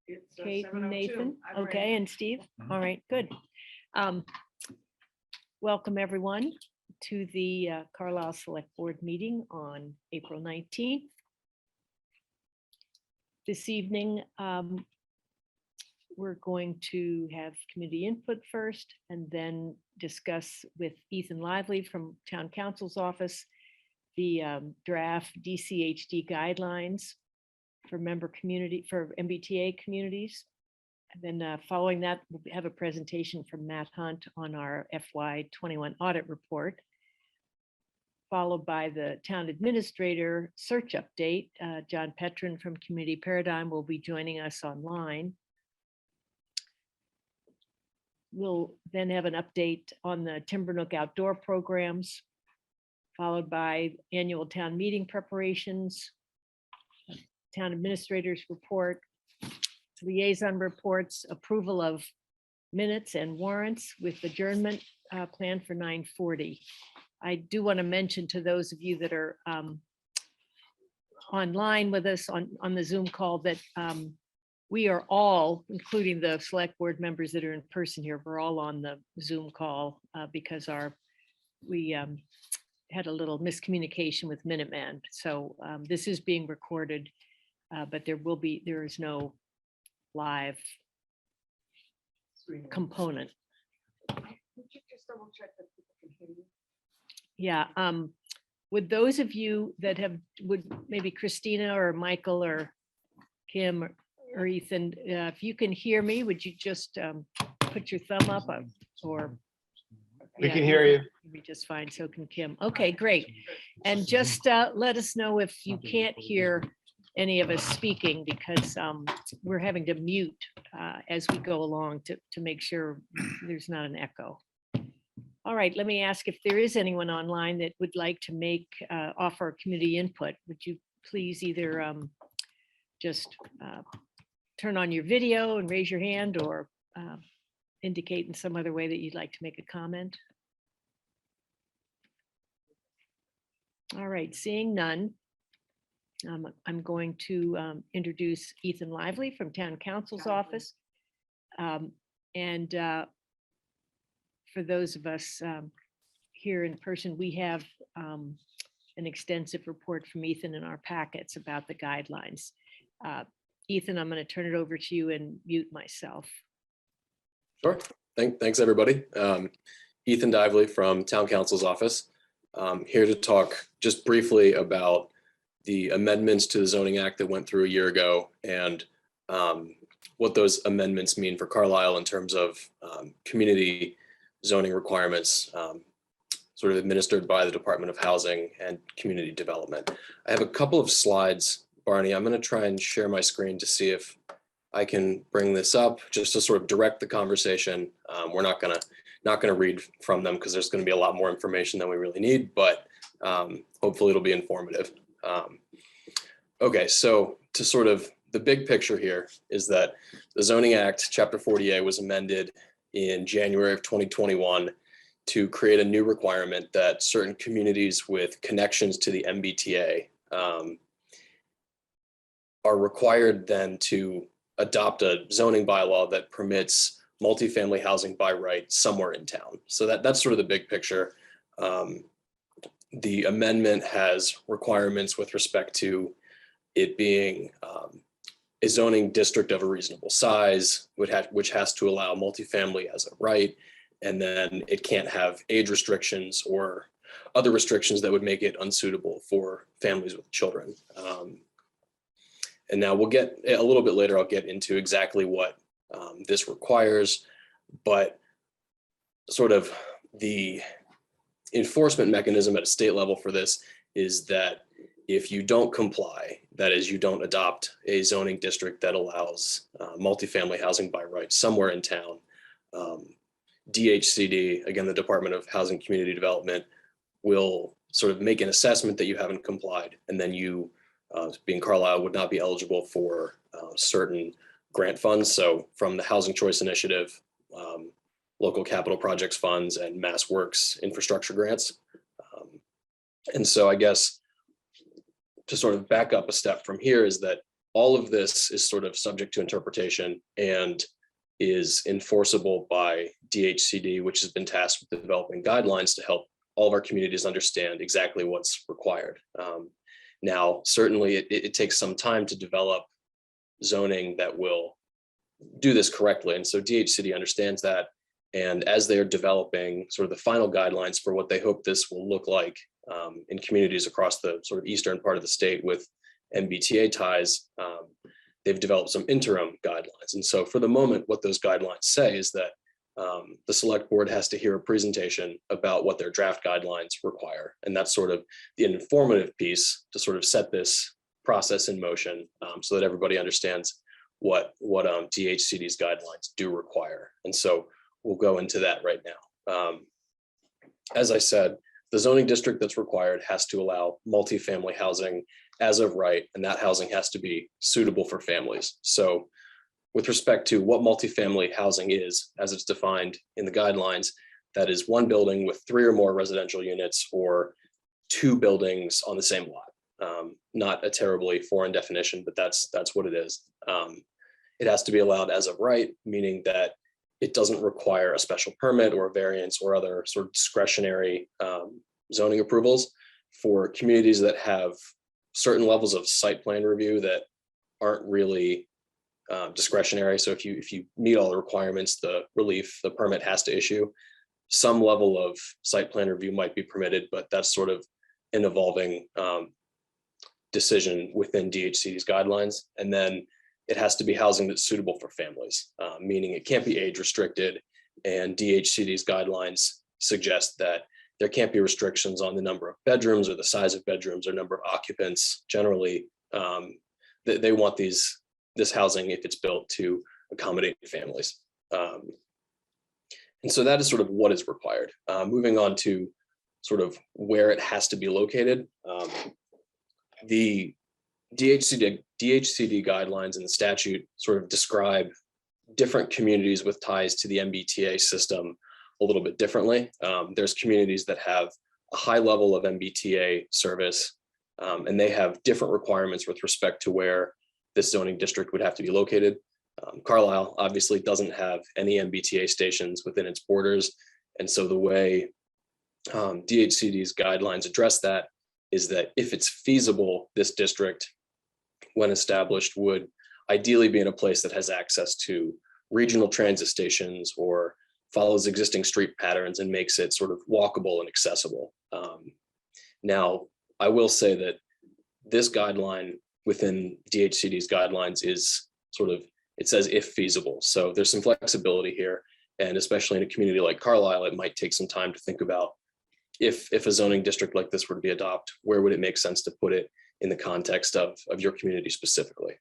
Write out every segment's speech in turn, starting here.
It's Kate and 7:02. Nathan, I'm ready. okay, and Steve, all right, good. Welcome, everyone, to the Carlisle Select Board meeting on April 19th. This evening, we're going to have committee input first and then discuss with Ethan Lively from Town Council's office the draft DCHD guidelines for member community, for MBTA communities. And then following that, we'll have a presentation from Matt Hunt on our Fy21 audit report, followed by the town administrator search update. John Petrin from Community Paradigm will be joining us online. We'll then have an update on the Timbernook outdoor programs, followed by annual town meeting preparations, town administrators report, liaison reports, approval of minutes and warrants with adjournment planned for 9:40. I do want to mention to those of you that are online with us on the Zoom call that we are all, including the select board members that are in person here, we're all on the Zoom call because we had a little miscommunication with Minuteman. So this is being recorded, but there is no live component. Would you just double check that people can hear you? Yeah, would those of you that would maybe Christina or Michael or Kim or Ethan, if you can hear me, would you just put your thumb up or? We can hear you. We just fine. So can Kim. Okay, great. And just let us know if you can't hear any of us speaking, because we're having to mute as we go along to make sure there's not an echo. All right, let me ask if there is anyone online that would like to offer community input. Would you please either just turn on your video and raise your hand, or indicate in some other way that you'd like to make a comment? All right, seeing none, I'm going to introduce Ethan Lively from Town Council's office. And for those of us here in person, we have an extensive report from Ethan in our packets about the guidelines. Ethan, I'm going to turn it over to you and mute myself. Sure. Thanks, everybody. Ethan Lively from Town Council's office. Here to talk just briefly about the amendments to the Zoning Act that went through a year ago and what those amendments mean for Carlisle in terms of community zoning requirements sort of administered by the Department of Housing and Community Development. I have a couple of slides, Barney. I'm going to try and share my screen to see if I can bring this up just to sort of direct the conversation. We're not going to read from them because there's going to be a lot more information than we really need, but hopefully it'll be informative. Okay, so to sort of the big picture here is that the Zoning Act, Chapter 40A, was amended in January of 2021 to create a new requirement that certain communities with connections to the MBTA are required then to adopt a zoning bylaw that permits multifamily housing by right somewhere in town. So that's sort of the big picture. The amendment has requirements with respect to it being a zoning district of a reasonable size, which has to allow multifamily as a right, and then it can't have age restrictions or other restrictions that would make it unsuitable for families with children. And now we'll get a little bit later, I'll get into exactly what this requires, but sort of the enforcement mechanism at a state level for this is that if you don't comply, that is, you don't adopt a zoning district that allows multifamily housing by right somewhere in town, DHCD, again, the Department of Housing Community Development, will sort of make an assessment that you haven't complied, and then you, being Carlisle, would not be eligible for certain grant funds. So from the Housing Choice Initiative, local capital projects funds, and Mass Works infrastructure grants. And so I guess to sort of back up a step from here is that all of this is sort of subject to interpretation and is enforceable by DHCD, which has been tasked with developing guidelines to help all of our communities understand exactly what's required. Now, certainly it takes some time to develop zoning that will do this correctly. And so DHCD understands that. And as they're developing sort of the final guidelines for what they hope this will look like in communities across the sort of eastern part of the state with MBTA ties, they've developed some interim guidelines. And so for the moment, what those guidelines say is that the select board has to hear a presentation about what their draft guidelines require. And that's sort of the informative piece to sort of set this process in motion so that everybody understands what DHCD's guidelines do require. And so we'll go into that right now. As I said, the zoning district that's required has to allow multifamily housing as of right, and that housing has to be suitable for families. So with respect to what multifamily housing is, as it's defined in the guidelines, that is one building with 3 or more residential units or 2 buildings on the same lot. Not a terribly foreign definition, but that's what it is. It has to be allowed as of right, meaning that it doesn't require a special permit or a variance or other sort of discretionary zoning approvals for communities that have certain levels of site plan review that aren't really discretionary. So if you meet all the requirements, the permit has to issue. Some level of site plan review might be permitted, but that's sort of an evolving decision within DHCD's guidelines. And then it has to be housing that's suitable for families, meaning it can't be age restricted. And DHCD's guidelines suggest that there can't be restrictions on the number of bedrooms or the size of bedrooms or number of occupants. Generally, they want this housing, if it's built, to accommodate families. And so that is sort of what is required. Moving on to sort of where it has to be located. The DHCD guidelines and the statute sort of describe different communities with ties to the MBTA system a little bit differently. There's communities that have a high level of MBTA service, and they have different requirements with respect to where this zoning district would have to be located. Carlisle obviously doesn't have any MBTA stations within its borders. And so the way DHCD's guidelines address that is that if it's feasible, this district, when established, would ideally be in a place that has access to regional transit stations or follows existing street patterns and makes it sort of walkable and accessible. Now, I will say that this guideline within DHCD's guidelines is sort of, it says if feasible. So there's some flexibility here. And especially in a community like Carlisle, it might take some time to think about if a zoning district like this were to be adopted, where would it make sense to put it in the context of your community specifically.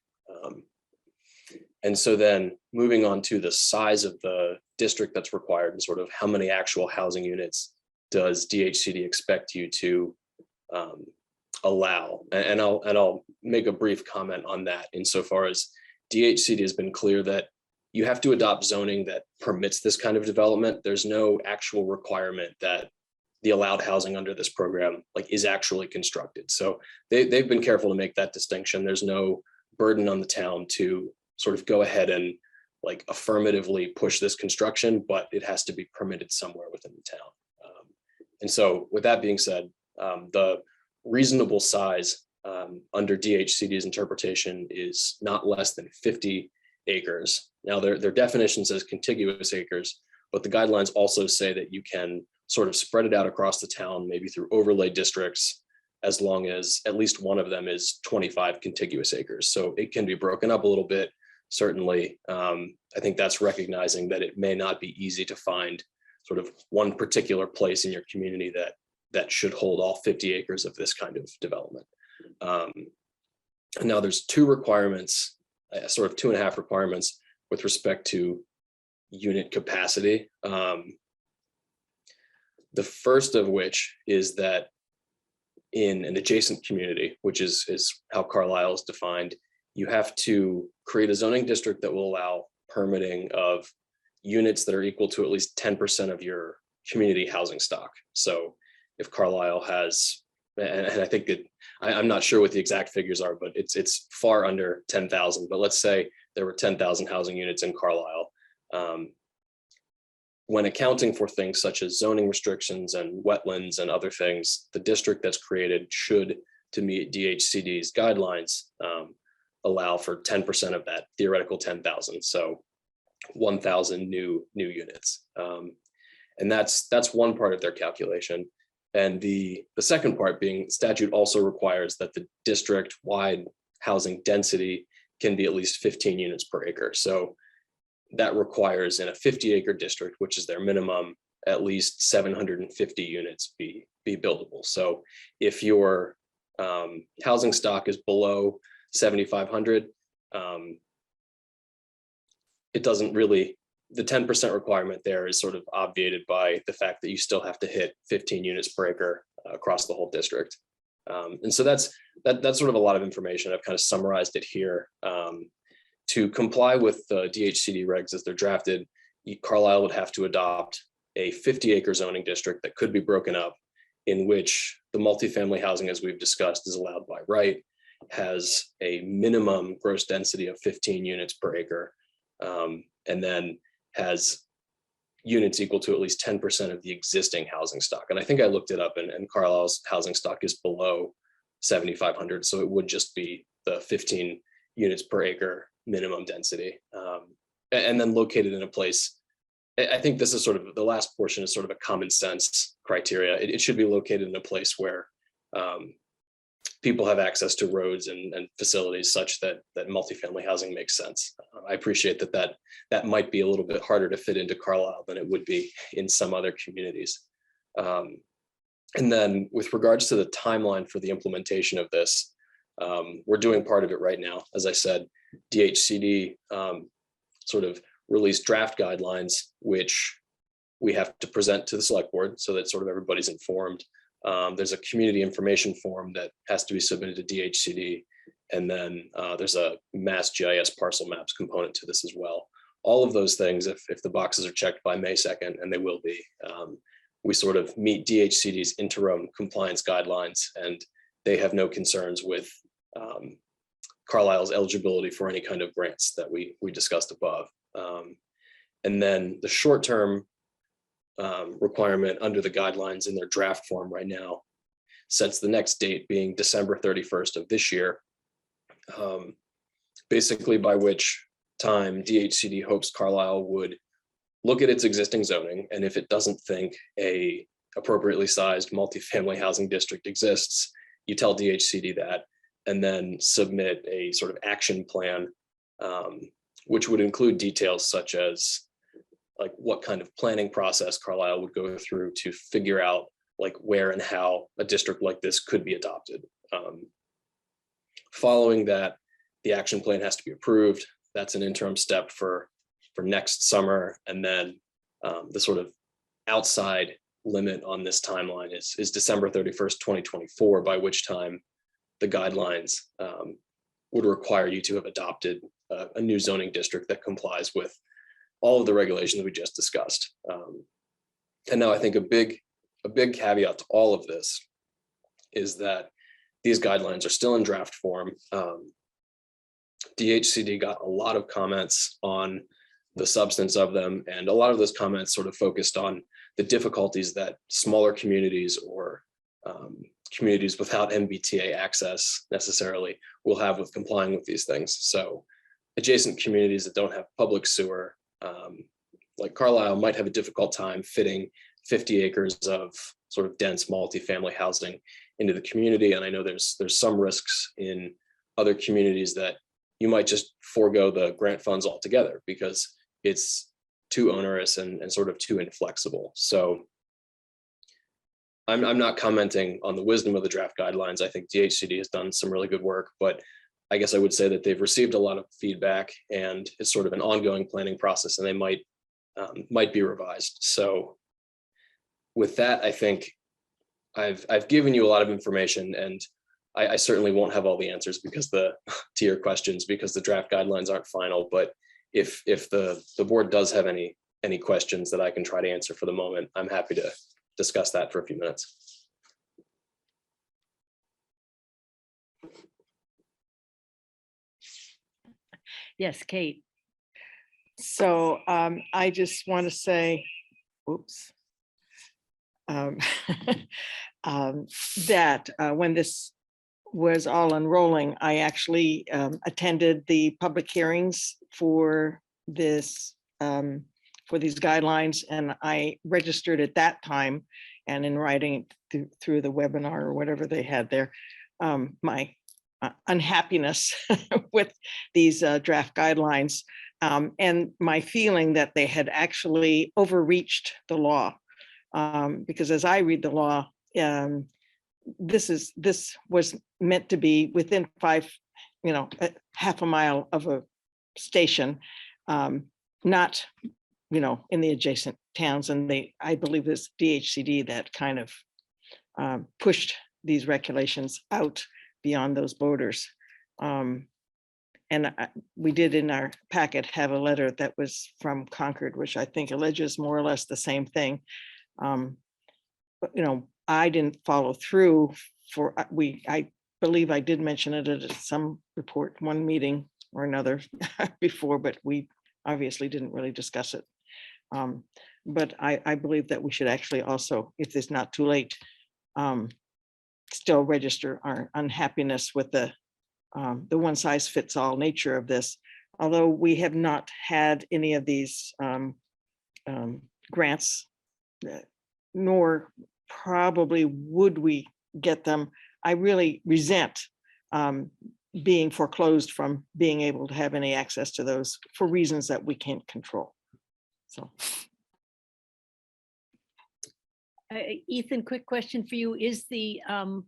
And so then moving on to the size of the district that's required and sort of how many actual housing units does DHCD expect you to allow? And I'll make a brief comment on that insofar as DHCD has been clear that you have to adopt zoning that permits this kind of development. There's no actual requirement that the allowed housing under this program is actually constructed. So they've been careful to make that distinction. There's no burden on the town to sort of go ahead and affirmatively push this construction, but it has to be permitted somewhere within the town. And so with that being said, the reasonable size under DHCD's interpretation is not less than 50 acres. Now their definition says contiguous acres, but the guidelines also say that you can sort of spread it out across the town, maybe through overlay districts, as long as at least one of them is 25 contiguous acres. So it can be broken up a little bit, certainly. I think that's recognizing that it may not be easy to find sort of one particular place in your community that should hold all 50 acres of this kind of development. Now there's 2 requirements, sort of 2.5 requirements with respect to unit capacity. The first of which is that in an adjacent community, which is how Carlisle is defined, you have to create a zoning district that will allow permitting of units that are equal to at least 10% of your community housing stock. So if Carlisle has and I think that I'm not sure what the exact figures are, but it's far under 10,000. But let's say there were 10,000 housing units in Carlisle. When accounting for things such as zoning restrictions and wetlands and other things, the district that's created should, to meet DHCD's guidelines, allow for 10% of that theoretical 10,000. So 1,000 new units. And that's one part of their calculation. And the second part being statute also requires that the district-wide housing density can be at least 15 units per acre. So that requires in a 50-acre district, which is their minimum, at least 750 units be buildable. So if your housing stock is below 7,500, it doesn't really, the 10% requirement there is sort of obviated by the fact that you still have to hit 15 units per acre across the whole district. And so that's sort of a lot of information. I've kind of summarized it here. To comply with the DHCD regs as they're drafted, Carlisle would have to adopt a 50-acre zoning district that could be broken up, in which the multifamily housing, as we've discussed, is allowed by right, has a minimum gross density of 15 units per acre, and then has units equal to at least 10% of the existing housing stock. And I think I looked it up, and Carlisle's housing stock is below 7,500, so it would just be the 15 units per acre minimum density, and then located in a place. I think this is sort of the last portion is sort of a common sense criteria. It should be located in a place where people have access to roads and facilities such that multifamily housing makes sense. I appreciate that might be a little bit harder to fit into Carlisle than it would be in some other communities. And then with regards to the timeline for the implementation of this, we're doing part of it right now. As I said, DHCD sort of released draft guidelines, which we have to present to the select board so that sort of everybody's informed. There's a community information form that has to be submitted to DHCD. And then there's a Mass GIS parcel maps component to this as well. All of those things, if the boxes are checked by May 2nd, and they will be, we sort of meet DHCD's interim compliance guidelines, and they have no concerns with Carlisle's eligibility for any kind of grants that we discussed above. And then the short-term requirement under the guidelines in their draft form right now sets the next date being December 31st of this year, basically by which time DHCD hopes Carlisle would look at its existing zoning, and if it doesn't think a appropriately sized multifamily housing district exists, you tell DHCD that, and then submit a sort of action plan, which would include details such as like what kind of planning process Carlisle would go through to figure out like where and how a district like this could be adopted. Following that, the action plan has to be approved. That's an interim step for next summer. And then the sort of outside limit on this timeline is December 31st, 2024, by which time the guidelines would require you to have adopted a new zoning district that complies with all of the regulations we just discussed. And now I think a big caveat to all of this is that these guidelines are still in draft form. DHCD got a lot of comments on the substance of them, and a lot of those comments sort of focused on the difficulties that smaller communities or communities without MBTA access necessarily will have with complying with these things. So adjacent communities that don't have public sewer, like Carlisle, might have a difficult time fitting 50 acres of sort of dense multifamily housing into the community. And I know there's some risks in other communities that you might just forego the grant funds altogether because it's too onerous and sort of too inflexible. So I'm not commenting on the wisdom of the draft guidelines. I think DHCD has done some really good work, but I guess I would say that they've received a lot of feedback, and it's sort of an ongoing planning process, and they might be revised. So with that, I think I've given you a lot of information, and I certainly won't have all the answers because to your questions, because the draft guidelines aren't final. But if the board does have any questions that I can try to answer for the moment, I'm happy to discuss that for a few minutes. Yes, Kate. So I just want to say, oops. um, that when this was all unrolling, I actually attended the public hearings for this, for these guidelines, and I registered at that time, and in writing through the webinar or whatever they had there, my unhappiness with these draft guidelines, and my feeling that they had actually overreached the law. Because as I read the law, this was meant to be within half a mile of a station, not, in the adjacent towns. And I believe it's DHCD that kind of pushed these regulations out beyond those borders. And we did in our packet have a letter that was from Concord, which I think alleges more or less the same thing. But, I didn't follow through I believe I did mention it at some report, one meeting or another before, but we obviously didn't really discuss it. But I believe that we should actually also, if it's not too late, still register our unhappiness with the one size fits all nature of this. Although we have not had any of these grants, nor probably would we get them. I really resent being foreclosed from being able to have any access to those for reasons that we can't control. So. Ethan, quick question for you. Is the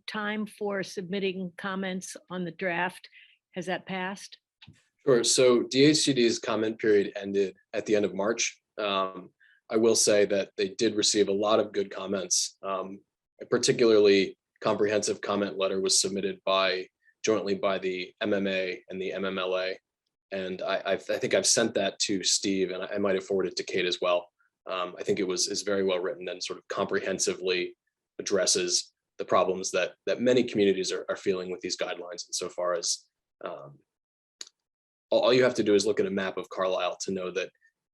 time for submitting comments on the draft, has that passed? Sure. So DHCD's comment period ended at the end of March. I will say that they did receive a lot of good comments. A particularly comprehensive comment letter was submitted jointly by the MMA and the MMLA. And I think I've sent that to Steve, and I might have forwarded it to Kate as well. I think is very well written and sort of comprehensively addresses the problems that many communities are feeling with these guidelines. And so far as all you have to do is look at a map of Carlisle to know that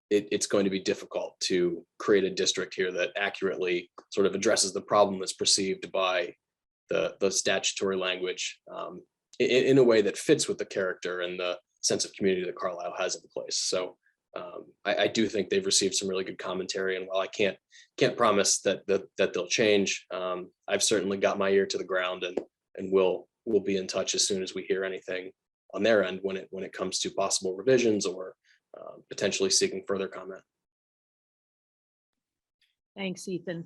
it's going to be difficult to create a district here that accurately sort of addresses the problem that's perceived by the statutory language in a way that fits with the character and the sense of community that Carlisle has in place. So I do think they've received some really good commentary, and while I can't promise that they'll change, I've certainly got my ear to the ground, and we'll be in touch as soon as we hear anything on their end when it comes to possible revisions or potentially seeking further comment. Thanks, Ethan.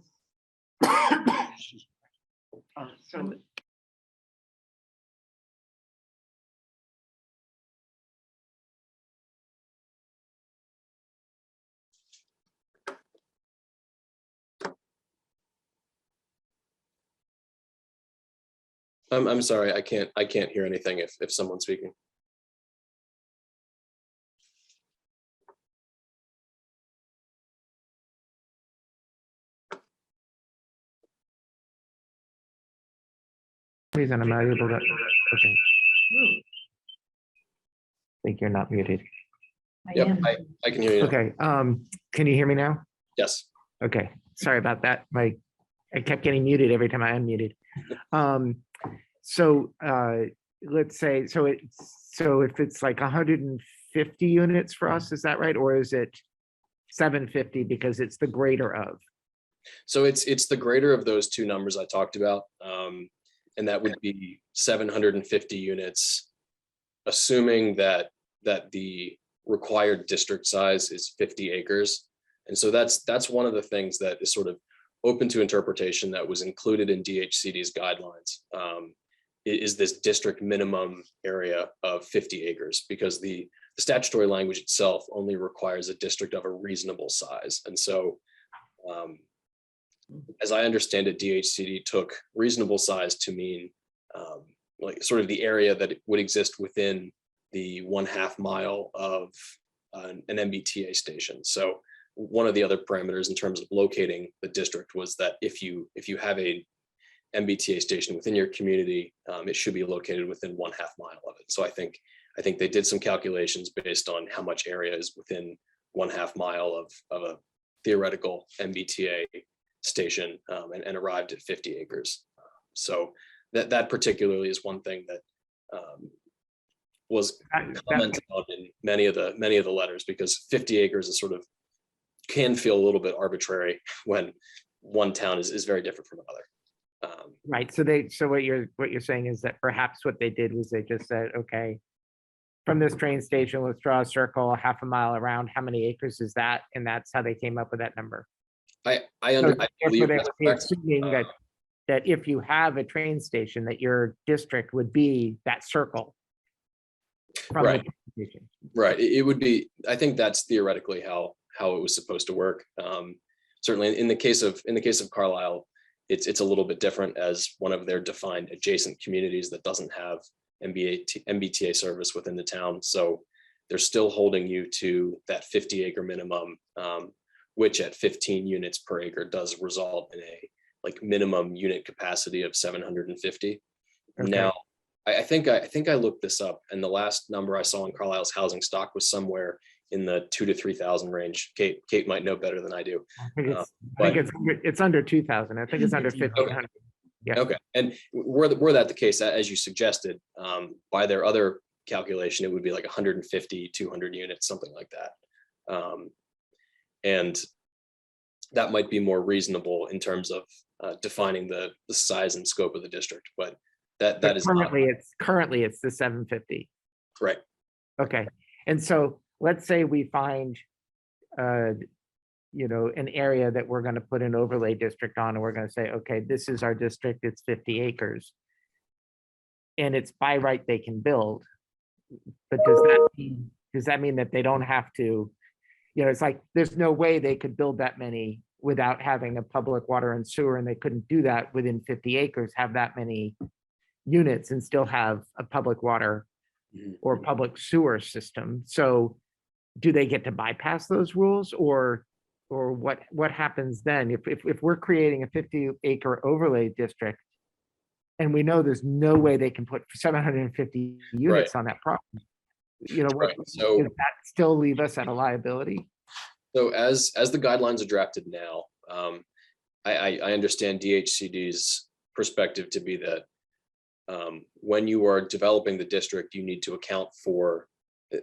So I'm sorry, I can't hear anything if someone's speaking. Reason I'm not able to. Okay. I think you're not muted. Yep, I can hear you now. Okay. Can you hear me now? Yes. Okay. Sorry about that. I kept getting muted every time I unmuted. So let's say so if it's like 150 units for us, is that right? Or is it 750 because it's the greater of? So it's the greater of those two numbers I talked about. And that would be 750 units, assuming that the required district size is 50 acres. And so that's one of the things that is sort of open to interpretation that was included in DHCD's guidelines, is this district minimum area of 50 acres, because the statutory language itself only requires a district of a reasonable size. And so as I understand it, DHCD took reasonable size to mean like sort of the area that would exist within the 1/2 mile of an MBTA station. So one of the other parameters in terms of locating the district was that if you have a MBTA station within your community, it should be located within 1/2 mile of it. So I think I think they did some calculations based on how much area is within 1/2 mile of a theoretical MBTA station, and arrived at 50 acres. So that particularly is one thing that was commented on in many of the letters, because 50 acres is sort of can feel a little bit arbitrary when one town is very different from another. Right, so what you're saying is that perhaps what they did was they just said, okay, from this train station, let's draw a circle 1/2 mile around, how many acres is that? And that's how they came up with that number. I So believe therefore, they that's would be correct. assuming that if you have a train station, that your district would be that circle. From the Right. train station. Right, it would be, I think that's theoretically how it was supposed to work. Certainly in the case of Carlisle, it's a little bit different, as one of their defined adjacent communities that doesn't have MBTA service within the town. So they're still holding you to that 50 acre minimum, which at 15 units per acre does result in a like minimum unit capacity of 750. Okay. Now, I think I looked this up, and the last number I saw in Carlisle's housing stock was somewhere in the 2,000 to 3,000 range. Kate might know better than I do. I think it's under 2,000. I think it's under 1,500. Yeah. Okay, and were that the case, as you suggested, by their other calculation, it would be like 150, 200 units, something like that. And that might be more reasonable in terms of defining the size and scope of the district, but that is not currently it's the 750. right. Okay, and so let's say we find, an area that we're going to put an overlay district on, and we're going to say, okay, this is our district, it's 50 acres. And it's by right they can build. But does that mean that they don't have to, it's like, there's no way they could build that many without having a public water and sewer, and they couldn't do that within 50 acres, have that many units and still have a public water or public sewer system. So do they get to bypass those rules, or what happens then if we're creating a 50 acre overlay district and we know there's no way they can put 750 units on that property? Right. So Does that still leave us at a liability? So as the guidelines are drafted now, I understand DHCD's perspective to be that when you are developing the district, you need to account for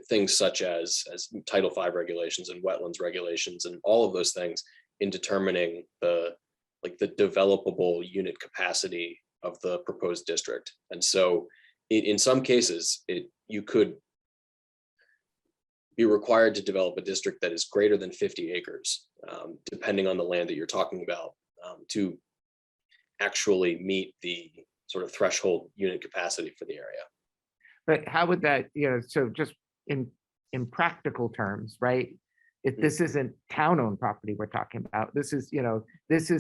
things such as Title V regulations and wetlands regulations and all of those things in determining the developable unit capacity of the proposed district. And so in some cases, you could be required to develop a district that is greater than 50 acres, depending on the land that you're talking about, to actually meet the sort of threshold unit capacity for the area. But how would that, so just in practical terms, right? If this isn't town-owned property we're talking about, this is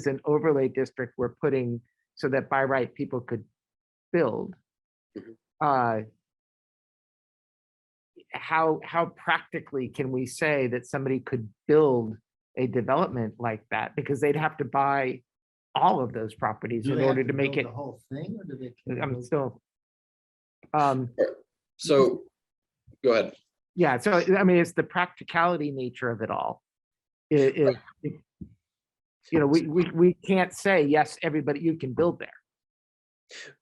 an overlay district we're putting so that by right people could build. How practically can we say that somebody could build a development like that? Because they'd have to buy all of those properties in order to make it. The whole thing, or do they? I'm still. So go ahead. Yeah, so I mean, it's the practicality nature of it all. We can't say, yes, everybody, you can build there.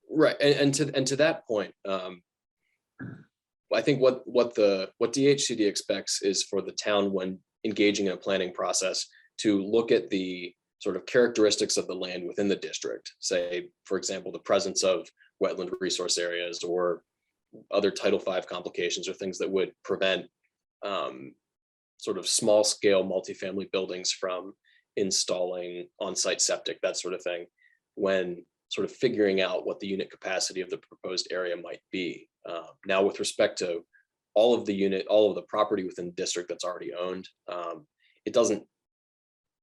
Right, and to that point, I think what DHCD expects is for the town, when engaging in a planning process, to look at the sort of characteristics of the land within the district. Say, for example, the presence of wetland resource areas or other Title V complications or things that would prevent sort of small scale multifamily buildings from installing on-site septic, that sort of thing, when sort of figuring out what the unit capacity of the proposed area might be. Now, with respect to all of the property within the district that's already owned, it doesn't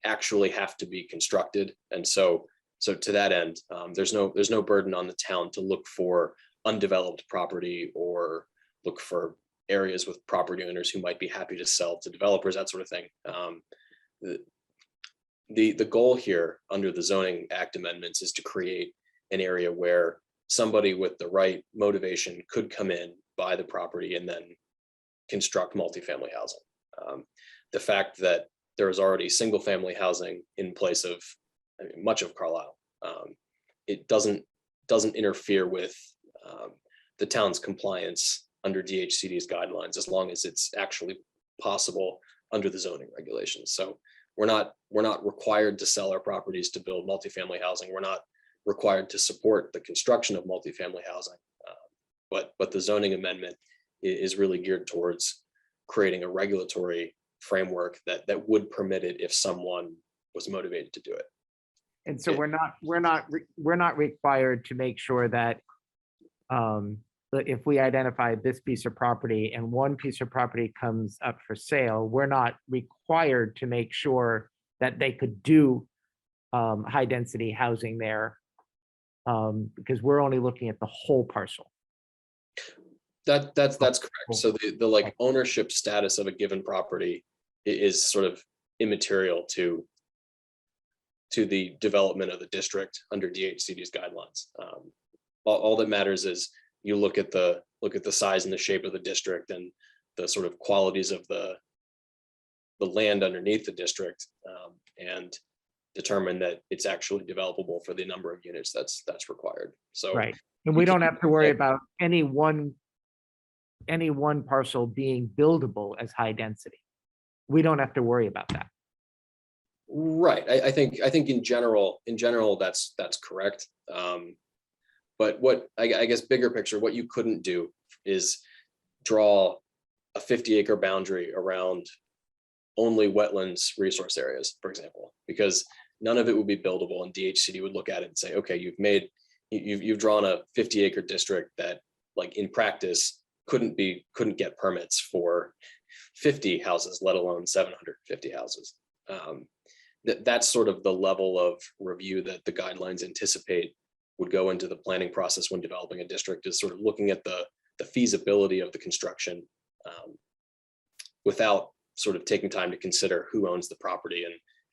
actually have to be constructed. And so to that end, there's no burden on the town to look for undeveloped property or look for areas with property owners who might be happy to sell to developers, that sort of thing. The goal here under the Zoning Act amendments is to create an area where somebody with the right motivation could come in buy the property and then construct multifamily housing. The fact that there is already single family housing in place of much of Carlisle, it doesn't interfere with the town's compliance under DHCD's guidelines, as long as it's actually possible under the zoning regulations. So we're not required to sell our properties to build multifamily housing. We're not required to support the construction of multifamily housing. But the zoning amendment is really geared towards creating a regulatory framework that would permit it if someone was motivated to do it. And so we're not required to make sure that if we identify this piece of property and one piece of property comes up for sale, we're not required to make sure that they could do high density housing there, because we're only looking at the whole parcel. That's correct. So the like ownership status of a given property is sort of immaterial to the development of the district under DHCD's guidelines. All that matters is you look at the size and the shape of the district and the sort of qualities of the land underneath the district, and determine that it's actually developable for the number of units that's required. So Right. And we don't have to worry about any one parcel being buildable as high density. We don't have to worry about that. right. I think in general that's correct. But what I guess bigger picture, what you couldn't do is draw a 50-acre boundary around only wetlands resource areas, for example, because none of it would be buildable, and DHCD would look at it and say, okay, you've drawn a 50-acre district that, like, in practice couldn't get permits for 50 houses, let alone 750 houses. That's sort of the level of review that the guidelines anticipate would go into the planning process when developing a district, is sort of looking at the feasibility of the construction, without sort of taking time to consider who owns the property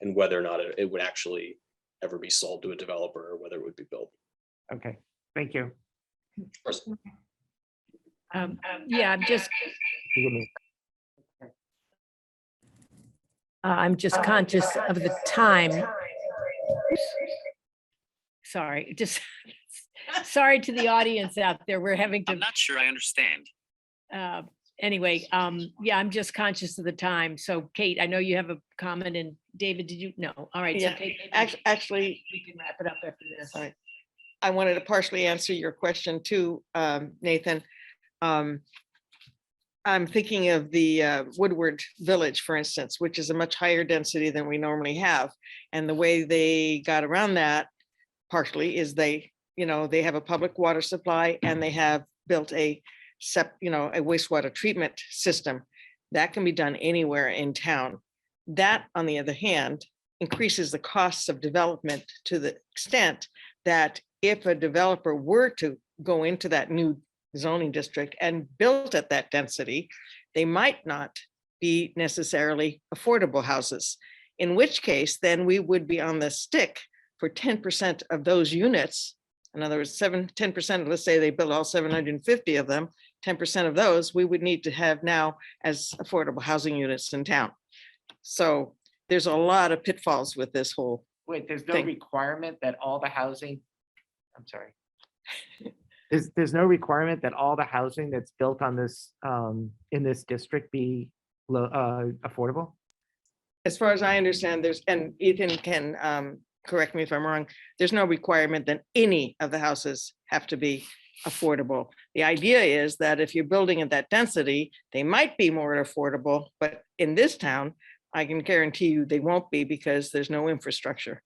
and whether or not it would actually ever be sold to a developer, or whether it would be built. Okay, thank you. Yeah, I'm just conscious of the time. Sorry, just sorry to the audience out there. We're having to. I'm not sure I understand. Anyway, yeah, I'm just conscious of the time. So Kate, I know you have a comment, and David, did you? No. All right. Yeah, So Kate, actually, we can wrap it up after this. All right. I wanted to partially answer your question too, Nathan. I'm thinking of the Woodward Village, for instance, which is a much higher density than we normally have. And the way they got around that partially is they have a public water supply, and they have built a wastewater treatment system that can be done anywhere in town. That, on the other hand, increases the costs of development to the extent that if a developer were to go into that new zoning district and build at that density, they might not be necessarily affordable houses, in which case then we would be on the stick for 10% of those units. In other words, 10%, let's say they build all 750 of them, 10% of those we would need to have now as affordable housing units in town. So there's a lot of pitfalls with this whole. Wait, there's no thing. requirement that all the housing, I'm sorry. There's no requirement that all the housing that's built on this, in this district be affordable? As far as I understand, and Ethan can correct me if I'm wrong, there's no requirement that any of the houses have to be affordable. The idea is that if you're building at that density, they might be more affordable, but in this town, I can guarantee you they won't be, because there's no infrastructure.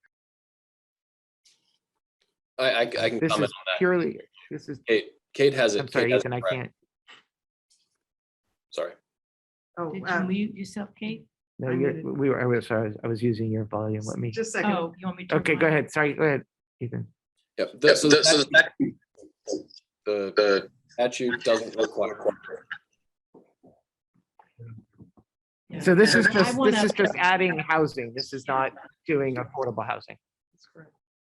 I can This comment is on that. purely, this is, Kate has it. I'm sorry, Kate has it Ethan, I correct. can't. Sorry. Oh, Did you mute yourself, Kate? No, I'm you're, I was sorry, I was using your volume. Let me, just a second. Oh, you want me to? okay, go ahead. Sorry, go ahead, Ethan. Yep. The statute doesn't require. Yeah. So this is I just, wanna- this is just adding housing. This is not doing affordable housing.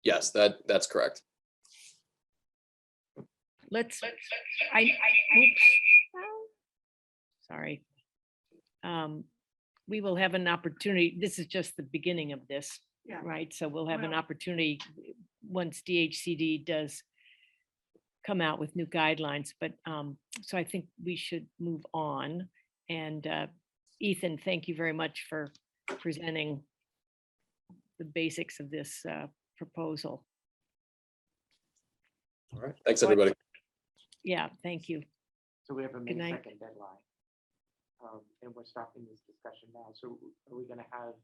Yes, that's correct. oops. Sorry. We will have an opportunity. This is just the beginning of this, Yeah. right? So we'll have an Well- opportunity once DHCD does come out with new guidelines, but so I think we should move on. And Ethan, thank you very much for presenting the basics of this proposal. All right. Thanks, What- everybody. Yeah, thank you. So we have a May night. 2nd deadline. And we're stopping this discussion now. So are we gonna have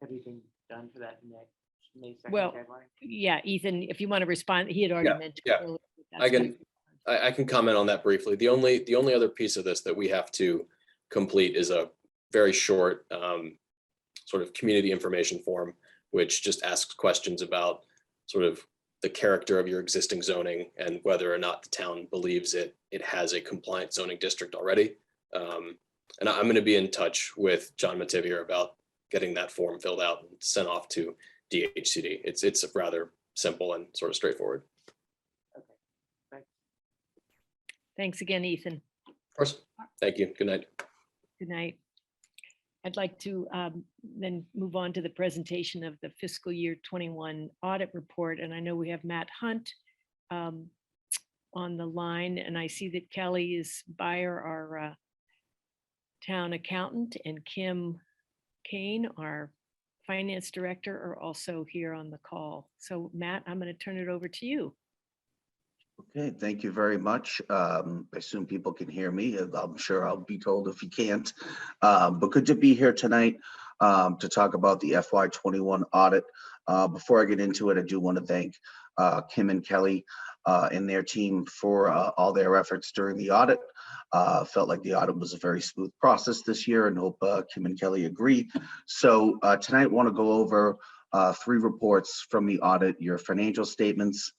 everything done for that next May 2nd Well, deadline? Yeah, Ethan, if you want to respond, he had already Yeah, mentioned. yeah. earlier that I that's can- I can comment on that briefly. The only other piece of this that we have to complete is a very short sort of community information form, which just asks questions about sort of the character of your existing zoning and whether or not the town believes it has a compliant zoning district already. And I'm going to be in touch with John Mativier about getting that form filled out and sent off to DHCD. It's rather simple and sort of straightforward. Okay, thanks. Thanks again, Ethan. Of course. Thank you. Good night. Good night. I'd like to then move on to the presentation of the fiscal year 21 audit report. And I know we have Matt Hunt on the line, and I see that Kelly is Byer, our town accountant, and Kim Kane, our finance director, are also here on the call. So Matt, I'm going to turn it over to you. Okay, thank you very much. I assume people can hear me. I'm sure I'll be told if you can't. But good to be here tonight to talk about the FY21 audit. Before I get into it, I do want to thank Kim and Kelly and their team for all their efforts during the audit. Felt like the audit was a very smooth process this year, and hope Kim and Kelly agree. So tonight, I want to go over 3 reports from the audit: your financial statements,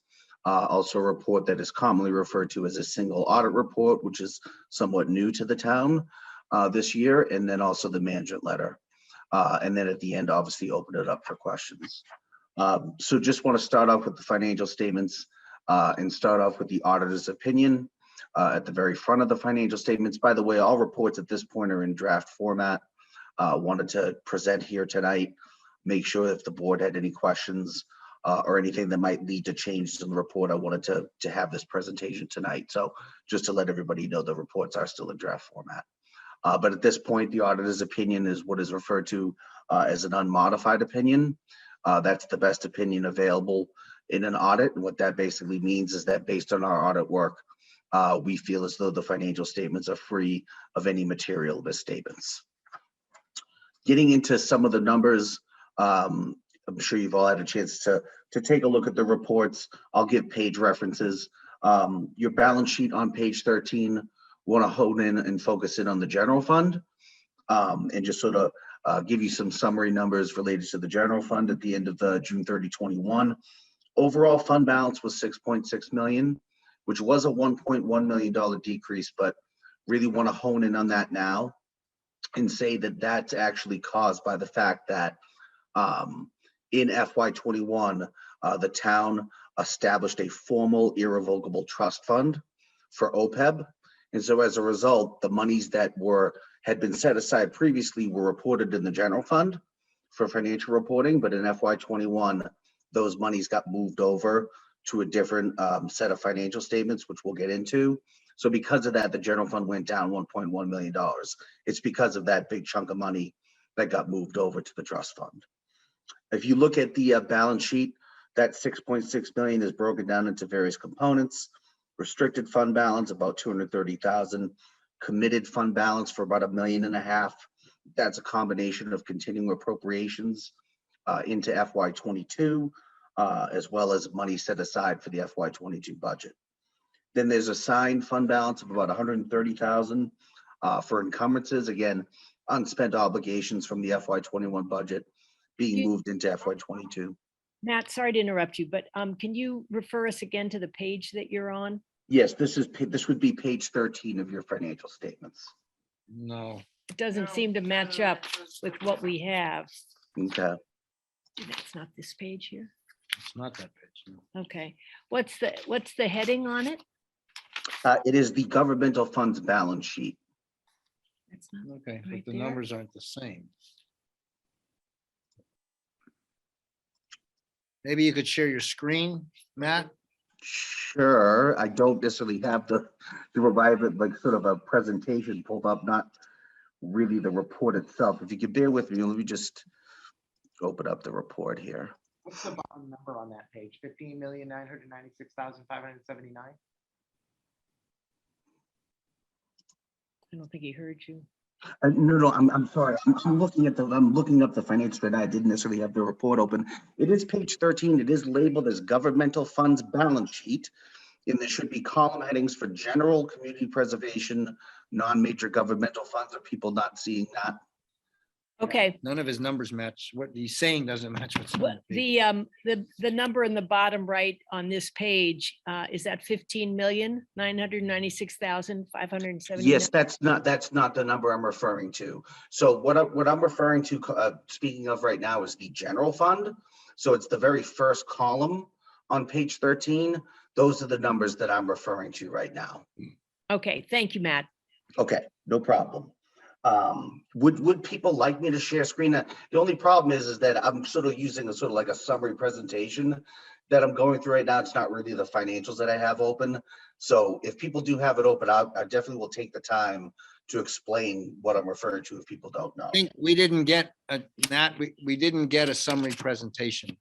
also a report that is commonly referred to as a single audit report, which is somewhat new to the town this year, and then also the management letter. And then at the end, obviously open it up for questions. So just want to start off with the financial statements and start off with the auditor's opinion at the very front of the financial statements. By the way, all reports at this point are in draft format. Wanted to present here tonight, make sure if the board had any questions or anything that might lead to changes in the report, I wanted to have this presentation tonight. So just to let everybody know, the reports are still in draft format. But at this point, the auditor's opinion is what is referred to as an unmodified opinion. That's the best opinion available in an audit. And what that basically means is that based on our audit work, we feel as though the financial statements are free of any material misstatements. Getting into some of the numbers, I'm sure you've all had a chance to take a look at the reports. I'll give page references. Your balance sheet on page 13, want to hone in and focus in on the general fund and just sort of give you some summary numbers related to the general fund at the end of the June 30, 21. Overall fund balance was 6.6 million, which was a $1.1 million decrease, but really want to hone in on that now and say that that's actually caused by the fact that in FY21, the town established a formal irrevocable trust fund for OPEB. And so as a result, the monies that had been set aside previously were reported in the general fund for financial reporting, but in FY21, those monies got moved over to a different set of financial statements, which we'll get into. So because of that, the general fund went down $1.1 million. It's because of that big chunk of money that got moved over to the trust fund. If you look at the balance sheet, that 6.6 million is broken down into various components. Restricted fund balance, about 230,000. Committed fund balance for about $1.5 million. That's a combination of continuing appropriations into FY22, as well as money set aside for the FY22 budget. Then there's assigned fund balance of about 130,000 for encumbrances. Again, unspent obligations from the FY21 budget being moved into FY22. Matt, sorry to interrupt you, but can you refer us again to the page that you're on? Yes, this would be page 13 of your financial statements. No, It doesn't No, seem to match no, up that's with not what right. we have. Okay. That's not this page here. it's not that page. No. Okay. What's the heading on it? It is the governmental funds balance sheet. That's not Okay, but right the there. numbers aren't the same. Maybe you could share your screen, Matt? Sure, I don't necessarily have the revive it, like sort of a presentation pulled up, not really the report itself. If you could bear with me, let me just open up the report here. What's the bottom number on that page? 15,996,579? I don't think he heard you. No, I'm sorry. I'm looking up the financial right now. I didn't necessarily have the report open. It is page 13. It is labeled as governmental funds balance sheet. And there should be column headings for general community preservation, non-major governmental funds. Are people not seeing that? Okay, None of his numbers match. What he's saying doesn't match what's on what, the page. the number in the bottom right on this page, is that 15,996,579? Yes, that's not the number I'm referring to. So what I'm referring to, speaking of right now, is the general fund. So it's the very first column on page 13. Those are the numbers that I'm referring to right now. Okay, thank you, Matt. Okay, no problem. Would people like me to share screen? The only problem is that I'm sort of using a sort of like a summary presentation that I'm going through right now. It's not really the financials that I have open. So if people do have it open, I definitely will take the time to explain what I'm referring to if people don't know. I think we didn't get Matt, we didn't get a summary presentation.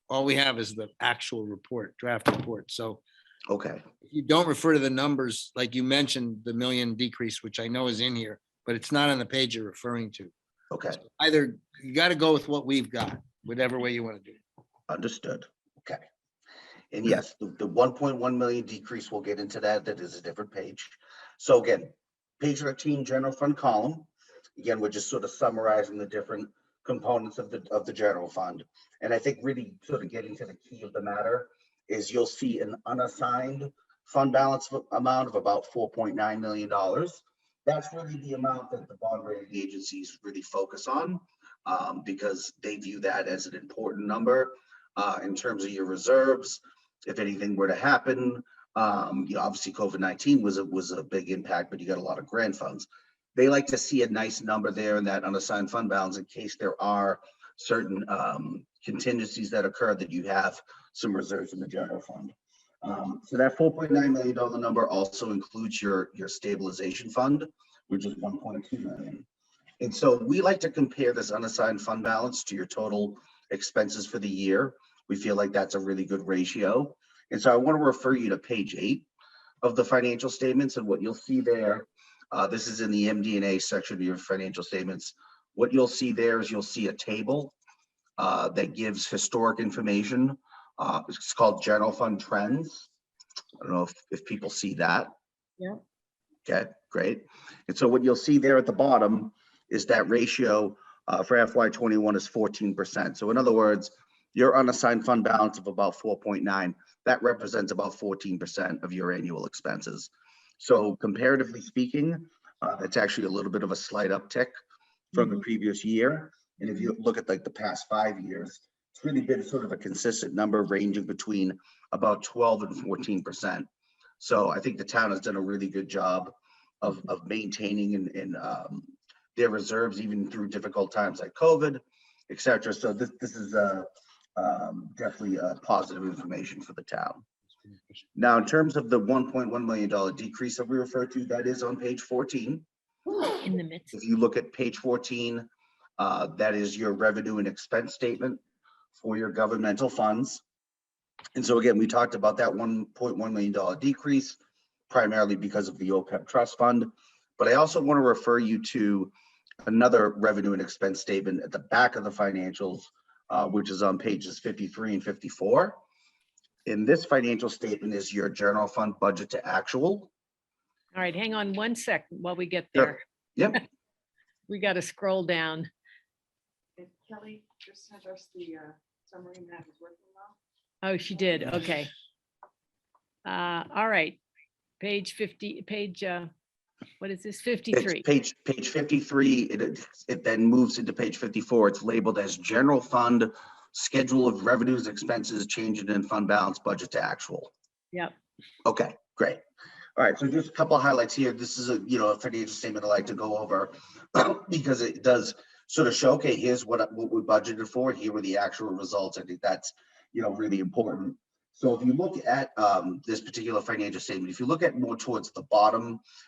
All we have is the actual report, draft report. So Okay, if you don't refer to the numbers, like you mentioned, the million decrease, which I know is in here, but it's not on the page you're referring to. okay, Either you got to go with what we've got, whatever way you want to do it. understood. Okay. And yes, the 1.1 million decrease, we'll get into that. That is a different page. So again, page 13, general fund column. Again, we're just sort of summarizing the different components of the general fund. And I think really sort of getting to the key of the matter is you'll see an unassigned fund balance amount of about $4.9 million. That's really the amount that the bond rating agencies really focus on, because they view that as an important number in terms of your reserves. If anything were to happen, obviously COVID-19 was a big impact, but you got a lot of grant funds. They like to see a nice number there in that unassigned fund balance in case there are certain contingencies that occur that you have some reserves in the general fund. So that $4.9 million number also includes your stabilization fund, which is $1.2 million. And so we like to compare this unassigned fund balance to your total expenses for the year. We feel like that's a really good ratio. And so I want to refer you to page 8 of the financial statements, and what you'll see there, this is in the MD&A section of your financial statements. What you'll see there is you'll see a table that gives historic information. It's called General Fund Trends. I don't know if people see that. Yeah. Okay, great. And so what you'll see there at the bottom is that ratio for FY21 is 14%. So in other words, your unassigned fund balance of about 4.9, that represents about 14% of your annual expenses. So comparatively speaking, that's actually a little bit of a slight uptick from the previous year. And if you look at like the past 5 years, it's really been sort of a consistent number ranging between about 12 and 14%. So I think the town has done a really good job of maintaining and their reserves even through difficult times like COVID, et cetera. So this is definitely positive information for the town. Now, in terms of the $1.1 million decrease that we refer to, that is on page 14. In the midst. If you look at page 14, that is your revenue and expense statement for your governmental funds. And so again, we talked about that $1.1 million decrease, primarily because of the OPEB trust fund. But I also want to refer you to another revenue and expense statement at the back of the financials, which is on pages 53 and 54. In this financial statement is your general fund budget to actual. All right, hang on one second while we get Sure. there. Yep. We got to scroll down. And Kelly just sent us the summary Matt is working on. Oh, she did. Okay. All right. Page 50, what is this? 53. It's page 53. It then moves into page 54. It's labeled as general fund schedule of revenues, expenses, changes in fund balance, budget to actual. Yep. Okay, great. All right, so just a couple of highlights here. This is a financial statement I like to go over because it does sort of show, okay, here's what we budgeted for. Here were the actual results. I think that's, really important. So if you look at this particular financial statement, if you look at more towards the bottom,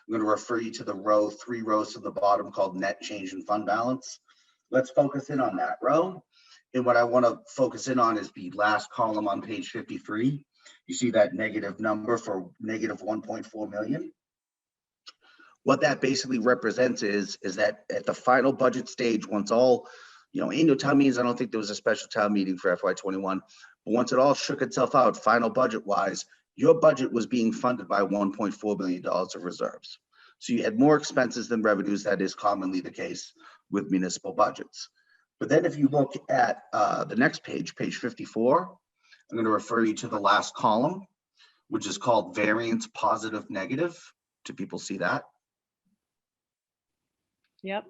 I'm going to refer you to the 3 rows to the bottom called net change in fund balance. Let's focus in on that row. And what I want to focus in on is the last column on page 53. You see that negative number for negative 1.4 million. What that basically represents is that at the final budget stage, once all, annual town meetings, I don't think there was a special town meeting for FY21, but once it all shook itself out, final budget wise, your budget was being funded by $1.4 million of reserves. So you had more expenses than revenues. That is commonly the case with municipal budgets. But then if you look at the next page, page 54, I'm going to refer you to the last column, which is called variance positive negative. Do people see that? Yep.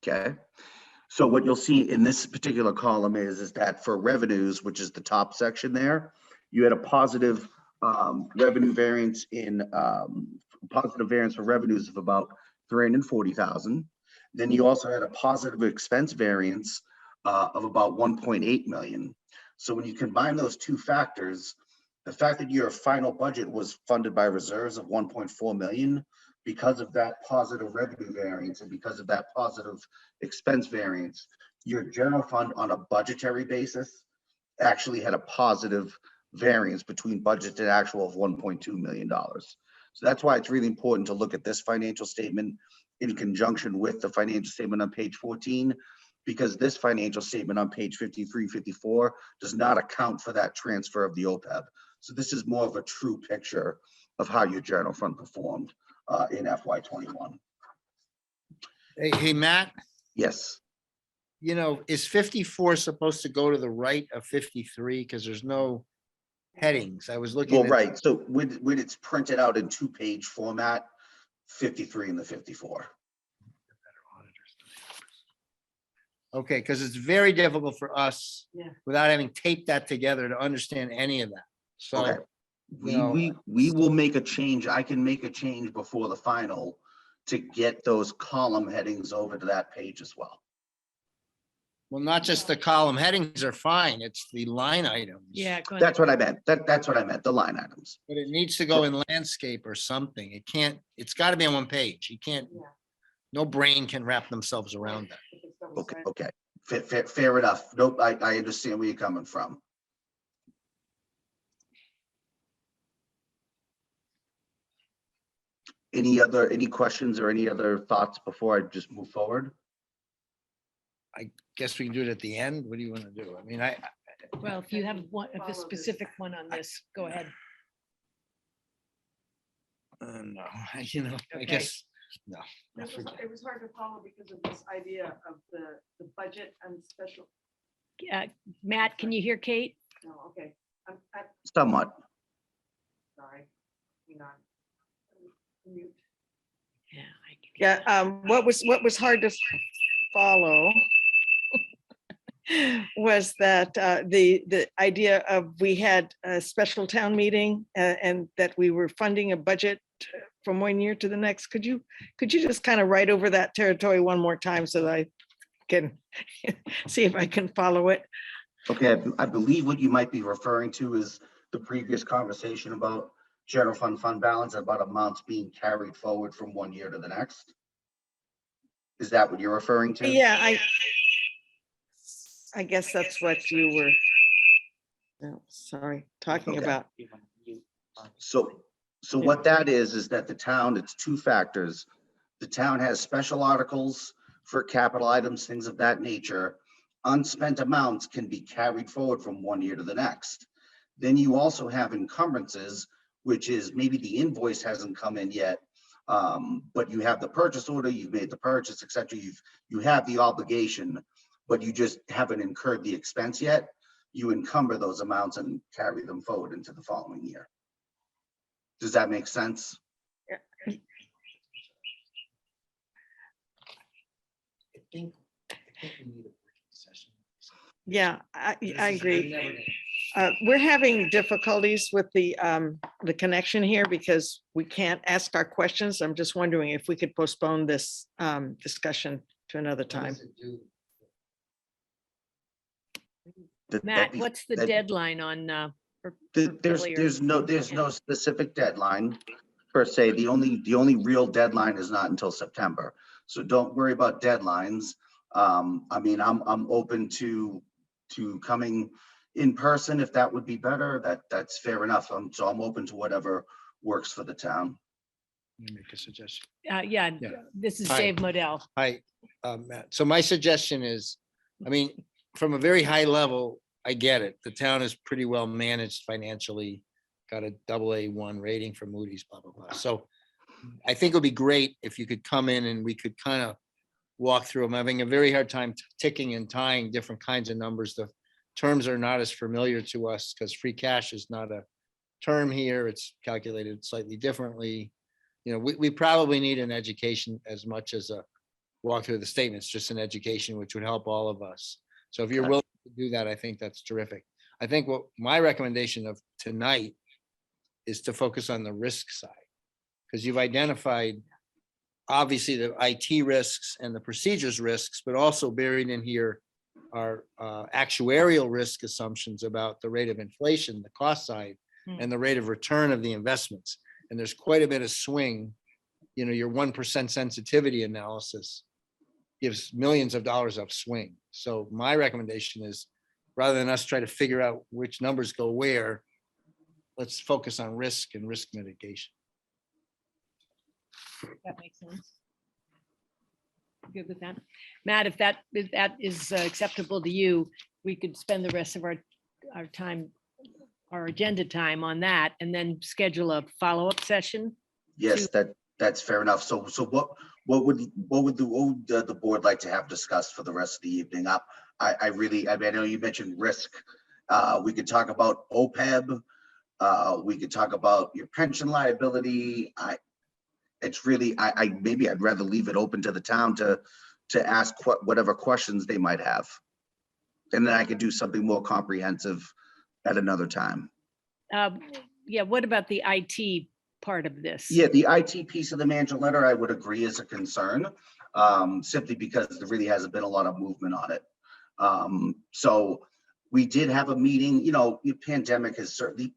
Okay. So what you'll see in this particular column is that for revenues, which is the top section there, you had a positive revenue variance positive variance for revenues of about 340,000. Then you also had a positive expense variance of about 1.8 million. So when you combine those two factors, the fact that your final budget was funded by reserves of 1.4 million, because of that positive revenue variance and because of that positive expense variance, your general fund on a budgetary basis actually had a positive variance between budget and actual of $1.2 million. So that's why it's really important to look at this financial statement in conjunction with the financial statement on page 14, because this financial statement on page 53, 54 does not account for that transfer of the OPEB. So this is more of a true picture of how your general fund performed in FY21. Hey, Matt, Yes. is 54 supposed to go to the right of 53? Because there's no headings. I was looking Well, at. right. So when it's printed out in 2-page format, 53 and the 54. Okay, because it's very difficult for us Yeah. without having taped that together to understand any of that. So, Okay. We will make a change. I can make a change before the final to get those column headings over to that page as well. well, not just the column headings are fine. It's the line items. Yeah. go ahead. That's what I meant. That's what I meant, the line items. But it needs to go in landscape or something. It can't, it's got to be on one page. You can't, Yeah. no brain can wrap themselves around that. If it's double Okay, sided. okay. Fair enough. Nope, I understand where you're coming from. Any questions or any other thoughts before I just move forward? Guess we can do it at the end. What do you want to do? I mean, Well, if you have one, if Follow a this. specific one on this, go ahead. no, I Okay. guess, no. I forget. It was hard to follow because of this idea of the budget and special, Matt, can you hear Kate? no, okay. I'm Somewhat. sorry. Hang on. Mute. Yeah. I can hear What was hard to follow was that the idea of we had a special town meeting and that we were funding a budget from one year to the next. Could you just kind of write over that territory one more time so that I can see if I can follow it? Okay, I believe what you might be referring to is the previous conversation about general fund balance, about amounts being carried forward from one year to the next. Is that what you're referring to? Yeah, I guess that's what you were, talking Okay. about. So what that is that the town, it's two factors. The town has special articles for capital items, things of that nature. Unspent amounts can be carried forward from one year to the next. Then you also have encumbrances, which is maybe the invoice hasn't come in yet, but you have the purchase order, you've made the purchase, etc. You have the obligation, but you just haven't incurred the expense yet. You encumber those amounts and carry them forward into the following year. Does that make sense? I think we need a breaking session. Yeah, I agree. We're having difficulties with the connection here because we can't ask our questions. I'm just wondering if we could postpone this discussion to another time. Matt, what's the that- deadline on? There's earlier? no specific deadline per se. The only real deadline is not until September. So don't worry about deadlines. I mean, I'm open to coming in person if that would be better. That's fair enough. So I'm open to whatever works for the town. Let me make a suggestion. Yeah, Yeah. this is Hi. Dave Modell. Hi, Matt. So my suggestion is, I mean, from a very high level, I get it. The town is pretty well managed financially, got a AA1 rating from Moody's, blah, blah, blah. So I think it would be great if you could come in and we could kind of walk through. I'm having a very hard time ticking and tying different kinds of numbers. The terms are not as familiar to us because free cash is not a term here. It's calculated slightly differently. You know, we probably need an education as much as a walk through the statements, just an education, which would help all of us. So if you're Okay. willing to do that, I think that's terrific. I think what my recommendation of tonight is to focus on the risk side. Because you've identified obviously the IT risks and the procedures risks, but also buried in here are actuarial risk assumptions about the rate of inflation, the cost side, and the rate of return of the investments. And there's quite a bit of swing. You know, your 1% sensitivity analysis gives millions of dollars of swing. So my recommendation is, rather than us try to figure out which numbers go where, let's focus on risk and risk mitigation. That makes sense. Good with that. Matt, if that is acceptable to you, we could spend the rest of our time, our agenda time on that, and then schedule a follow-up session. Yes, that's fair enough. So what would the board like to have discussed for the rest of the evening? I mean, I know you mentioned risk. We could talk about OPEB. We could talk about your pension liability. It's really, maybe I'd rather leave it open to the town to ask whatever questions they might have. And then I could do something more comprehensive at another time. Yeah, what about the IT part of this? Yeah, the IT piece of the management letter, I would agree is a concern, simply because there really hasn't been a lot of movement on it. So we did have a meeting, you know, the pandemic has certainly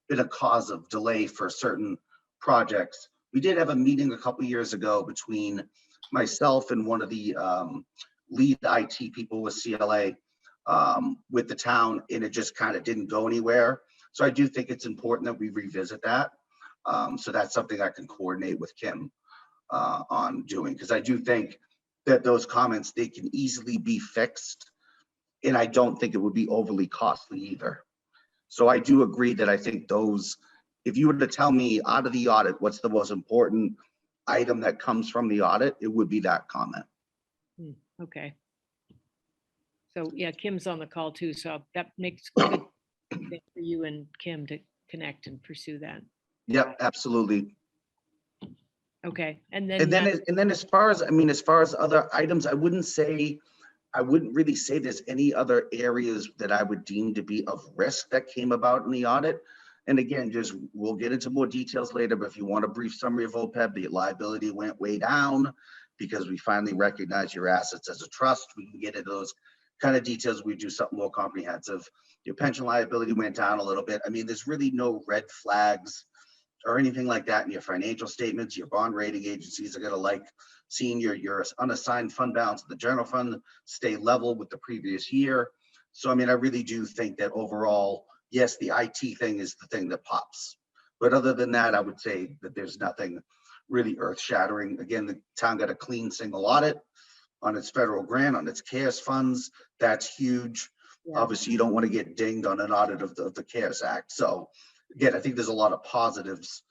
been a cause of delay for certain projects. We did have a meeting a couple years ago between myself and one of the lead IT people with CLA with the town, and it just kind of didn't go anywhere. So I do think it's important that we revisit that. So that's something I can coordinate with Kim on doing, because I do think that those comments, they can easily be fixed. And I don't think it would be overly costly either. So I do agree that I think those, if you were to tell me out of the audit, what's the most important item that comes from the audit, it would be that comment. Okay. So yeah, Kim's on the call too, so that makes good thing for you and Kim to connect and pursue that. Yep, absolutely. Okay, and then. And then as far as, I mean, as far as other items, I wouldn't really say there's any other areas that I would deem to be of risk that came about in the audit. And again, just, we'll get into more details later, but if you want a brief summary of OPEB, the liability went way down because we finally recognize your assets as a trust. We can get into those kind of details. We do something more comprehensive. Your pension liability went down a little bit. I mean, there's really no red flags or anything like that in your financial statements. Your bond rating agencies are gonna like seeing your unassigned fund balance of the general fund stay level with the previous year. So, I mean, I really do think that overall, yes, the IT thing is the thing that pops. But other than that, I would say that there's nothing really earth shattering. Again, the town got a clean single audit on its federal grant, on its CARES funds. That's huge. Yeah. Obviously, you don't want to get dinged on an audit of the CARES Act. So again, I think there's a lot of positives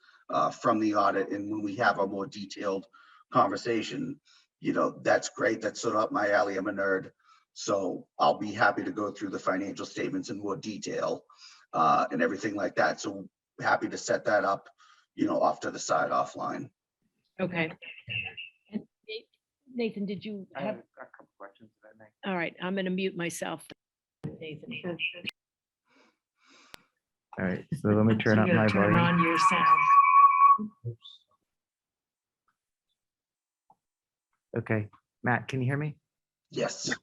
from the audit. And when we have a more detailed conversation, you know, that's great. That's sort of up my alley. I'm a nerd. So I'll be happy to go through the financial statements in more detail and everything like that. So happy to set that up, you know, off to the side offline. Okay. And Nathan, did you I have, have a couple questions that I make. all right, I'm gonna mute myself. Nathan. All right, so let me turn You up gotta my turn volume. on your sound. Okay, Matt, can you hear me? Yes.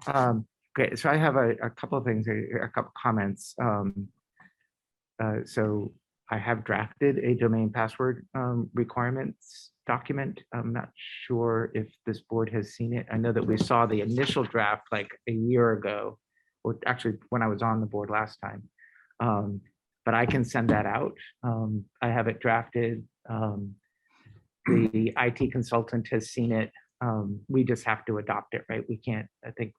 Okay, so I have a couple of things, a couple comments. So I have drafted a domain password requirements document. I'm not sure if this board has seen it. I know that we saw the initial draft like a year ago, or actually when I was on the board last time. But I can send that out. I have it drafted. The IT consultant has seen it. We just have to adopt it, right? We can't, I think,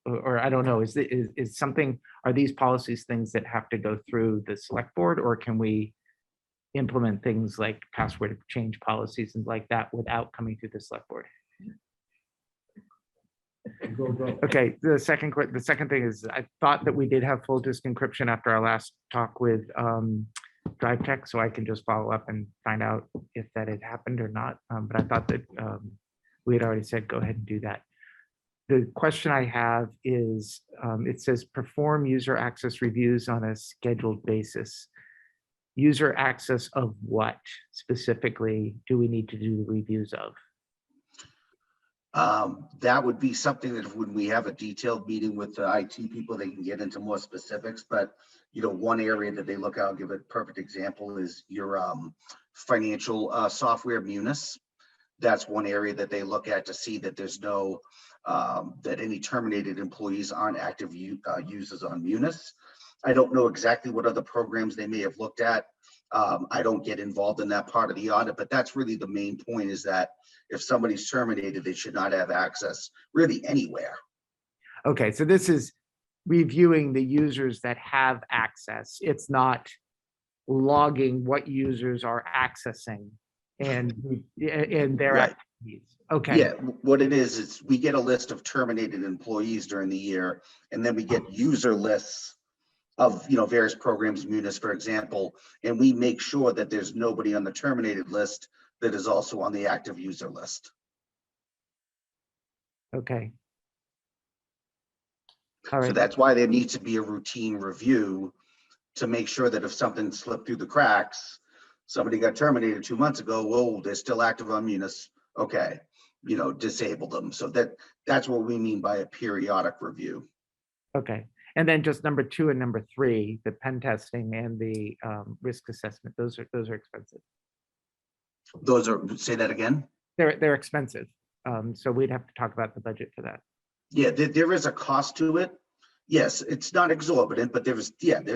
or I don't know, is something, are these policies things that have to go through the select board, or can we implement things like password change policies and like that without coming through the select board? Okay, the second thing is, I thought that we did have full disk encryption after our last talk with Drive Tech, so I can just follow up and find out if that had happened or not. But I thought that we had already said, go ahead and do that. The question I have is, it says perform user access reviews on a scheduled basis. User access of what specifically do we need to do the reviews of? That would be something that when we have a detailed meeting with the IT people, they can get into more specifics, but one area that they look at, I'll give a perfect example, is your financial software Munis. That's one area that they look at to see that there's no, that any terminated employees aren't active users on Munis. I don't know exactly what other programs they may have looked at. I don't get involved in that part of the audit, but that's really the main point, is that if somebody's terminated, they should not have access really anywhere. Okay, so this is reviewing the users that have access. It's not logging what users are accessing and their Right. activities. Okay. Yeah, what it is we get a list of terminated employees during the year, and then we get user lists of various programs, Munis, for example, and we make sure that there's nobody on the terminated list that is also on the active user list. Okay. All So right. that's why there needs to be a routine review to make sure that if something slipped through the cracks, somebody got terminated 2 months ago, whoa, they're still active on Munis. Okay, disable them. So that's what we mean by a periodic review. Okay. And then just number 2 and number 3, the pen testing and the risk assessment, those are expensive. Those are, say that again? They're expensive. So we'd have to talk about the budget for that. Yeah, there is a cost to it. Yes, it's not exorbitant, but there's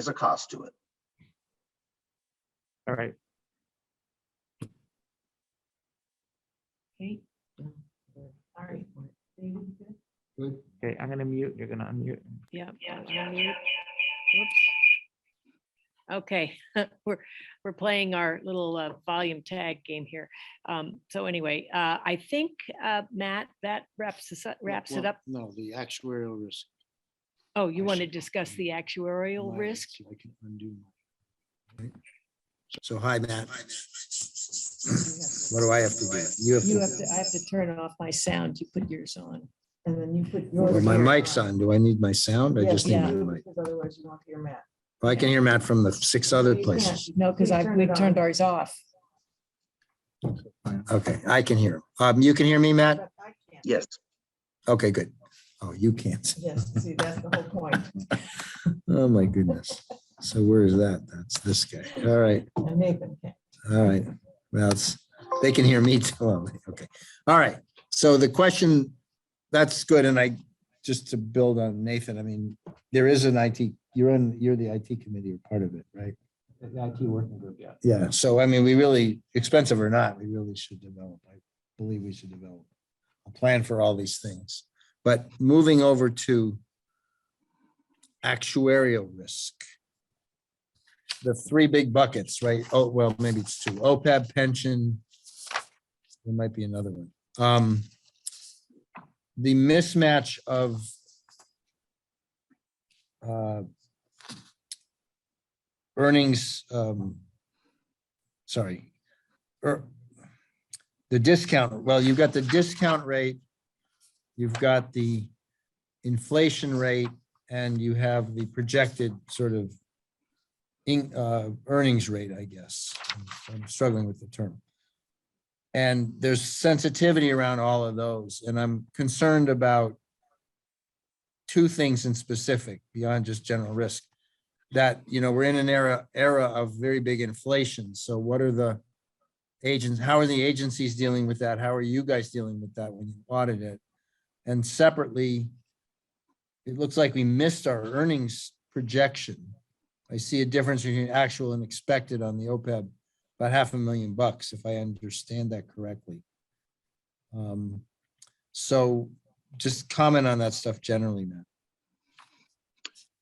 a cost to it. All right. Okay. All right. Okay, I'm gonna mute. You're gonna unmute. Yeah. Unmute. Whoops. Okay, we're playing our little volume tag game here. So anyway, I think, Matt, that wraps it up. No, the actuarial risk. Oh, you I want to should discuss undo the actuarial my- risk? so I can undo my- So hi, Matt. What do I have to do? You have to. I have to turn off my sound. You put yours on. And then you put Well, my mic's on. Do I need my sound? I just need Yeah. my mic. Because otherwise you won't hear Matt. Well, I can hear Matt from the 6 other places. No, because we've turned ours off. Okay, I can hear him. You can hear me, Matt? But I can't. Yes. Okay, good. Oh, you can't. Yes, see, that's the whole point. Oh, my goodness. So where is that? That's this guy. All right. And Nathan can't. All right. Well, they can hear me too. Oh, okay. All right. So the question, that's good. And just to build on Nathan, I mean, there is an IT, you're the IT committee or part of it, right? The IT working group, yeah. Yeah. So, I mean, we really, expensive or not, we really should develop, I believe we should develop a plan for all these things. But moving over to actuarial risk. The 3 big buckets, right? Oh, well, maybe it's 2. OPEB, pension. There might be another one. The mismatch of earnings, the discount, well, you've got the discount rate, you've got the inflation rate, and you have the projected sort of earnings rate, I guess. I'm struggling with the term. And there's sensitivity around all of those. And I'm concerned about two things in specific beyond just general risk. That, we're in an era of very big inflation. So what are the agents, how are the agencies dealing with that? How are you guys dealing with that when you audit it? And separately, it looks like we missed our earnings projection. I see a difference between actual and expected on the OPEB, about $500,000, if I understand that correctly. So just comment on that stuff generally, Matt.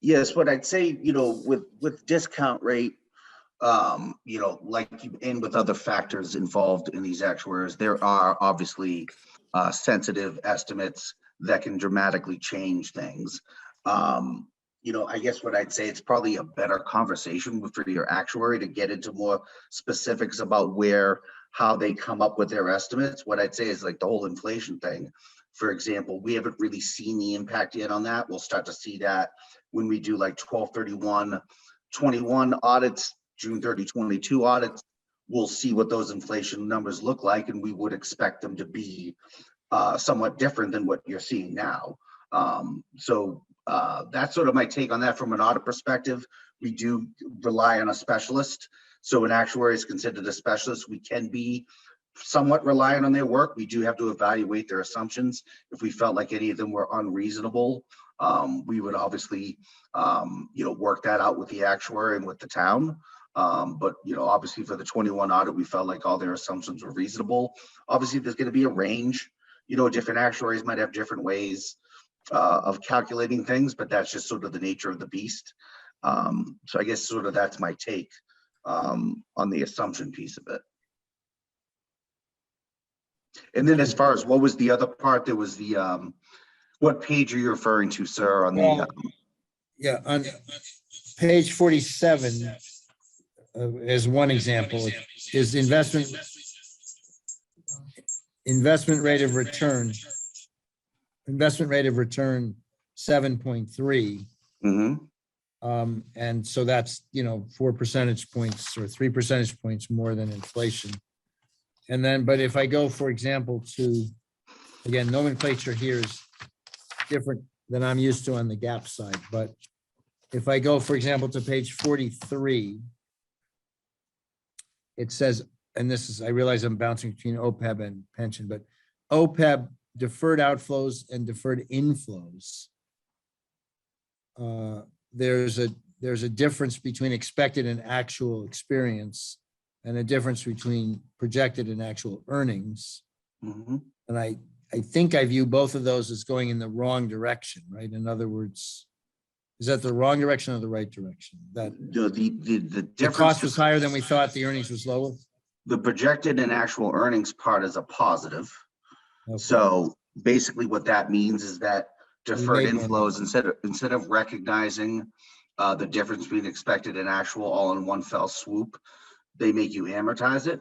Yes, what I'd say, with discount rate, like and with other factors involved in these actuaries, there are obviously sensitive estimates that can dramatically change things. I guess what I'd say, it's probably a better conversation for your actuary to get into more specifics about how they come up with their estimates. What I'd say is like the whole inflation thing. For example, we haven't really seen the impact yet on that. We'll start to see that when we do like 12/31/21 audits, June 30, 22 audits. We'll see what those inflation numbers look like, and we would expect them to be somewhat different than what you're seeing now. So that's sort of my take on that from an audit perspective. We do rely on a specialist. So an actuary is considered a specialist. We can be somewhat reliant on their work. We do have to evaluate their assumptions. If we felt like any of them were unreasonable, we would obviously, work that out with the actuary and with the town. But, obviously for the 21 audit, we felt like all their assumptions were reasonable. Obviously, there's going to be a range. Different actuaries might have different ways of calculating things, but that's just sort of the nature of the beast. So I guess sort of that's my take on the assumption piece of it. And then as far as what was the other part, there was the, what page are you referring to, sir, on the? Yeah, on page 47, as one example, is investment rate of return. Investment rate of return 7.3. Mm-hmm. And so that's, 4 percentage points or 3 percentage points more than inflation. And then, but if I go, for example, to, again, nomenclature here is different than I'm used to on the gap side. But if I go, for example, to page 43, it says, and this is, I realize I'm bouncing between OPEB and pension, but OPEB, deferred outflows and deferred inflows. There's a difference between expected and actual experience, and a difference between projected and actual earnings. Mm-hmm. And I think I view both of those as going in the wrong direction, right? In other words, is that the wrong direction or the right direction? That The the difference, cost was higher than we thought, the earnings was lower? the projected and actual earnings part is a positive. Okay. So basically what that means is that deferred made more inflows, instead of recognizing the difference between expected and actual all in one fell swoop, they make you amortize it.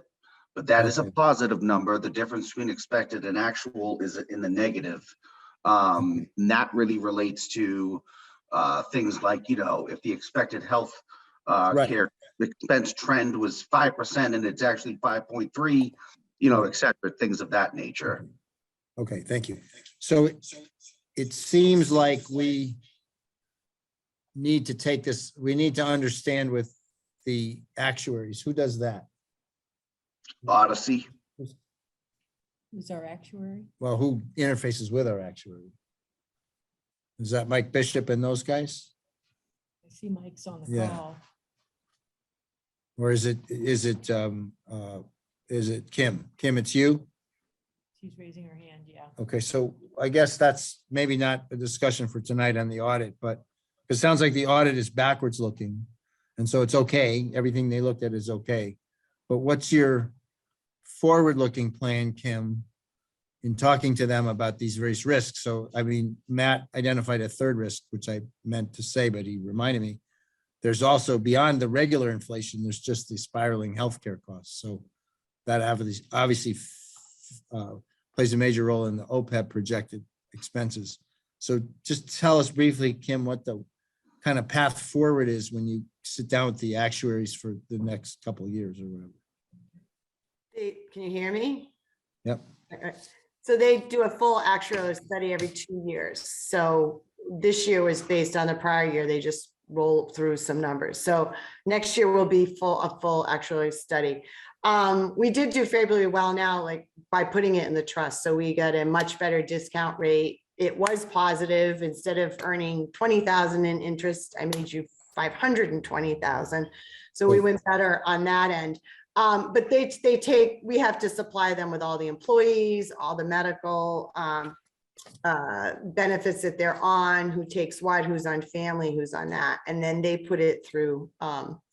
But that is a Okay. positive number. The difference between expected and actual is in the negative. And that really relates to things like, if the expected health Right. care expense trend was 5% and it's actually 5.3, et cetera, things of that nature. Okay, thank you. So it seems like we need to take this, we need to understand with the actuaries. Who does that? Odyssey. Who's our actuary? Well, who interfaces with our actuary? Is that Mike Bishop and those guys? I see Mike's on the Yeah. call. Or is it Kim? Kim, it's you? She's raising her hand, yeah. Okay, so I guess that's maybe not a discussion for tonight on the audit, but it sounds like the audit is backwards looking. And so it's okay. Everything they looked at is okay. But what's your forward-looking plan, Kim, in talking to them about these various risks? So, I mean, Matt identified a third risk, which I meant to say, but he reminded me. There's also, beyond the regular inflation, there's just the spiraling healthcare costs. So that obviously plays a major role in the OPEB projected expenses. So just tell us briefly, Kim, what the kind of path forward is when you sit down with the actuaries for the next couple of years or whatever. Can you hear me? Yep. Okay. So they do a full actuarial study every 2 years. So this year was based on the prior year. They just roll through some numbers. So next year will be a full actuarial study. We did do favorably well now, like by putting it in the trust. So we got a much better discount rate. It was positive. Instead of earning 20,000 in interest, I made you 520,000. So we went better on that end. But we have to supply them with all the employees, all the medical benefits that they're on, who takes what, who's on family, who's on that. And then they put it through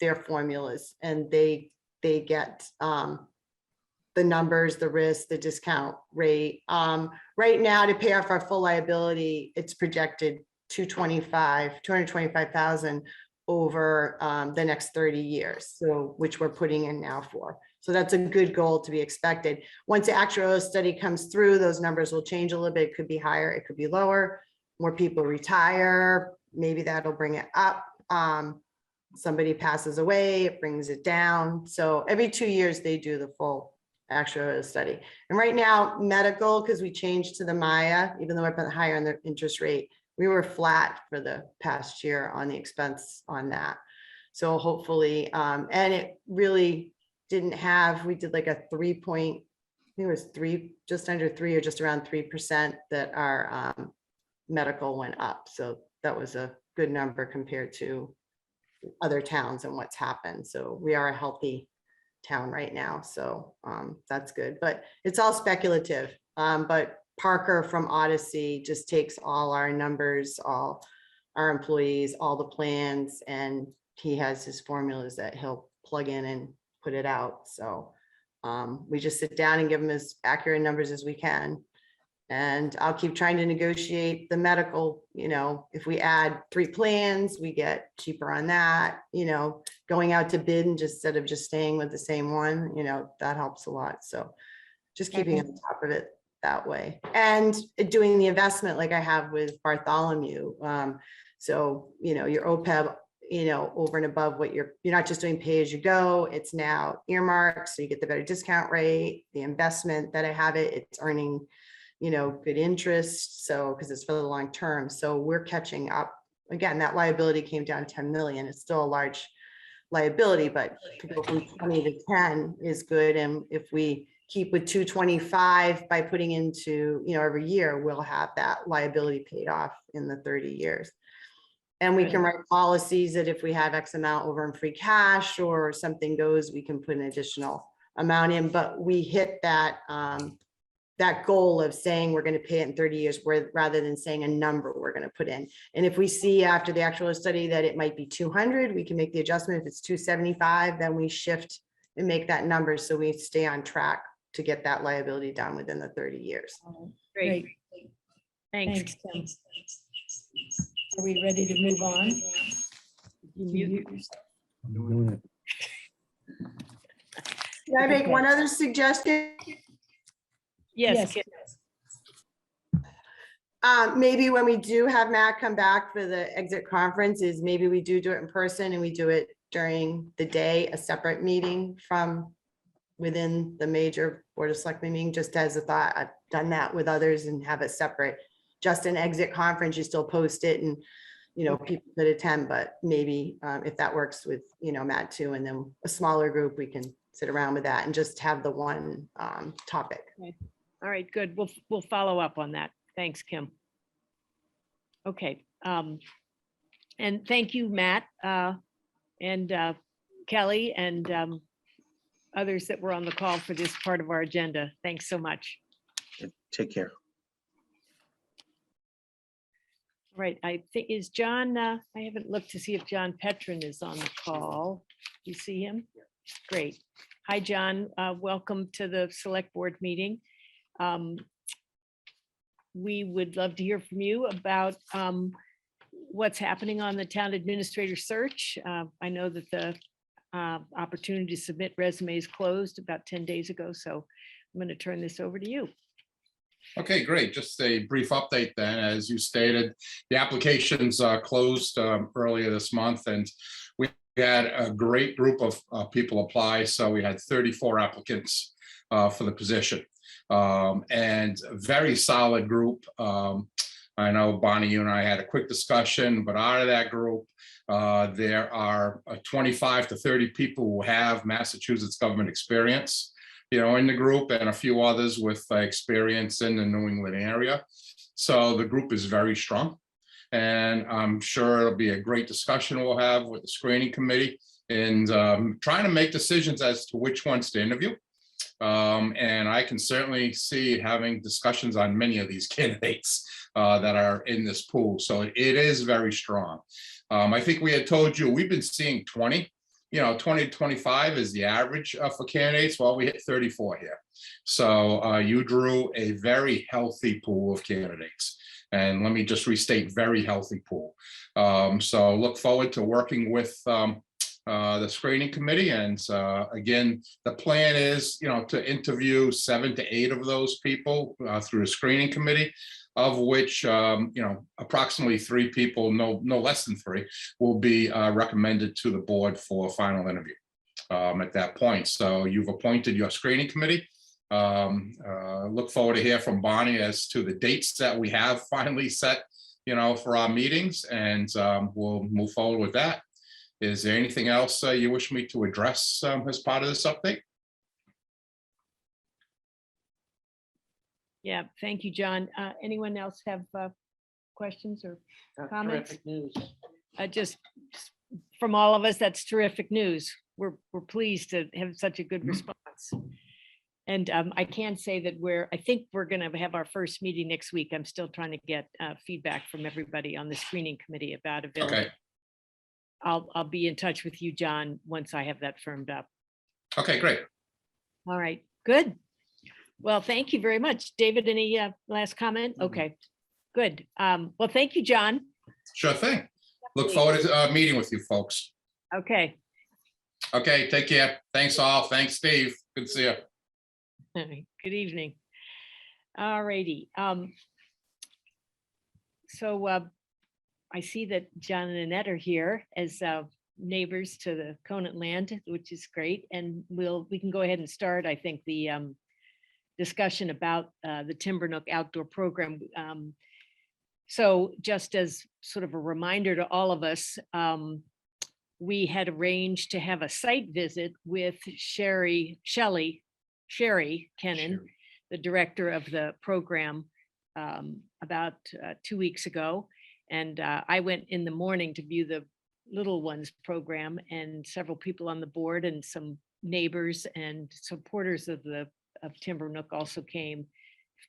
their formulas, and they get the numbers, the risk, the discount rate. Right now, to pay off our full liability, it's projected 225,000 over the next 30 years, so which we're putting in now for. So that's a good goal to be expected. Once the actuarial study comes through, those numbers will change a little bit. It could be higher, it could be lower. More people retire, maybe that'll bring it up. Somebody passes away, it brings it down. So every 2 years they do the full actuarial study. And right now, medical, because we changed to the Maya, even though I put higher on the interest rate, we were flat for the past year on the expense on that. So hopefully, and it really didn't have, we did like a 3 point, I think it was just under 3 or just around 3% that our medical went up. So that was a good number compared to other towns and what's happened. So we are a healthy town right now. So that's good, but it's all speculative. But Parker from Odyssey just takes all our numbers, all our employees, all the plans, and he has his formulas that he'll plug in and put it out. So we just sit down and give him as accurate numbers as we can. And I'll keep trying to negotiate the medical, if we add 3 plans, we get cheaper on that, going out to bid and instead of just staying with the same one, that helps a lot. So just keeping on top of it that way, and doing the investment like I have with Bartholomew. So, your OPEB, over and above what you're not just doing pay as you go, it's now earmarked. So you get the better discount rate, the investment that I have it's earning, good interest. So, because it's for the long term. So we're catching up. Again, that liability came down 10 million. It's still a large liability, but to go from 20 to 10 is good. And if we keep with 225 by putting into, every year, we'll have that liability paid off in the 30 years. And we can write policies that if we have X amount over in free cash or something goes, we can put an additional amount in, but we hit that, that goal of saying we're going to pay it in 30 years rather than saying a number we're going to put in. And if we see after the actual study that it might be 200, we can make the adjustment. If it's 275, then we shift and make that number so we stay on track to get that liability down within the 30 years. Great. Thanks. Kim. Are we ready to move on? I'm doing it. Can I make one other suggestion? Yes. Kim. Maybe when we do have Matt come back for the exit conference is maybe we do it in person and we do it during the day, a separate meeting from within the major Board of Selectmen meeting, just as a thought. I've done that with others and have a separate, just an exit conference. You still post it and, people could attend, but maybe if that works with, Matt too, and then a smaller group, we can sit around with that and just have the one topic. All right, good. We'll follow up on that. Thanks, Kim. Okay. And thank you, Matt, and Kelly, and others that were on the call for this part of our agenda. Thanks so much. Take care. All right, I think is John, I haven't looked to see if John Petron is on the call. You see him? Great. Hi, John. Welcome to the Select Board meeting. We would love to hear from you about what's happening on the town administrator search. I know that the opportunity to submit resumes closed about 10 days ago, so I'm going to turn this over to you. Okay, great. Just a brief update then. As you stated, the applications closed earlier this month, and we had a great group of people apply, so we had 34 applicants for the position. And a very solid group. I know Bonnie, you and I had a quick discussion, but out of that group, there are 25 to 30 people who have Massachusetts government experience, in the group, and a few others with experience in the New England area. So the group is very strong. And I'm sure it'll be a great discussion we'll have with the screening committee and trying to make decisions as to which ones to interview. And I can certainly see having discussions on many of these candidates that are in this pool. So it is very strong. I think we had told you, we've been seeing 20 to 25 is the average for candidates. Well, we hit 34 here. So you drew a very healthy pool of candidates. And let me just restate, very healthy pool. So look forward to working with the screening committee. And again, the plan is, to interview 7 to 8 of those people through the screening committee, of which, approximately 3 people, no less than 3, will be recommended to the board for a final interview at that point. So you've appointed your screening committee. Look forward to hear from Bonnie as to the dates that we have finally set, for our meetings, and we'll move forward with that. Is there anything else you wish me to address as part of this update? Yeah, thank you, John. Anyone else have questions or comments? Terrific news. Just from all of us, that's terrific news. We're pleased to have such a good response. And I can say that I think we're going to have our first meeting next week. I'm still trying to get feedback from everybody on the screening committee about availability. Okay. I'll be in touch with you, John, once I have that firmed up. Okay, great. All right, good. Well, thank you very much. David, any last comment? Okay, good. Well, thank you, John. Sure thing. Look forward to meeting with you folks. Okay. Okay, take care. Thanks all. Thanks, Steve. Good to see you. Good evening. All righty. So I see that John and Annette are here as neighbors to the Conant land, which is great. And we can go ahead and start, I think, the discussion about the Timbernook outdoor program. So just as sort of a reminder to all of us, we had arranged to have a site visit with Sherry Kennan, the director of the program, about 2 weeks ago. And I went in the morning to view the Little Ones program, and several people on the board and some neighbors and supporters of Timbernook also came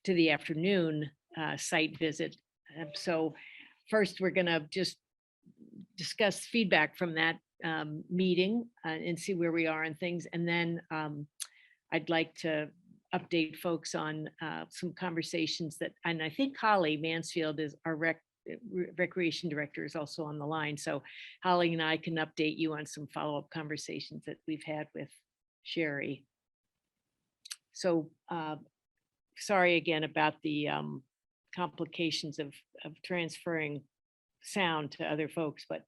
to the afternoon site visit. So first, we're going to just discuss feedback from that meeting and see where we are and things. And then I'd like to update folks on some conversations and I think Holly Mansfield is our recreation director is also on the line. So Holly and I can update you on some follow-up conversations that we've had with Sherry. So sorry again about the complications of transferring sound to other folks, but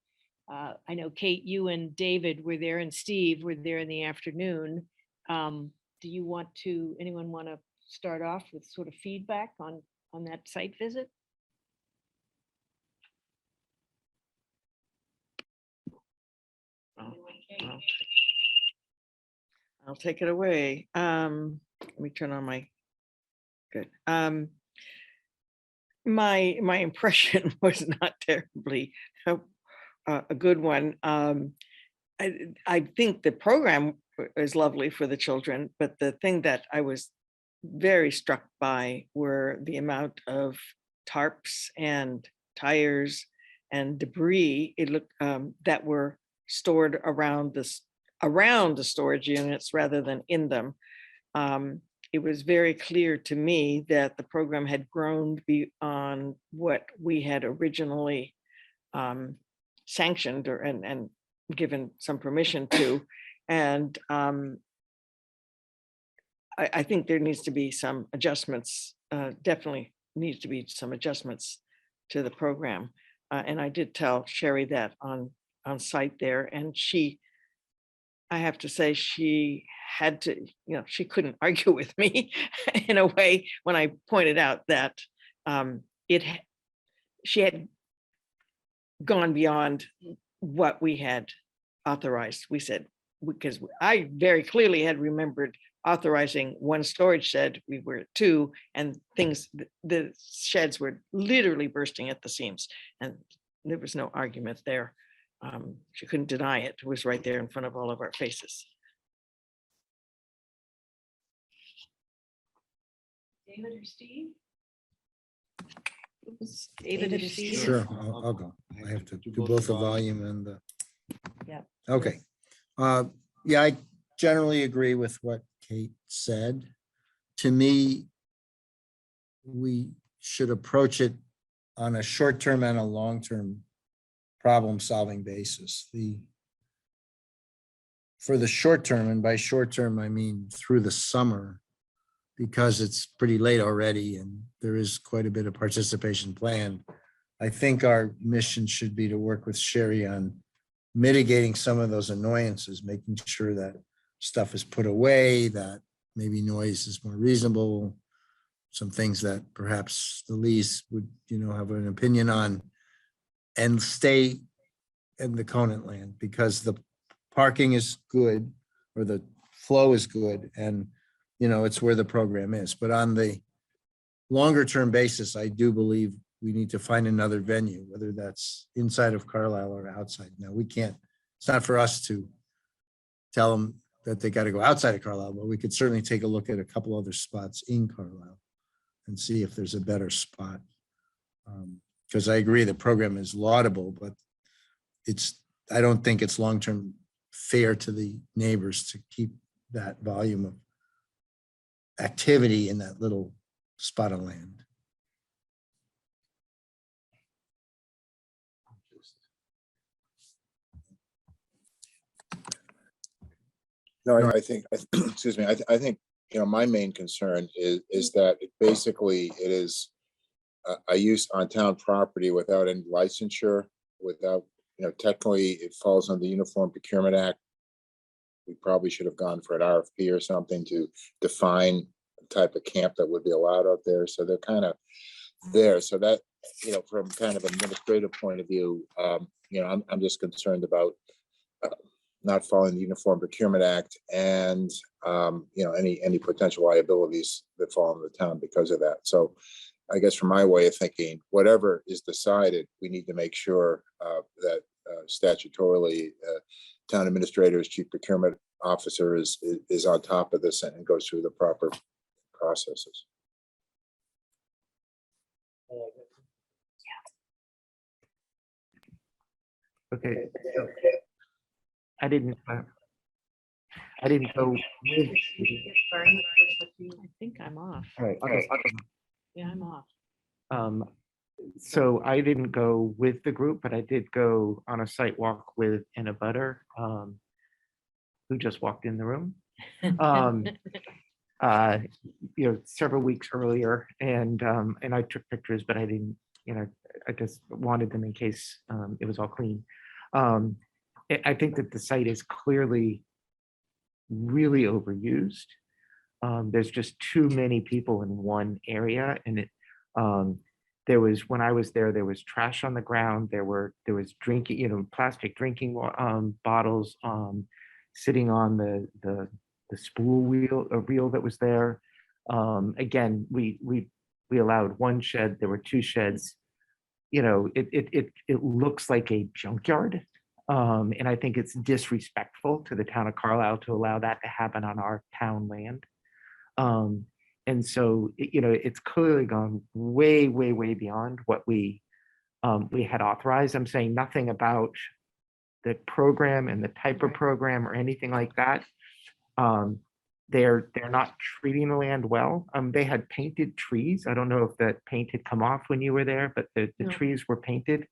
I know Kate, you and David were there and Steve were there in the afternoon. Do anyone want to start off with sort of feedback on that site visit? I'll take it away. Let me turn on my, good. My impression was not terribly a good one. I think the program is lovely for the children, but the thing that I was very struck by were the amount of tarps and tires and debris that were stored around the storage units rather than in them. It was very clear to me that the program had grown beyond what we had originally sanctioned and given some permission to. And I think there needs to be some adjustments, definitely needs to be some adjustments to the program. And I did tell Sherry that on on site there, and I have to say, she had to, she couldn't argue with me in a way when I pointed out that she had gone beyond what we had authorized. We said, because I very clearly had remembered authorizing one storage shed, we were at 2, and the sheds were literally bursting at the seams, and there was no argument there. She couldn't deny it. It was right there in front of all of our faces. David or Steve? David or Steve? Sure, I'll go. I have to do both the volume and the. Yep. Okay. Yeah, I generally agree with what Kate said. To me, we should approach it on a short-term and a long-term problem-solving basis. For the short term, and by short term, I mean through the summer, because it's pretty late already and there is quite a bit of participation planned. I think our mission should be to work with Sherry on mitigating some of those annoyances, making sure that stuff is put away, that maybe noise is more reasonable, some things that perhaps the lease would, have an opinion on, and stay in the Conant land, because the parking is good, or the flow is good, and it's where the program is. But on the longer term basis, I do believe we need to find another venue, whether that's inside of Carlisle or outside. Now, it's not for us to tell them that they got to go outside of Carlisle, but we could certainly take a look at a couple other spots in Carlisle and see if there's a better spot. Because I agree the program is laudable, but I don't think it's long-term fair to the neighbors to keep that volume of activity in that little spot of land. No, I think, excuse me, I think, my main concern is that it is a use on town property without any licensure, without, technically it falls under the Uniform Procurement Act. We probably should have gone for an RFP or something to define the type of camp that would be allowed out there. So they're kind of there. So that, from kind of administrative point of view, I'm just concerned about not following the Uniform Procurement Act and, any potential liabilities that fall on the town because of that. So I guess from my way of thinking, whatever is decided, we need to make sure that statutorily, town administrators, chief procurement officer is on top of this and goes through the proper processes. Okay. So I didn't go with. I think I'm off. All right. Yeah, I'm off. So I didn't go with the group, but I did go on a site walk with an abutter who just walked in the room. Several weeks earlier, and I took pictures, but I didn't, I just wanted them in case it was all clean. I think that the site is clearly really overused. There's just too many people in one area, and when I was there was trash on the ground. There was drinking, plastic drinking bottles sitting on the spool reel that was there. Again, we allowed one shed. There were 2 sheds. It looks like a junkyard. And I think it's disrespectful to the town of Carlisle to allow that to happen on our town land. And so, it's clearly gone way, way, way beyond what we had authorized. I'm saying nothing about the program and the type of program or anything like that. They're not treating the land well. They had painted trees. I don't know if that paint had come off when you were there, but the trees were painted.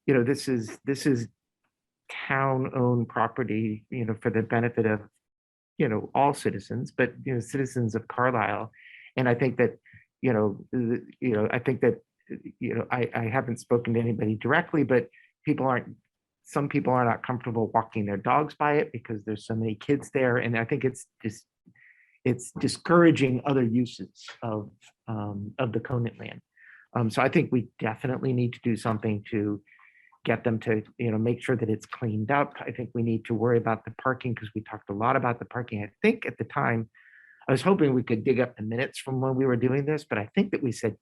This is town-owned property, for the benefit of, all citizens, but, citizens of Carlisle. And I think that, I haven't spoken to anybody directly, but people aren't some people are not comfortable walking their dogs by it because there's so many kids there. And I think it's discouraging other uses of the Conant land. So I think we definitely need to do something to get them to, make sure that it's cleaned up. I think we need to worry about the parking because we talked a lot about the parking. I think at the time, I was hoping we could dig up the minutes from when we were doing this, but I think that we said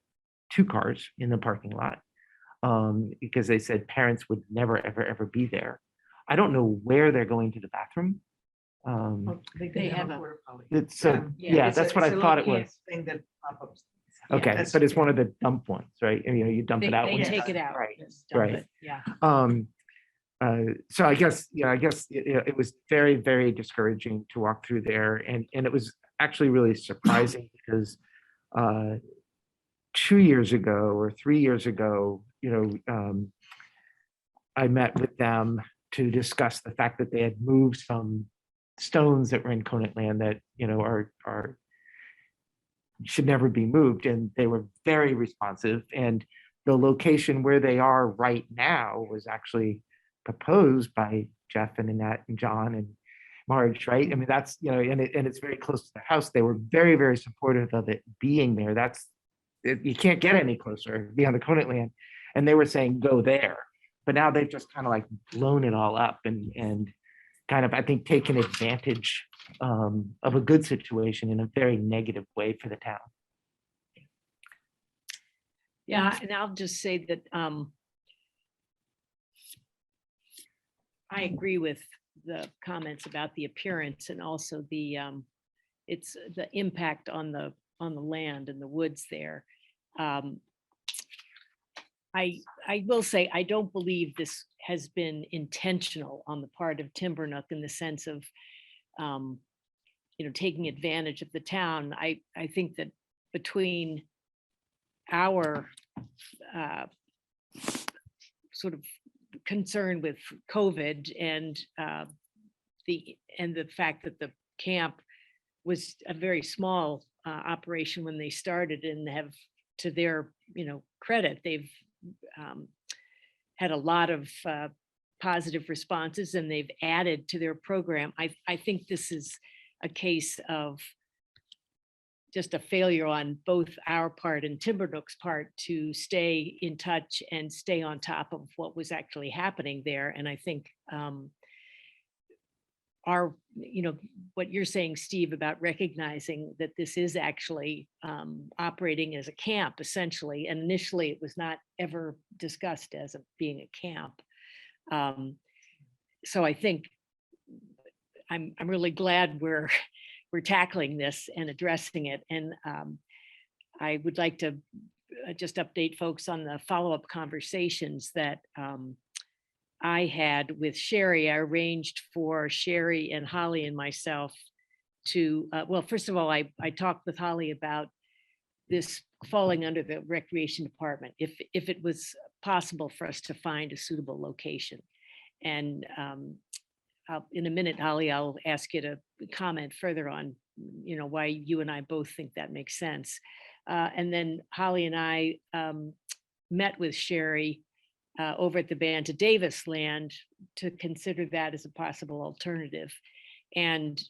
2 cars in the parking lot because they said parents would never, ever, ever be there. I don't know where they're going to the bathroom. They have a, It's so, yeah, that's what I thought it was. Thing that pop-ups. Okay, that's- but it's one of the dump ones, right? And, you dump they it out. they when take it's- it out. Right. just dump right. it, Yeah. So I guess it was very, very discouraging to walk through there, and it was actually really surprising because 2 years ago or 3 years ago, I met with them to discuss the fact that they had moved some stones that were in Conant land that are should never be moved, and they were very responsive. And the location where they are right now was actually proposed by Jeff and Annette and John and Marge, right? I mean, that's, and it's very close to the house. They were very, very supportive of it being there. You can't get any closer beyond the Conant land. And they were saying, go there. But now they've just kind of like blown it all up and kind of, I think, taken advantage of a good situation in a very negative way for the town. Yeah, and I'll just say that I agree with the comments about the appearance and also the it's the impact on the land and the woods there. I will say I don't believe this has been intentional on the part of Timbernook in the sense of taking advantage of the town. I think that between our sort of concern with COVID and the fact that the camp was a very small operation when they started, and have, to their credit, they've had a lot of positive responses, and they've added to their program. I think this is a case of just a failure on both our part and Timbernook's part to stay in touch and stay on top of what was actually happening there. And I think what you're saying, Steve, about recognizing that this is actually operating as a camp, essentially, and initially it was not ever discussed as being a camp. So I think I'm really glad we're tackling this and addressing it. And I would like to just update folks on the follow-up conversations that I had with Sherry. I arranged for Sherry and Holly and myself to, well, first of all, I talked with Holly about this falling under the Recreation Department, if it was possible for us to find a suitable location. And in a minute, Holly, I'll ask you to comment further on, why you and I both think that makes sense. And then Holly and I met with Sherry over at the Banta Davis land to consider that as a possible alternative. And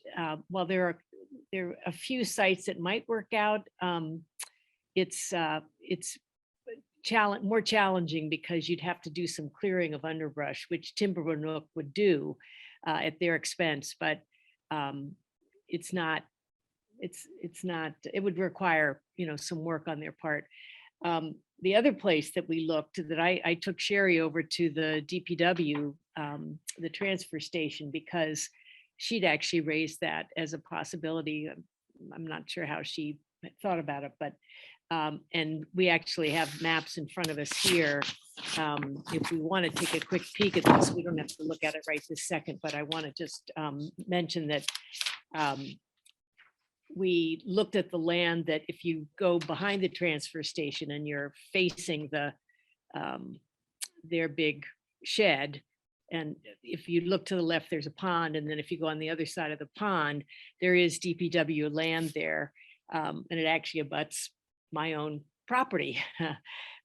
while there are a few sites that might work out, it's more challenging because you'd have to do some clearing of underbrush, which Timbernook would do at their expense, but it would require, some work on their part. The other place that we looked, that I took Sherry over to the DPW, the transfer station, because she'd actually raised that as a possibility. I'm not sure how she thought about it, but and we actually have maps in front of us here. If we want to take a quick peek at this, we don't have to look at it right this second, but I want to just mention that we looked at the land that if you go behind the transfer station and you're facing their big shed, and if you look to the left, there's a pond, and then if you go on the other side of the pond, there is DPW land there, and it actually abuts my own property.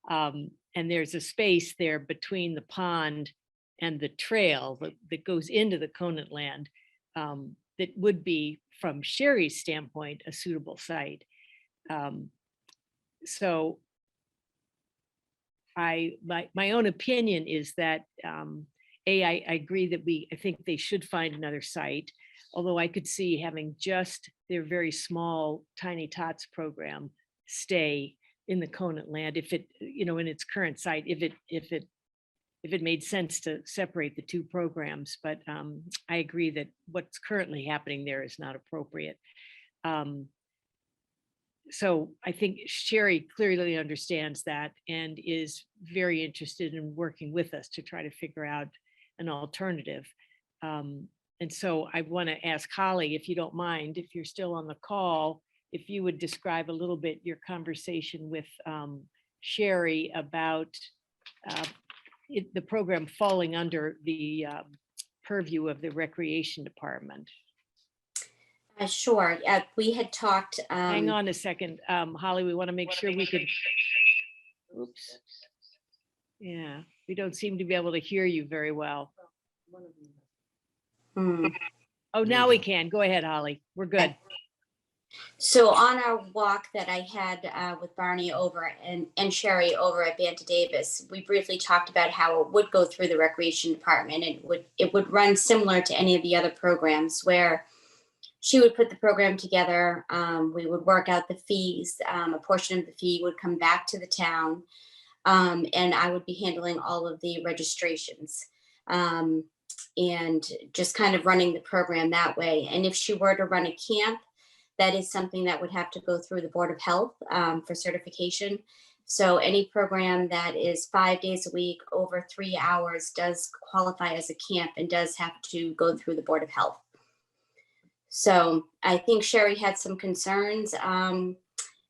And there's a space there between the pond and the trail that goes into the Conant land, that would be, from Sherry's standpoint, a suitable site. So my own opinion is that, I agree that I think they should find another site, although I could see having just their very small Tiny Tots program stay in the Conant land if it, in its current site, if it made sense to separate the two programs. But I agree that what's currently happening there is not appropriate. So I think Sherry clearly understands that and is very interested in working with us to try to figure out an alternative. And so I want to ask Holly, if you don't mind, if you're still on the call, if you would describe a little bit your conversation with Sherry about the program falling under the purview of the Recreation Department. Sure. We had talked. Hang on a second, Holly, we want to make sure we could. Oops. Yeah, we don't seem to be able to hear you very well. Oh, now we can. Go ahead, Holly. We're good. So on our walk that I had with Barney over and Sherry over at Banta Davis, we briefly talked about how it would go through the Recreation Department. It would run similar to any of the other programs where she would put the program together. We would work out the fees. A portion of the fee would come back to the town, and I would be handling all of the registrations. And just kind of running the program that way. And if she were to run a camp, that is something that would have to go through the Board of Health for certification. So any program that is 5 days a week over 3 hours does qualify as a camp and does have to go through the Board of Health. So I think Sherry had some concerns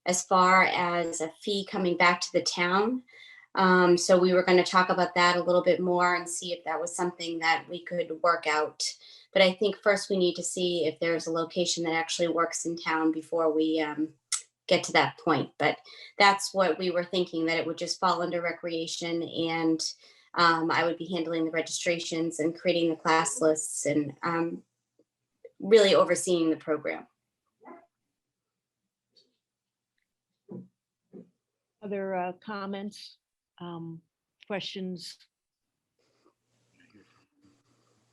as far as a fee coming back to the town. So we were going to talk about that a little bit more and see if that was something that we could work out. But I think first we need to see if there's a location that actually works in town before we get to that point. But that's what we were thinking, that it would just fall under recreation, and I would be handling the registrations and creating the class lists and really overseeing the program. Other comments, questions?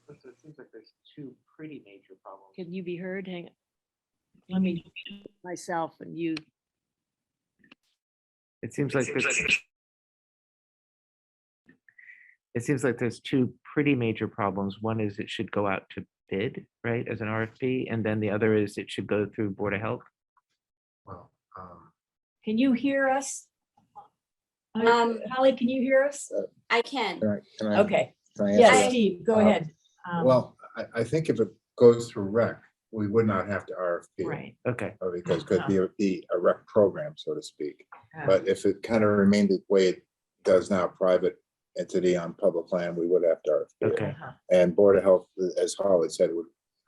So it seems like there's two pretty major problems. Can you be heard? Hang on. Let me myself and you. It seems like there's two pretty major problems. One is it should go out to bid, right, as an RFP, and then the other is it should go through Board of Health. Well, Can you hear us? Holly, can you hear us? I can. can I- Okay. can I Yes, answer that? Steve, go ahead. Well, I think if it goes through rec, we would not have to RFP. Right. Okay, Because it could be a rec program, so to speak. Yeah. But if it kind of remained the way it does now, private entity on public land, we would have to RFP. okay. And Board of Health, as Holly said,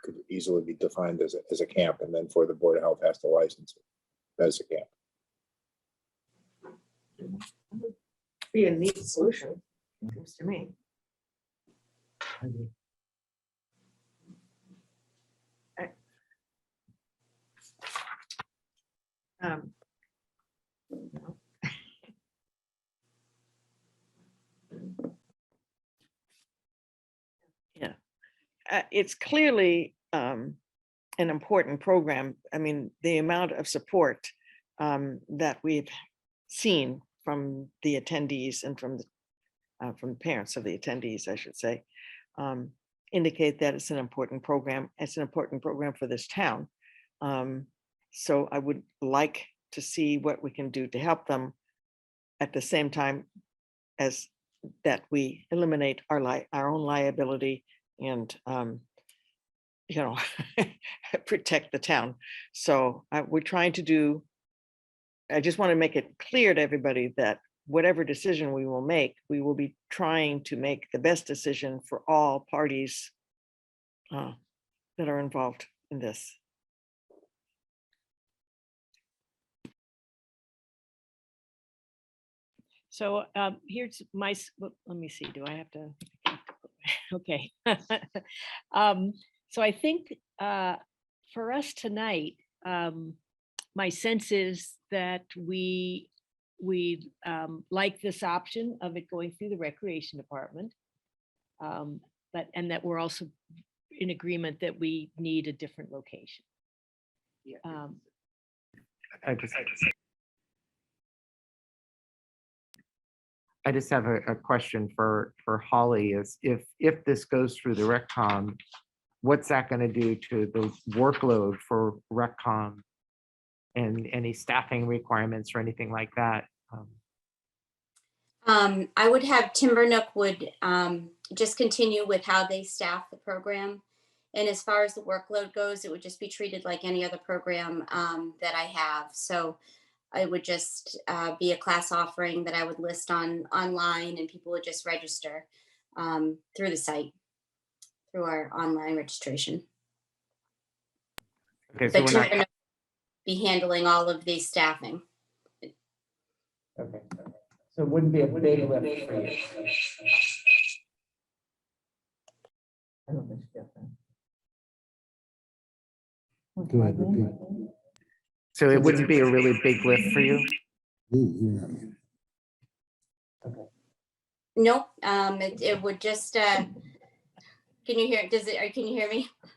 could easily be defined as a camp, and then for the Board of Health has to license it as a camp. Be a neat solution, seems to me. Yeah, it's clearly an important program. I mean, the amount of support that we've seen from the attendees and from the parents of the attendees, I should say, indicate that it's an important program. It's an important program for this town. So I would like to see what we can do to help them at the same time as that we eliminate our own liability and protect the town. So we're trying to do, I just want to make it clear to everybody that whatever decision we will make, we will be trying to make the best decision for all parties that are involved in this. So here's my, let me see, do I have to Okay. So I think for us tonight, my sense is that we like this option of it going through the Recreation Department. And that we're also in agreement that we need a different location. Yeah. I just have a question for Holly is if this goes through the RecCom, what's that going to do to the workload for RecCom and any staffing requirements or anything like that? I would have Timbernook would just continue with how they staff the program. And as far as the workload goes, it would just be treated like any other program that I have. So it would just be a class offering that I would list online, and people would just register through the site, through our online registration. Okay, so But we're not, Timbernook would be handling all of the staffing. okay. So it wouldn't be a big lift for you. I don't think so. Go ahead, repeat. So it wouldn't be a really big lift for you? Ooh, you're not muted. Nope, it would just, can you hear, or can you hear me? No,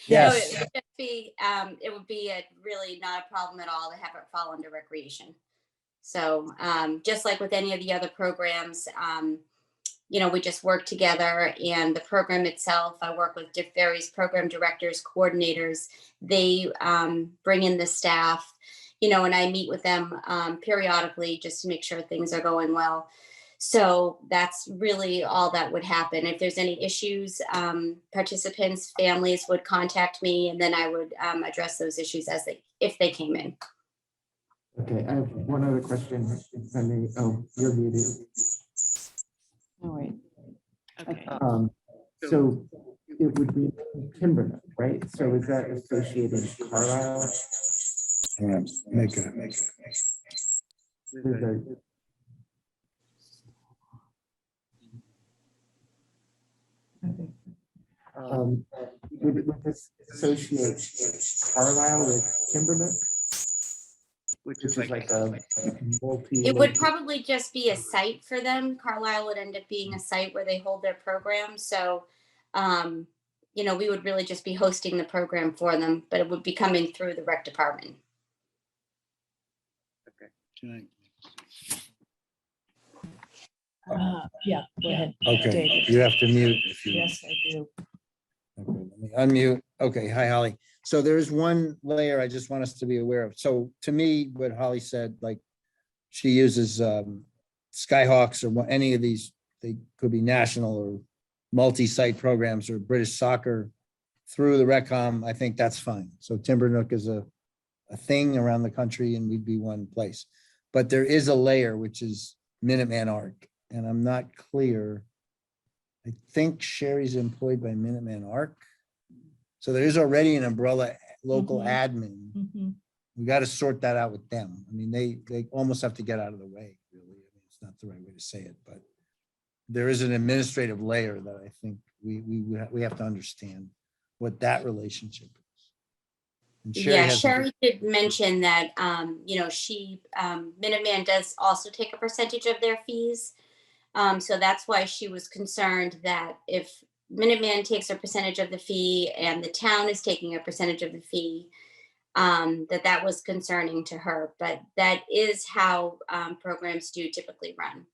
Yes. it would just be, it would be really not a problem at all to have it fall under recreation. So just like with any of the other programs, we just work together, and the program itself, I work with various program directors, coordinators. They bring in the staff, and I meet with them periodically just to make sure things are going well. So that's really all that would happen. If there's any issues, participants, families would contact me, and then I would address those issues if they came in. Okay, I have one other question. If I may. Oh, you're muted. All right. Okay. So it would be Timbernook, right? So is that associated with Carlisle? Make it. Would this associate Carlisle with Timbernook? Which is like a multi. It would probably just be a site for them. Carlisle would end up being a site where they hold their program. So, we would really just be hosting the program for them, but it would be coming through the rec department. Yeah, go ahead. Okay, David. you have to mute if you. Yes, I do. Okay, let me unmute. Okay, hi, Holly. So there is one layer I just want us to be aware of. So to me, what Holly said, like she uses Skyhawks or any of these, they could be national or multi-site programs or British soccer through the RecCom. I think that's fine. So Timbernook is a thing around the country, and we'd be one place. But there is a layer, which is Minuteman ARC, and I'm not clear. I think Sherry's employed by Minuteman ARC. So there is already an umbrella local admin. Mhm. We got to sort that out with them. I mean, they almost have to get out of the way, really. I mean, it's not the right way to say it, but there is an administrative layer that I think we have to understand what that relationship is. And Sherry did mention that, she, Minuteman does also take a percentage of their fees. So that's why she was concerned that if Minuteman takes a percentage of the fee and the town is taking a percentage of the fee, that was concerning to her. But that is how programs do typically run.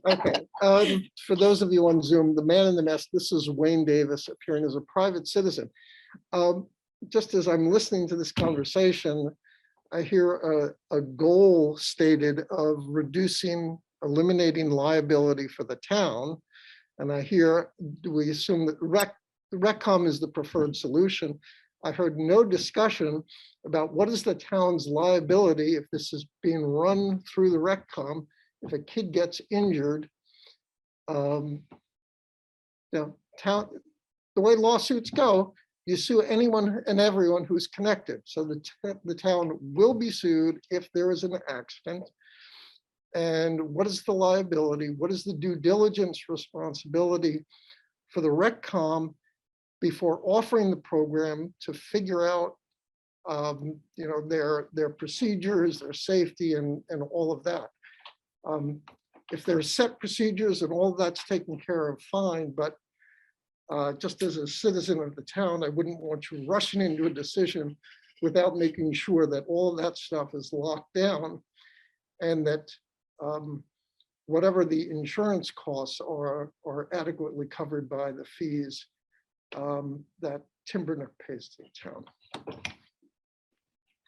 Okay, for those of you on Zoom, the man in the nest, this is Wayne Davis appearing as a private citizen. Just as I'm listening to this conversation, I hear a goal stated of eliminating liability for the town. And I hear, do we assume that RecCom is the preferred solution? I heard no discussion about what is the town's liability if this is being run through the RecCom, if a kid gets injured. The way lawsuits go, you sue anyone and everyone who's connected. So the town will be sued if there is an accident. And what is the liability? What is the due diligence responsibility for the RecCom before offering the program to figure out their procedures, their safety, and all of that. If there's set procedures and all that's taken care of, fine, but just as a citizen of the town, I wouldn't want you rushing into a decision without making sure that all of that stuff is locked down and that whatever the insurance costs are adequately covered by the fees that Timbernook pays to the town.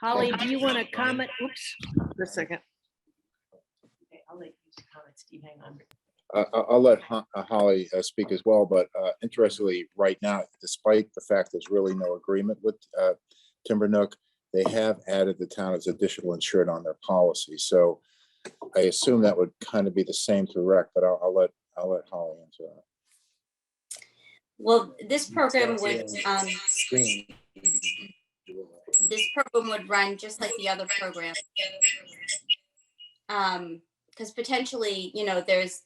Holly, do you want to comment? Oops, a second. Okay, I'll let you comment, Steve, hang on. I'll let Holly speak as well, but interestingly, right now, despite the fact there's really no agreement with Timbernook, they have added the town as additional insured on their policy. So I assume that would kind of be the same to Rec, but I'll let Holly answer that. Well, this program would run just like the other program. Because potentially,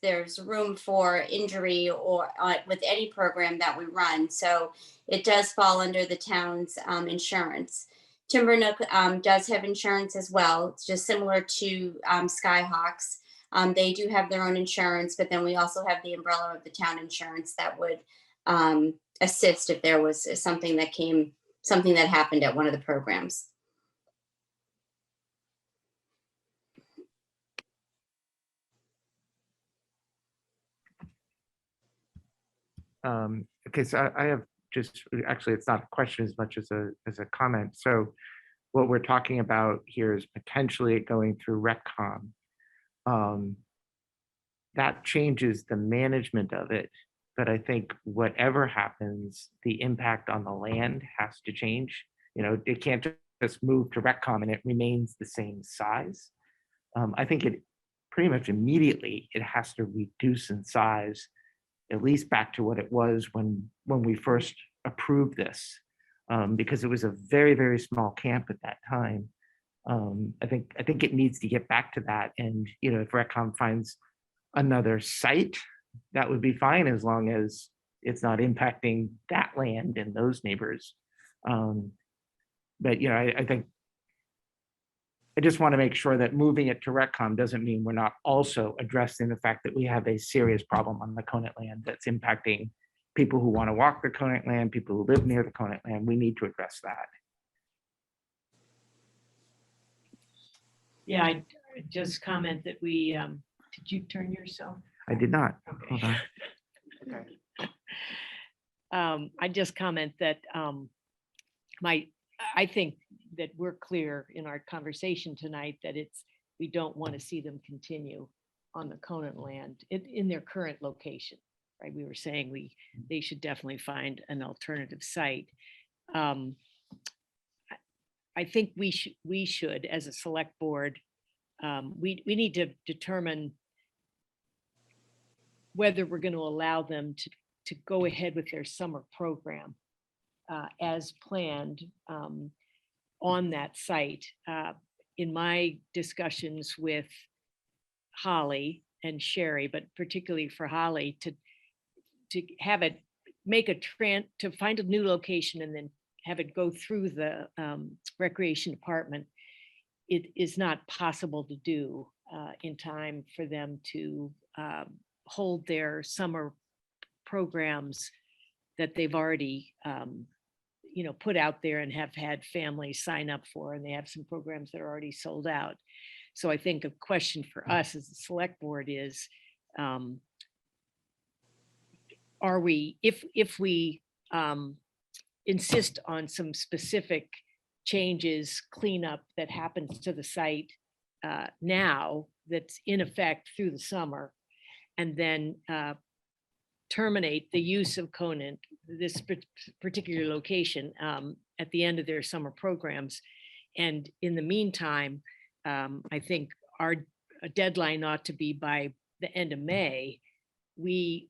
there's room for injury or with any program that we run. So it does fall under the town's insurance. Timbernook does have insurance as well. It's just similar to Skyhawks. They do have their own insurance, but then we also have the umbrella of the town insurance that would assist if there was something that happened at one of the programs. Okay, so I have actually, it's not a question as much as a comment. So what we're talking about here is potentially going through RecCom. That changes the management of it, but I think whatever happens, the impact on the land has to change. It can't just move to RecCom and it remains the same size. I think it pretty much immediately, it has to reduce in size, at least back to what it was when we first approved this, because it was a very, very small camp at that time. I think it needs to get back to that. And if RecCom finds another site, that would be fine as long as it's not impacting that land and those neighbors. But I think I just want to make sure that moving it to RecCom doesn't mean we're not also addressing the fact that we have a serious problem on the Conant land that's impacting people who want to walk the Conant land, people who live near the Conant land. We need to address that. Yeah, I just comment that we, did you turn yourself? I did not. Okay. Hold on. Okay. I just comment that I think that we're clear in our conversation tonight that we don't want to see them continue on the Conant land in their current location, right? We were saying they should definitely find an alternative site. I think we should, as a select board, we need to determine whether we're going to allow them to go ahead with their summer program as planned on that site. In my discussions with Holly and Sherry, but particularly for Holly, to have it to find a new location and then have it go through the recreation department, it is not possible to do in time for them to hold their summer programs that they've already put out there and have had families sign up for, and they have some programs that are already sold out. So I think a question for us as a select board is, if we insist on some specific changes, cleanup that happens to the site now that's in effect through the summer, and then terminate the use of Conant, this particular location, at the end of their summer programs. And in the meantime, I think our deadline ought to be by the end of May. We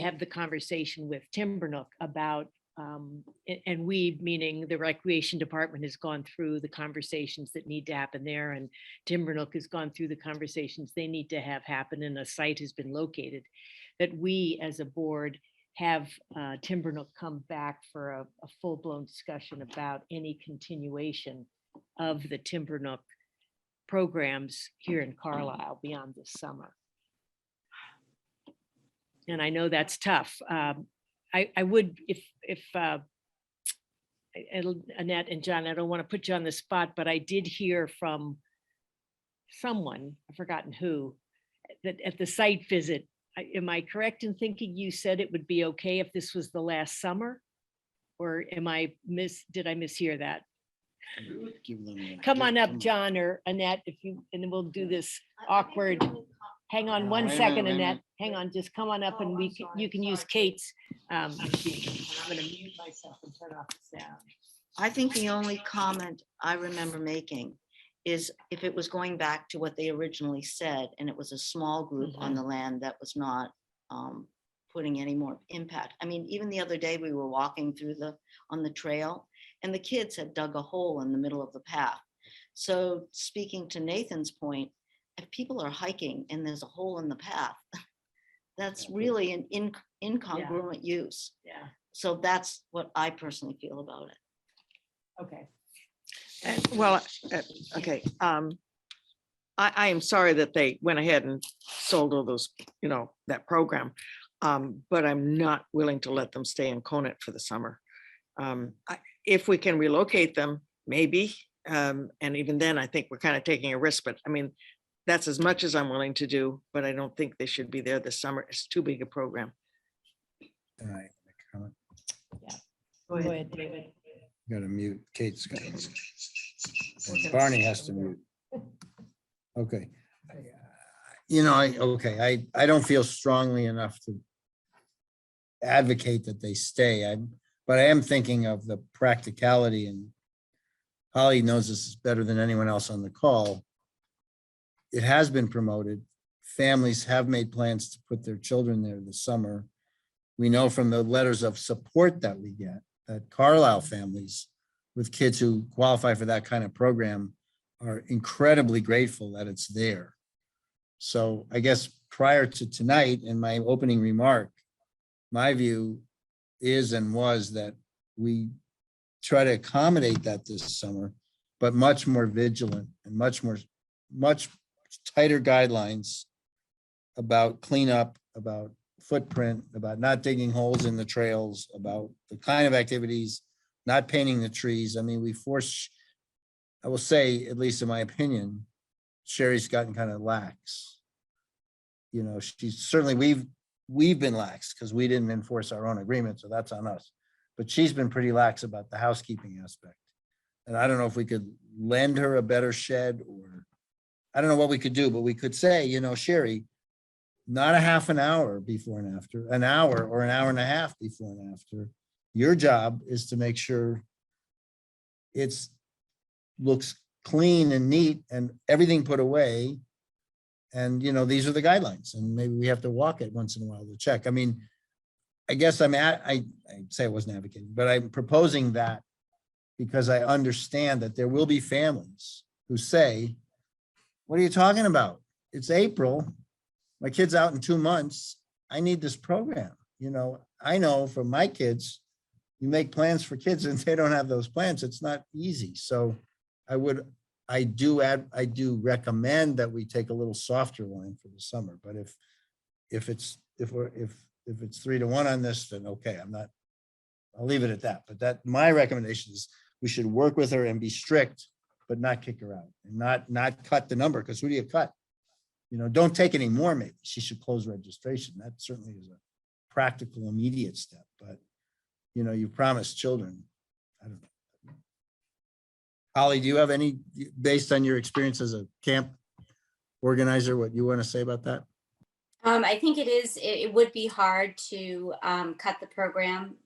have the conversation with Timbernook about, and we, meaning the Recreation Department, has gone through the conversations that need to happen there, and Timbernook has gone through the conversations they need to have happen, and a site has been located, that we as a board have Timbernook come back for a full-blown discussion about any continuation of the Timbernook programs here in Carlisle beyond this summer. And I know that's tough. I would, if Annette and John, I don't want to put you on the spot, but I did hear from someone, I've forgotten who, that at the site visit, am I correct in thinking you said it would be okay if this was the last summer? Or did I mishear that? Come on up, John or Annette, if you, and then we'll do this awkward. Hang on one second, Annette. Hang on, just come on up and you can use Kate's. I'm going to mute myself and turn off the sound. I think the only comment I remember making is if it was going back to what they originally said, and it was a small group on the land that was not putting any more impact. I mean, even the other day we were walking through on the trail, and the kids had dug a hole in the middle of the path. So speaking to Nathan's point, if people are hiking and there's a hole in the path, that's really an incongruent use. Yeah. So that's what I personally feel about it. Okay. Well, okay. I am sorry that they went ahead and sold all those, that program. But I'm not willing to let them stay in Conant for the summer. If we can relocate them, maybe. And even then, I think we're kind of taking a risk, but I mean, that's as much as I'm willing to do, but I don't think they should be there this summer. It's too big a program. All right, comment. Yeah. Go ahead, David. Got to mute. Kate's got to mute. And Barney has to mute. Okay. I don't feel strongly enough to advocate that they stay. But I am thinking of the practicality, and Holly knows this better than anyone else on the call. It has been promoted. Families have made plans to put their children there this summer. We know from the letters of support that we get that Carlisle families with kids who qualify for that kind of program are incredibly grateful that it's there. So I guess prior to tonight, in my opening remark, my view is and was that we try to accommodate that this summer, but much more vigilant and much tighter guidelines about cleanup, about footprint, about not digging holes in the trails, about the kind of activities, not painting the trees. I mean, I will say, at least in my opinion, Sherry's gotten kind of lax. She's certainly, we've been lax because we didn't enforce our own agreement, so that's on us. But she's been pretty lax about the housekeeping aspect. And I don't know if we could lend her a better shed, or I don't know what we could do, but we could say, Sherry, not a half an hour before and after, an hour or an hour and a half before and after. Your job is to make sure it's looks clean and neat and everything put away. And, these are the guidelines, and maybe we have to walk it once in a while to check. I mean, I guess I say I wasn't advocating, but I'm proposing that because I understand that there will be families who say, what are you talking about? It's April. My kid's out in 2 months. I need this program. I know from my kids, you make plans for kids and they don't have those plans. It's not easy. So I do recommend that we take a little softer line for the summer. But if it's 3-1 on this, then okay, I'll leave it at that. But my recommendation is we should work with her and be strict, but not kick her out and not cut the number, because who do you cut? Don't take any more, maybe. She should close registration. That certainly is a practical, immediate step. But, you promised children. I don't know. Holly, do you have any, based on your experience as a camp organizer, what you want to say about that? I think it would be hard to cut the program,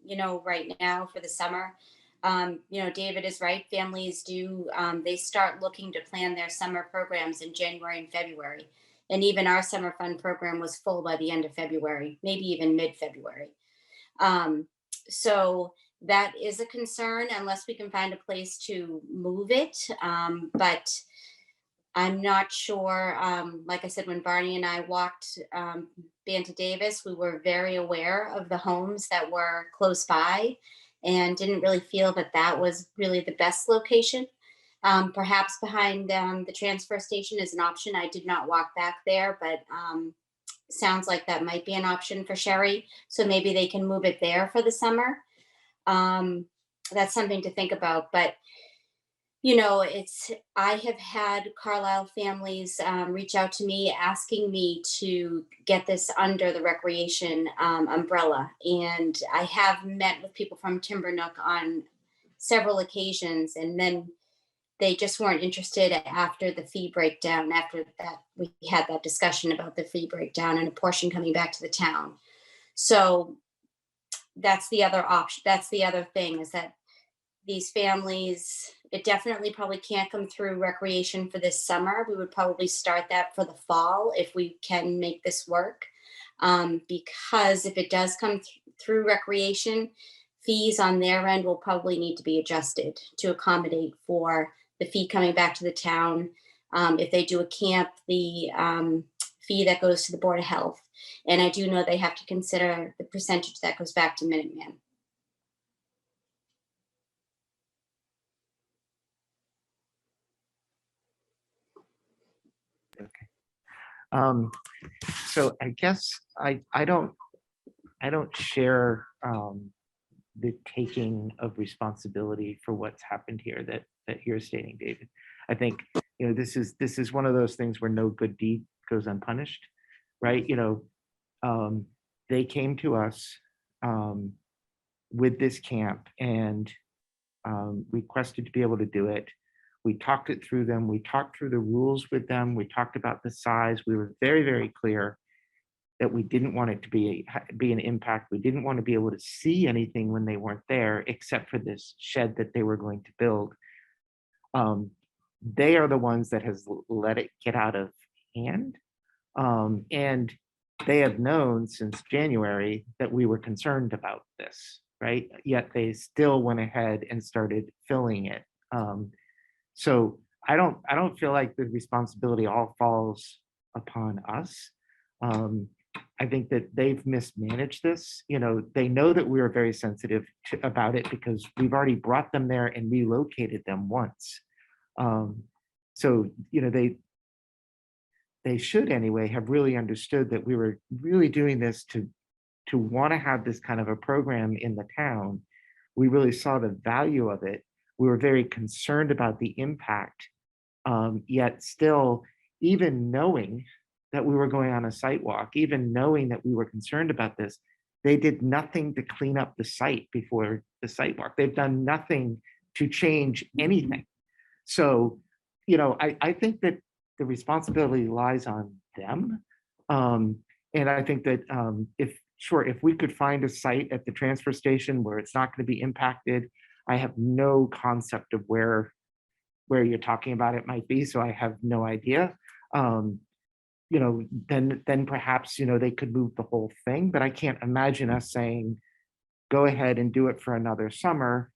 right now for the summer. David is right. Families they start looking to plan their summer programs in January and February. And even our summer fund program was full by the end of February, maybe even mid-February. So that is a concern unless we can find a place to move it. But I'm not sure, like I said, when Barney and I walked Banta Davis, we were very aware of the homes that were close by and didn't really feel that that was really the best location. Perhaps behind the transfer station is an option. I did not walk back there, but sounds like that might be an option for Sherry. So maybe they can move it there for the summer. That's something to think about. But I have had Carlisle families reach out to me asking me to get this under the recreation umbrella. And I have met with people from Timbernook on several occasions, and then they just weren't interested after the fee breakdown, after that we had that discussion about the fee breakdown and a portion coming back to the town. So that's the other option. That's the other thing, is that these families, it definitely probably can't come through recreation for this summer. We would probably start that for the fall if we can make this work. Because if it does come through recreation, fees on their end will probably need to be adjusted to accommodate for the fee coming back to the town. If they do a camp, the fee that goes to the Board of Health. And I do know they have to consider the percentage that goes back to Minuteman. So I guess I don't share the taking of responsibility for what's happened here that you're stating, David. I think this is one of those things where no good deed goes unpunished, right? They came to us with this camp and requested to be able to do it. We talked it through them. We talked through the rules with them. We talked about the size. We were very, very clear that we didn't want it to be an impact. We didn't want to be able to see anything when they weren't there, except for this shed that they were going to build. They are the ones that has let it get out of hand. And they have known since January that we were concerned about this, right? Yet they still went ahead and started filling it. So I don't feel like the responsibility all falls upon us. I think that they've mismanaged this. They know that we are very sensitive about it because we've already brought them there and relocated them once. So they should anyway have really understood that we were really doing this to want to have this kind of a program in the town. We really saw the value of it. We were very concerned about the impact, yet still, even knowing that we were going on a site walk, even knowing that we were concerned about this, they did nothing to clean up the site before the site walk. They've done nothing to change anything. So, I think that the responsibility lies on them. And I think that if we could find a site at the transfer station where it's not going to be impacted, I have no concept of where you're talking about it might be, so I have no idea. Then perhaps they could move the whole thing, but I can't imagine us saying, go ahead and do it for another summer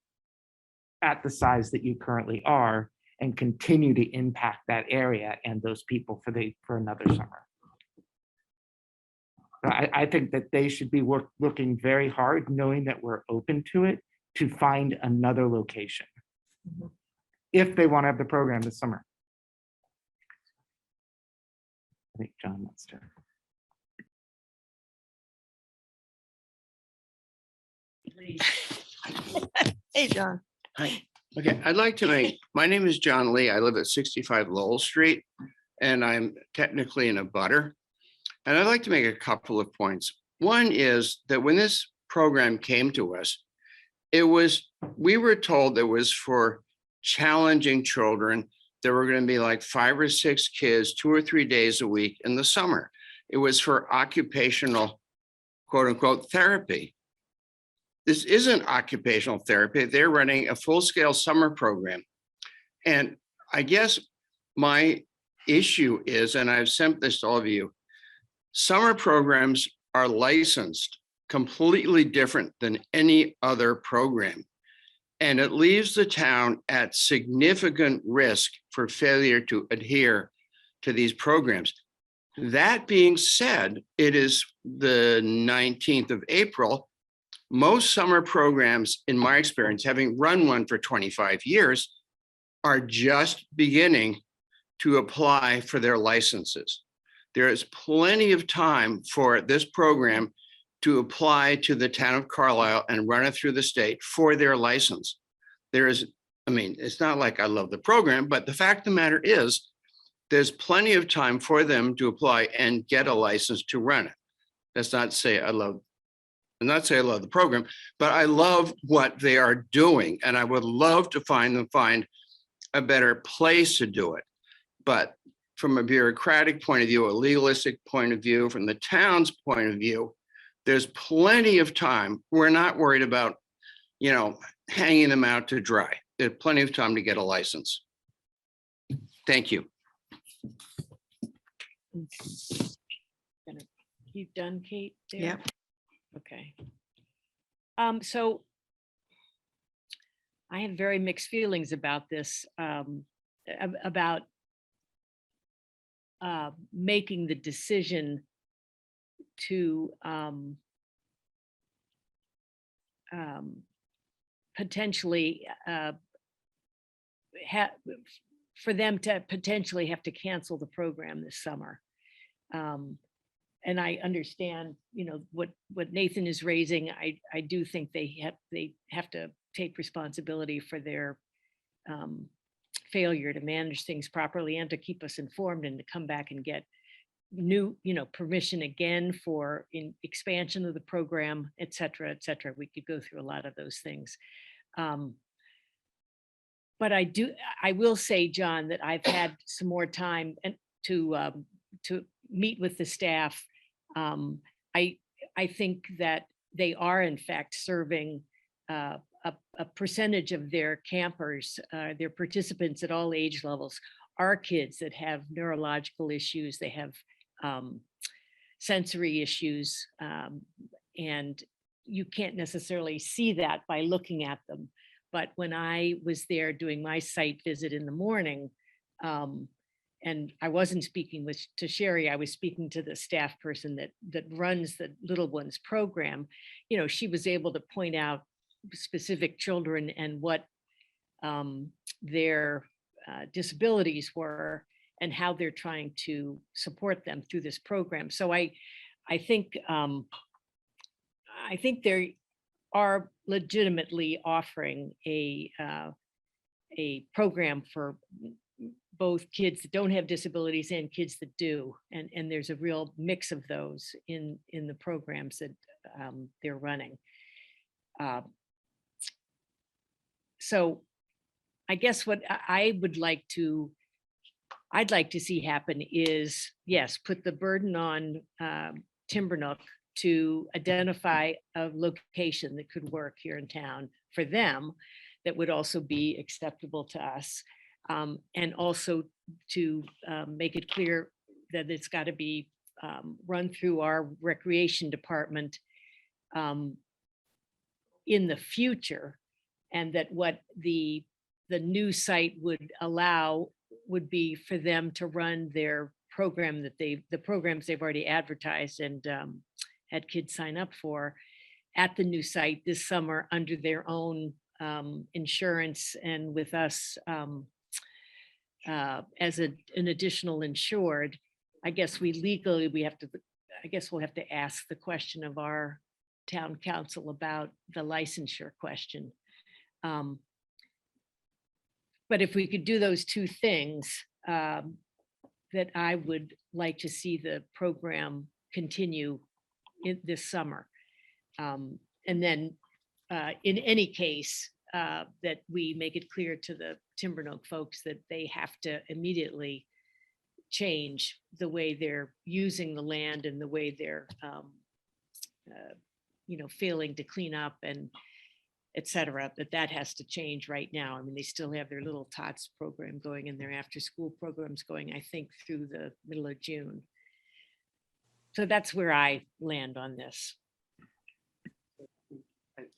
at the size that you currently are and continue to impact that area and those people for another summer. I think that they should be looking very hard, knowing that we're open to it, to find another location if they want to have the program this summer. I think John wants to. Hey, John. Hi. Okay, I'd like to my name is John Lee. I live at 65 Lowell Street, and I'm technically in a butter. And I'd like to make a couple of points. One is that when this program came to us, we were told it was for challenging children. There were going to be like 5 or 6 kids, 2 or 3 days a week in the summer. It was for occupational, quote unquote, therapy. This isn't occupational therapy. They're running a full-scale summer program. And I guess my issue is, and I've sent this to all of you, summer programs are licensed completely different than any other program. And it leaves the town at significant risk for failure to adhere to these programs. That being said, it is the 19th of April. Most summer programs, in my experience, having run one for 25 years, are just beginning to apply for their licenses. There is plenty of time for this program to apply to the town of Carlisle and run it through the state for their license. There is, I mean, it's not like I love the program, but the fact of the matter is, there's plenty of time for them to apply and get a license to run it. That's not to say I love, I'm not saying I love the program, but I love what they are doing. And I would love to find a better place to do it. But from a bureaucratic point of view, a legalistic point of view, from the town's point of view, there's plenty of time. We're not worried about, hanging them out to dry. There's plenty of time to get a license. Thank you. You done, Kate? there? Yeah. Okay. So I have very mixed feelings about this, about making the decision to potentially for them to potentially have to cancel the program this summer. And I understand, what Nathan is raising. I do think they have to take responsibility for their failure to manage things properly and to keep us informed and to come back and get new, permission again for expansion of the program, et cetera, et cetera. We could go through a lot of those things. But I will say, John, that I've had some more time to meet with the staff. I think that they are in fact serving a percentage of their campers, their participants at all age levels, are kids that have neurological issues, they have sensory issues, and you can't necessarily see that by looking at them. But when I was there doing my site visit in the morning, and I wasn't speaking to Sherry, I was speaking to the staff person that runs the Little Ones program. She was able to point out specific children and what their disabilities were and how they're trying to support them through this program. So I think they are legitimately offering a program for both kids that don't have disabilities and kids that do, and there's a real mix of those in the programs that they're running. So I guess what I'd like to see happen is, yes, put the burden on Timbernook to identify a location that could work here in town for them that would also be acceptable to us. And also to make it clear that it's got to be run through our recreation department in the future, and that what the new site would allow would be for them to run their program that the programs they've already advertised and had kids sign up for at the new site this summer under their own insurance and with us as an additional insured. I guess we'll have to ask the question of our town council about the licensure question. But if we could do those two things, that I would like to see the program continue this summer. And then in any case, that we make it clear to the Timbernook folks that they have to immediately change the way they're using the land and the way they're, failing to clean up and et cetera, that has to change right now. I mean, they still have their little TOTS program going and their after-school programs going, I think, through the middle of June. So that's where I land on this.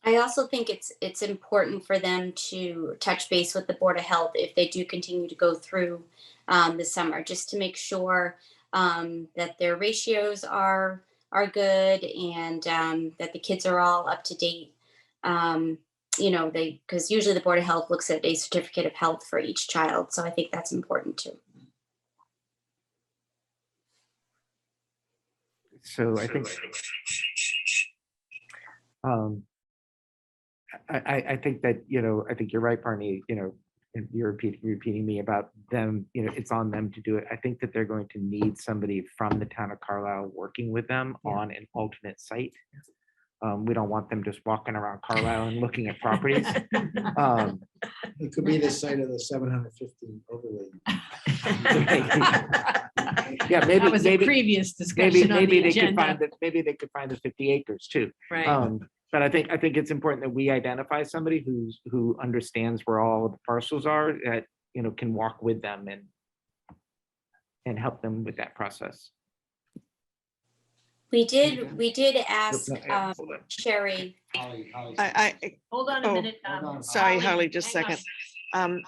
I also think it's important for them to touch base with the Board of Health if they do continue to go through the summer, just to make sure that their ratios are good and that the kids are all up to date. Because usually the Board of Health looks at a certificate of health for each child. So I think that's important too. So I think, I think that, I think you're right, Barney, and you're repeating me about them, it's on them to do it. I think that they're going to need somebody from the town of Carlisle working with them on an alternate site. We don't want them just walking around Carlisle and looking at properties. It could be the site of the 750 overlay. Yeah, maybe That was a previous discussion on maybe the they could find agenda. that, maybe they could find the 50 acres too. Right. But I think it's important that we identify somebody who understands where all the parcels are, that, can walk with them and help them with that process. We did ask Sherry. Hold on a Oh, minute. Sorry, Holly, just a hang on. second.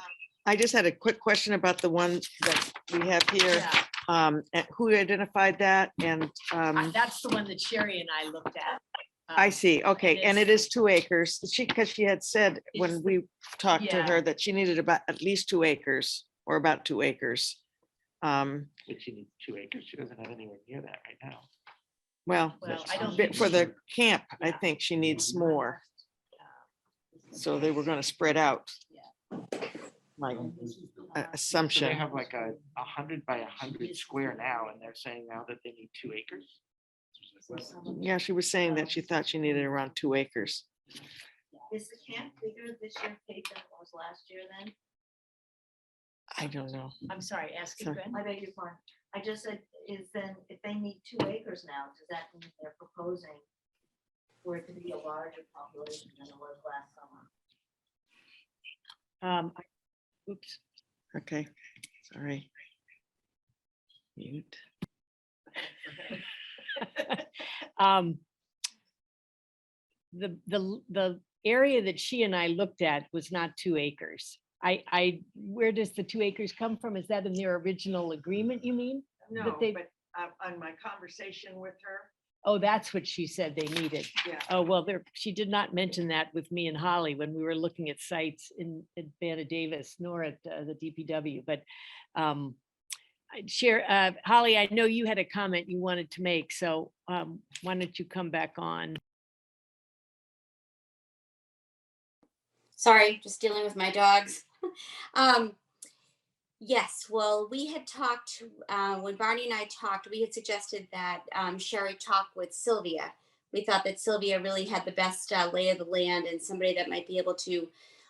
I just had a quick question about the one that we have here. And who identified that? And That's the one that Sherry and I looked at. I see. Okay, and it is 2 acres. Because she had said when we talked to her that she needed about at least 2 acres or about 2 acres. But she needs 2 acres. She doesn't have anywhere near that right now. Well, I don't bit think for she- the camp, I think she needs more. So they were going to spread out. My So assumption. they have like a 100 by 100 square now, and they're saying now that they need 2 acres. Yeah, she was saying that she thought she needed around 2 acres. Is the camp bigger this year, Kate, than it was last year then? I don't know. I'm sorry, ask Sorry. again. I beg your pardon. I just said, is then, if they need 2 acres now, does that mean they're proposing for it to be a larger population than it was last summer? Oops. Okay, sorry. Mute. The area that she and I looked at was not 2 acres. Where does the 2 acres come from? Is that in their original agreement, you mean? No, That they- but on my conversation with her, Oh, that's what she said they needed. yeah, Oh, well, she did not mention that with me and Holly when we were looking at sites in Banda Davis, nor at the DPW, but Holly, I know you had a comment you wanted to make, so why don't you come back on? Sorry, just dealing with my dogs. Yes, well, we had talked, when Barney and I talked, we had suggested that Sherry talk with Sylvia. We thought that Sylvia really had the best lay of the land and somebody that might be able to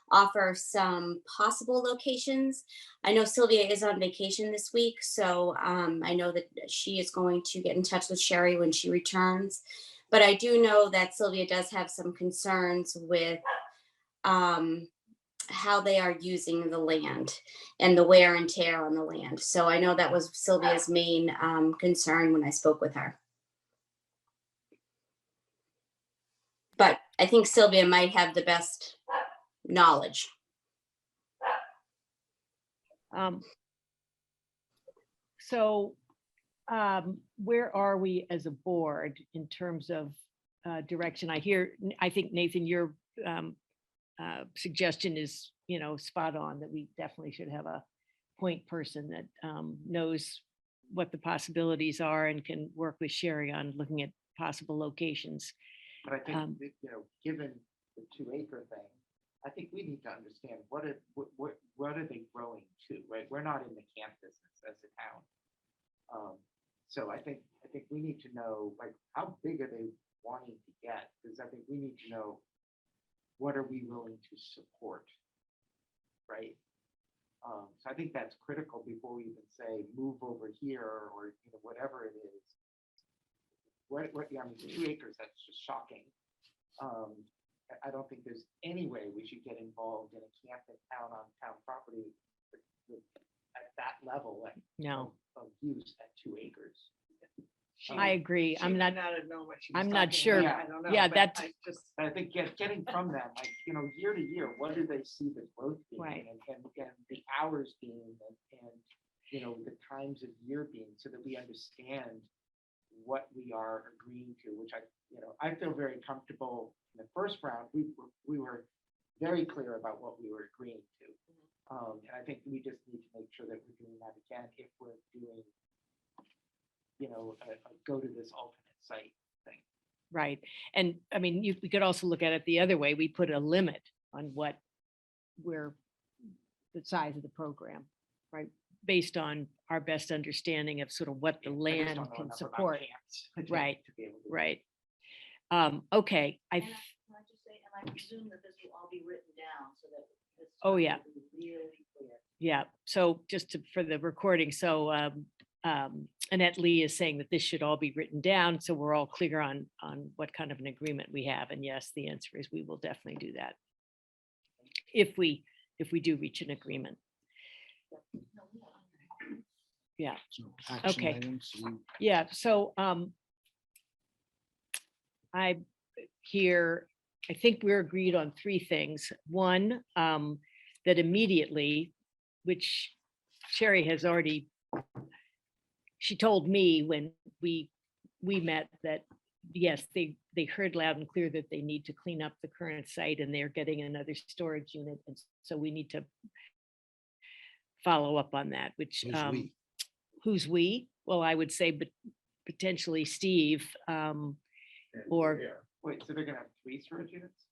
offer some possible locations. I know Sylvia is on vacation this week, so I know that she is going to get in touch with Sherry when she returns. But I do know that Sylvia does have some concerns with how they are using the land and the wear and tear on the land. So I know that was Sylvia's main concern when I spoke with her. But I think Sylvia might have the best knowledge. Where are we as a board in terms of direction? I think Nathan, your suggestion is, spot on, that we definitely should have a point person that knows what the possibilities are and can work with Sherry on looking at possible locations. But I think, that, given the 2 acre thing, I think we need to understand what are they growing to, right? We're not in the camp business as a town. So I think we need to know, like, how big are they wanting to get? Because I think we need to know what are we willing to support? Right? So I think that's critical before we even say move over here or whatever it is. Yeah, I mean, 2 acres, that's just shocking. I don't think there's any way we should get involved in a camp in town on town property at that level No, of use at 2 acres. I agree. I'm not, know what she was I'm not talking sure. about. I don't know, Yeah, but that's, I just, I think getting from them, like, year to year, what do they see the growth being? Right. And the hours being and the times of year being, so that we understand what we are agreeing to, which I feel very comfortable in the first round. We were very clear about what we were agreeing to. And I think we just need to make sure that we're doing that again if we're doing, a go to this alternate site thing. right. And I mean, we could also look at it the other way. We put a limit on the size of the program, right? Based on our best understanding of sort of what the I just land don't know can enough about support. camps Right, to be able to- right. Okay, Can I just say, and I presume that this will all be written down so that. this Oh, yeah. will be Really clear. yeah. So just for the recording, so Annette Lee is saying that this should all be written down, so we're all clear on what kind of an agreement we have. And yes, the answer is we will definitely do that. If we do reach an agreement. Yeah. So action Okay. items, Yeah, so I think we're agreed on 3 things. One, that immediately, which Sherry has already, she told me when we met that, yes, they heard loud and clear that they need to clean up the current site and they're getting another storage unit. And so we need to follow up on that, which, Who's we? who's we? Well, I would say, but potentially Steve, or, Wait, so they're gonna have 3 storage units?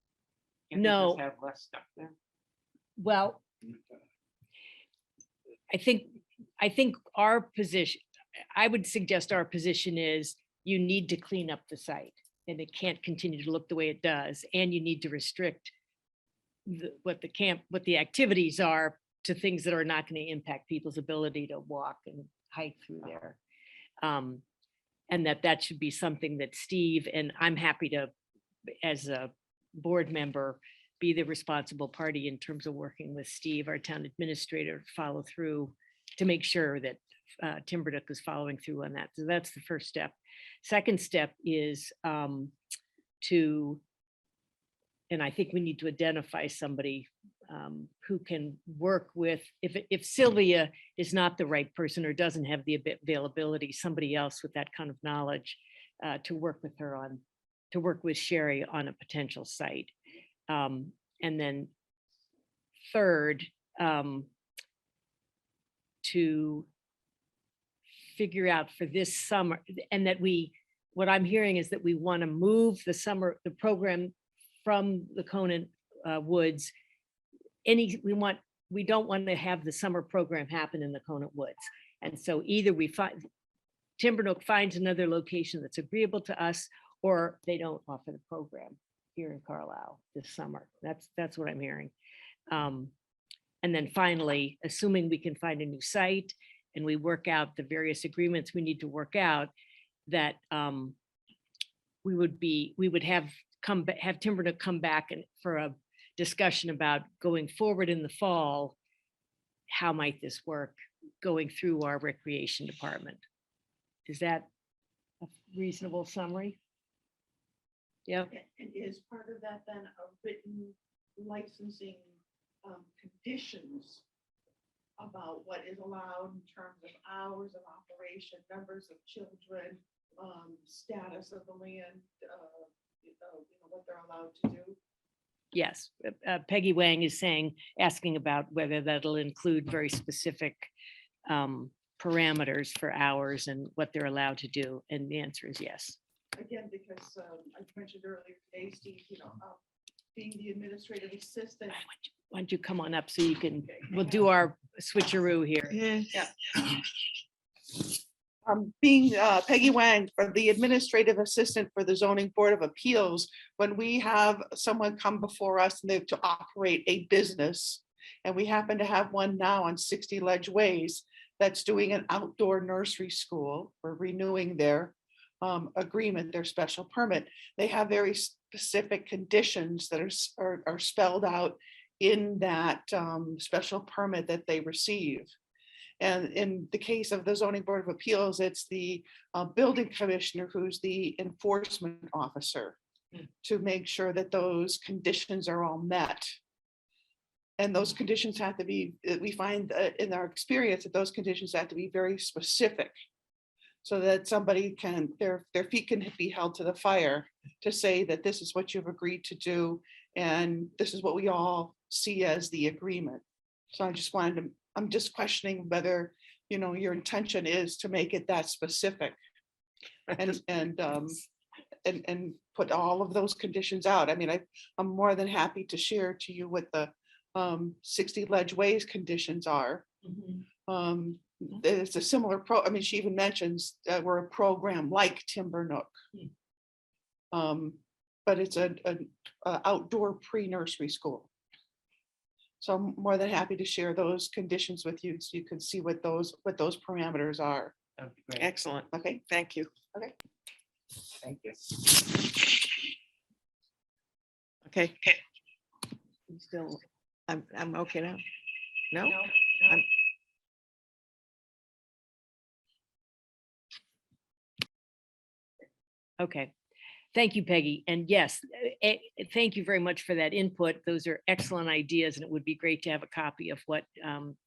Can't they No. just have less stuff there? well, I think our position, I would suggest our position is you need to clean up the site and it can't continue to look the way it does. And you need to restrict what the activities are to things that are not going to impact people's ability to walk and hike through there. And that should be something that Steve, and I'm happy to, as a board member, be the responsible party in terms of working with Steve, our town administrator, to follow through to make sure that Timberduk is following through on that. So that's the first step. Second step is and I think we need to identify somebody who can work with, if Sylvia is not the right person or doesn't have the availability, somebody else with that kind of knowledge to work with Sherry on a potential site. And then third, to figure out for this summer, and that what I'm hearing is that we want to move the program from the Conant Woods. We don't want to have the summer program happen in the Conant Woods. And so either Timberduk finds another location that's agreeable to us, or they don't offer the program here in Carlisle this summer. That's what I'm hearing. And then finally, assuming we can find a new site and we work out the various agreements we need to work out, that we would have Timberduk come back for a discussion about going forward in the fall. How might this work going through our recreation department? Is that a reasonable summary? Yep. and is part of that then a written licensing conditions about what is allowed in terms of hours of operation, numbers of children, status of the land, what they're allowed to do? Yes, Peggy Wang is asking about whether that'll include very specific parameters for hours and what they're allowed to do. And the answer is yes. Again, because I mentioned earlier today, Steve, being the administrative assistant. Why don't you come on up so you can, we'll do our switcheroo here. Yeah. Being Peggy Wang, for the administrative assistant for the Zoning Board of Appeals, when we have someone come before us and they have to operate a business, and we happen to have one now on 60 Ledge Ways that's doing an outdoor nursery school, we're renewing their agreement, their special permit. They have very specific conditions that are spelled out in that special permit that they receive. And in the case of the Zoning Board of Appeals, it's the building commissioner who's the enforcement officer to make sure that those conditions are all met. And those conditions have to be, we find in our experience that those conditions have to be very specific, so that somebody can, their feet can be held to the fire to say that this is what you've agreed to do, and this is what we all see as the agreement. So I just wanted to, I'm just questioning whether, you know, your intention is to make it that specific and put all of those conditions out. I mean, I'm more than happy to share to you what the 60 Ledge Ways conditions are. It's a similar I mean, she even mentions that we're a program like Timber Nook. But it's an outdoor pre-nursery school. So I'm more than happy to share those conditions with you so you can see what those parameters are. Excellent. Okay, Thank you. okay. Thank you. Okay. Still, I'm okay now. No? I'm- Okay. Thank you, Peggy. And yes, thank you very much for that input. Those are excellent ideas, and it would be great to have a copy of what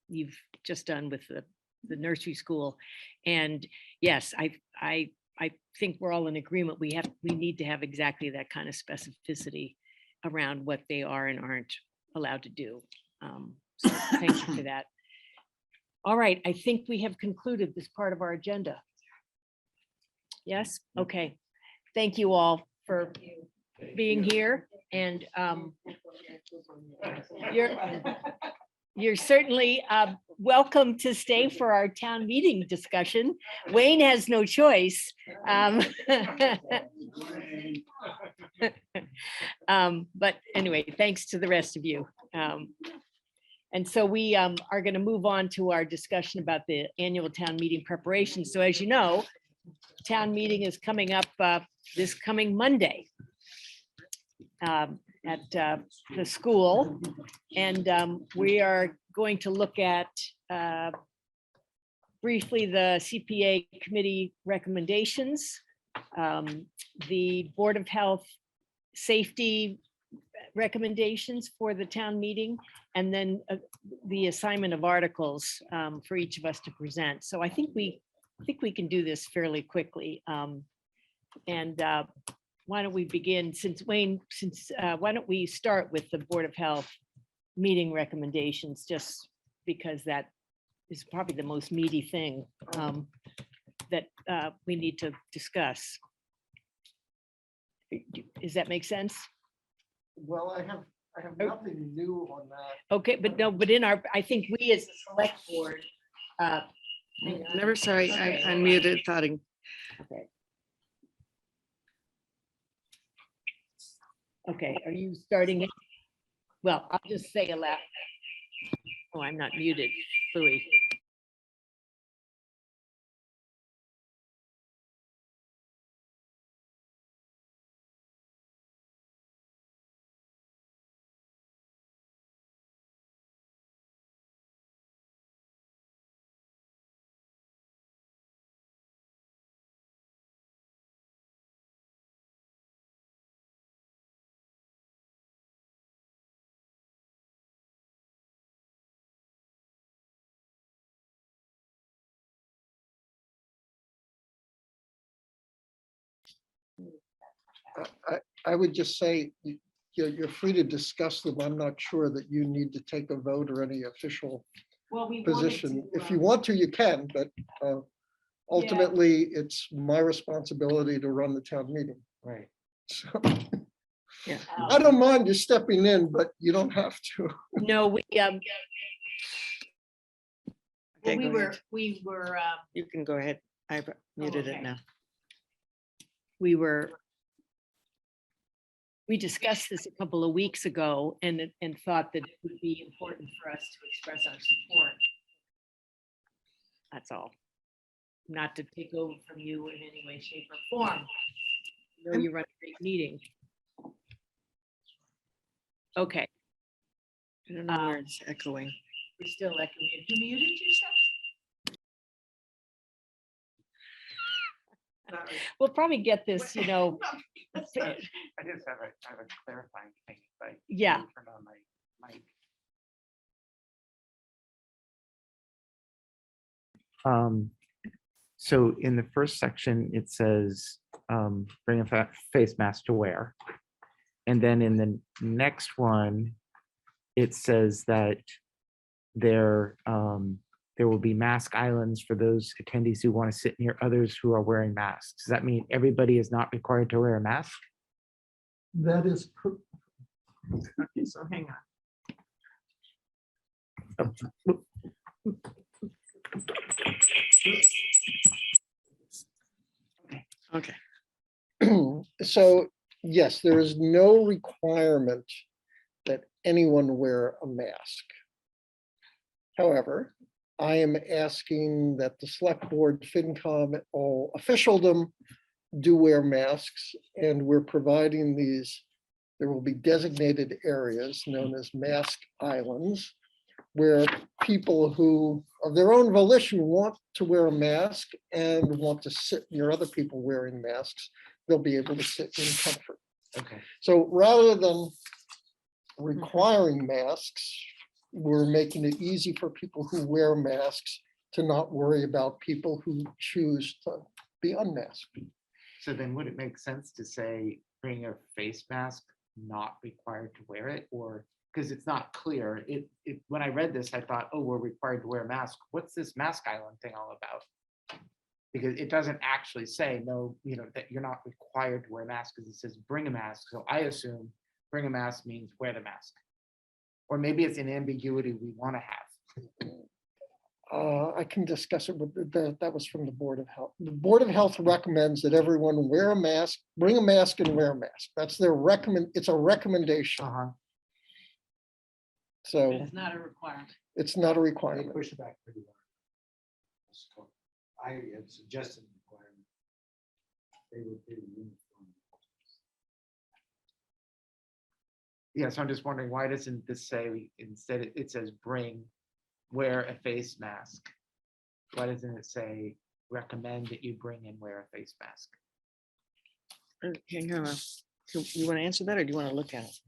you've just done with the nursery school. And yes, I think we're all in agreement. We need to have exactly that kind of specificity around what they are and aren't allowed to do. So thank you for that. All right, I think we have concluded this part of our agenda. Yes, okay. Thank you all for being here, and you're certainly welcome to stay for our town meeting discussion. Wayne has no choice. But anyway, thanks to the rest of you. And so we are going to move on to our discussion about the annual town meeting preparation. So as you know, town meeting is coming up this coming Monday at the school. And we are going to look at briefly the CPA committee recommendations, the Board of Health safety recommendations for the town meeting, and then the assignment of articles for each of us to present. So I think we can do this fairly quickly. And why don't we begin, Wayne, why don't we start with the Board of Health meeting recommendations, just because that is probably the most meaty thing that we need to discuss. Does that make sense? Well, I have nothing new on that. Okay, but no, but in our, I think we as the select board. Never, sorry, I unmuted, thoughting. Okay. Okay, are you starting it? Well, I'll just say aloud. Oh, I'm not muted, Louis. I would just say you're free to discuss them. I'm not sure that you need to take a vote or any official position. If you want to, you can, but ultimately, it's my responsibility to run the town meeting. Right. So Yeah. I don't mind you stepping in, but you don't have to. No, we Okay, we go were ahead. we were You can go ahead. I've muted it okay. now. We discussed this a couple of weeks ago and thought that it would be important for us to express our support. That's all. Not to take over from you in any way, shape, or form. I know you run a great meeting. Okay. I don't know where it's echoing. We're still echoing. Have you muted yourself? We'll probably get this, I just have a clarifying thing. Yeah. Turn on my mic. So in the first section, it says, bring a face mask to wear. And then in the next one, it says that there will be mask islands for those attendees who want to sit near others who are wearing masks. Does that mean everybody is not required to wear a mask? That is. Okay, so hang on. Okay. So, yes, there is no requirement that anyone wear a mask. However, I am asking that the select board, FinCom, all officialdom do wear masks, and we're providing these, there will be designated areas known as mask islands, where people who of their own volition want to wear a mask and want to sit near other people wearing masks, they'll be able to sit in comfort. Okay. So rather than requiring masks, we're making it easy for people who wear masks to not worry about people who choose to be unmasked. So then would it make sense to say, bring a face mask, not required to wear it? Or, because it's not clear, when I read this, I thought, oh, we're required to wear a mask. What's this mask island thing all about? Because it doesn't actually say, no, that you're not required to wear a mask, because it says bring a mask. So I assume bring a mask means wear the mask. Or maybe it's an ambiguity we want to have. I can discuss it with, that was from the Board of Health. The Board of Health recommends that everyone wear a mask, bring a mask and wear a mask. That's their it's a recommendation. So It's not a requirement. it's not a requirement. Push it back pretty hard. I had suggested a requirement. They were pretty uniform. Yeah, so I'm just wondering, why doesn't this say, instead it says bring, wear a face mask? Why doesn't it say recommend that you bring and wear a face mask? Hang on. You want to answer that, or do you want to look at it?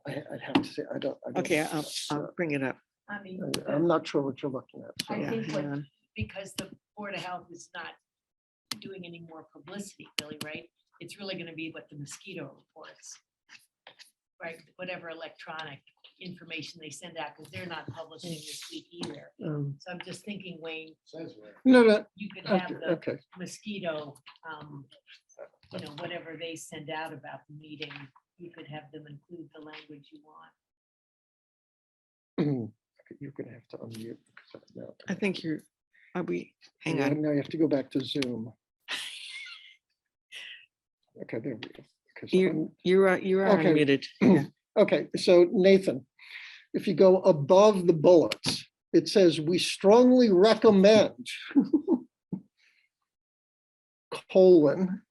I'd have to say, I don't. Okay, I'll bring it up. I mean, I'm not sure what you're looking at. so- I think hang on. because the Board of Health is not doing any more publicity, really, right? It's really going to be what the mosquito reports, right? Whatever electronic information they send out, because they're not publishing this week either. So I'm just thinking, Wayne, No, you could have the okay. mosquito, whatever they send out about the meeting, you could have them include the language you want. You're gonna have to unmute. because no. I think hang Yeah, on. Now you have to go back to Zoom. Okay, there we go. because You are Okay. unmuted. Okay, so Nathan, if you go above the bullets, it says, we strongly recommend colon.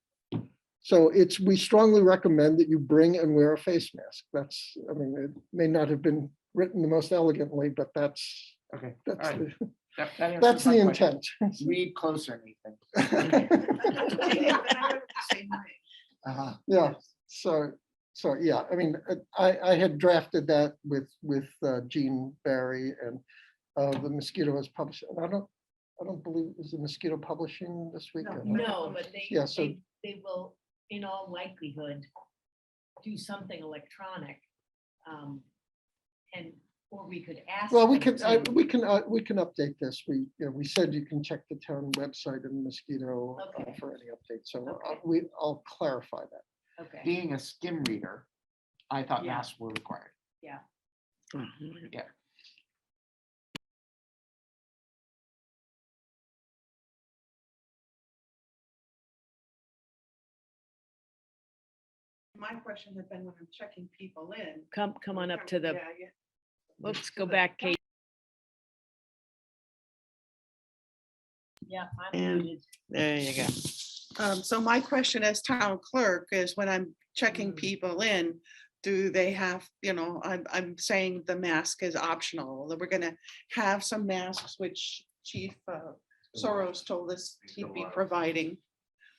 So we strongly recommend that you bring and wear a face mask. That's, I mean, it may not have been written the most elegantly, but that's, Okay, that's, all right. the- That answers that's my the question. intent. Read closer, Nathan. Yeah, so yeah, I mean, I had drafted that with Gene Barry, and the Mosquito was published. And I don't believe, is the Mosquito publishing this week? No, but Yeah, so they will, in all likelihood, do something electronic. Or we could ask. well, we them can to- we can update this. We said you can check the town website and Mosquito Okay. for any updates. So Okay. I'll clarify that. Okay, Being a skim reader, I thought Yeah. masks were required. yeah. Yeah. my question had been when I'm checking people in. Come on up to the, Yeah, yeah. let's go back, Kate. Yeah. And there you go. So my question as town clerk is when I'm checking people in, do they have, I'm saying the mask is optional, that we're gonna have some masks, which Chief Soros told us he'd be providing.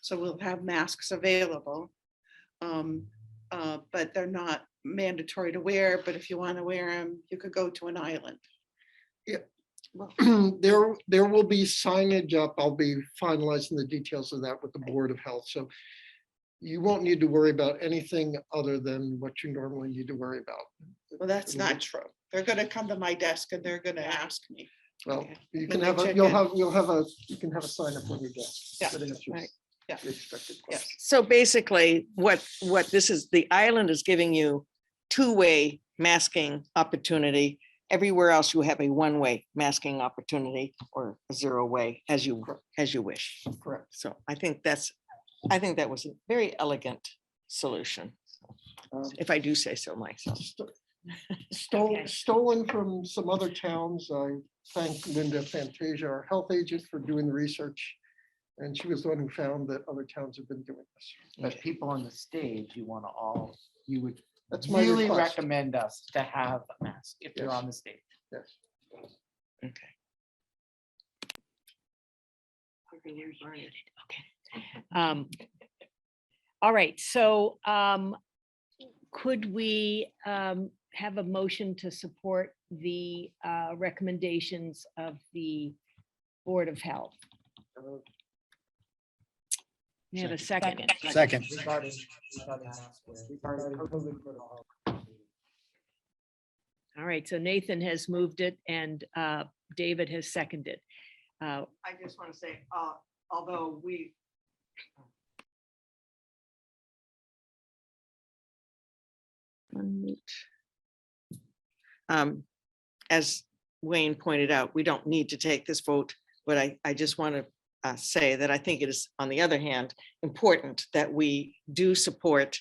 So we'll have masks available. But they're not mandatory to wear, but if you want to wear them, you could go to an island. There will be signage up. I'll be finalizing the details of that with the Board of Health. So you won't need to worry about anything other than what you normally need to worry about. Well, that's not true. They're gonna come to my desk and they're gonna ask me. Well, you When can they have, check you can have a sign up on your desk. Yeah, that answers right. Yeah. the expected Yeah. question. So basically, what this is, the island is giving you two-way masking opportunity. Everywhere else, you have a one-way masking opportunity or a zero-way as you wish. Correct. So I think that was a very elegant solution, if I do say so myself. Stolen from some other towns. I thank Linda Fantasia, our health agent, for doing the research. And she was the one who found that other towns have been doing this. But people on the stage, you would That's my really request. recommend us to have a mask if you're Yes. on the stage. Yes. Okay. All right, so could we have a motion to support the recommendations of the Board of Health? We have a second. Second. All right, so Nathan has moved it and David has seconded. I just want to say, although we. As Wayne pointed out, we don't need to take this vote, but I just want to say that I think it is, on the other hand, important that we do support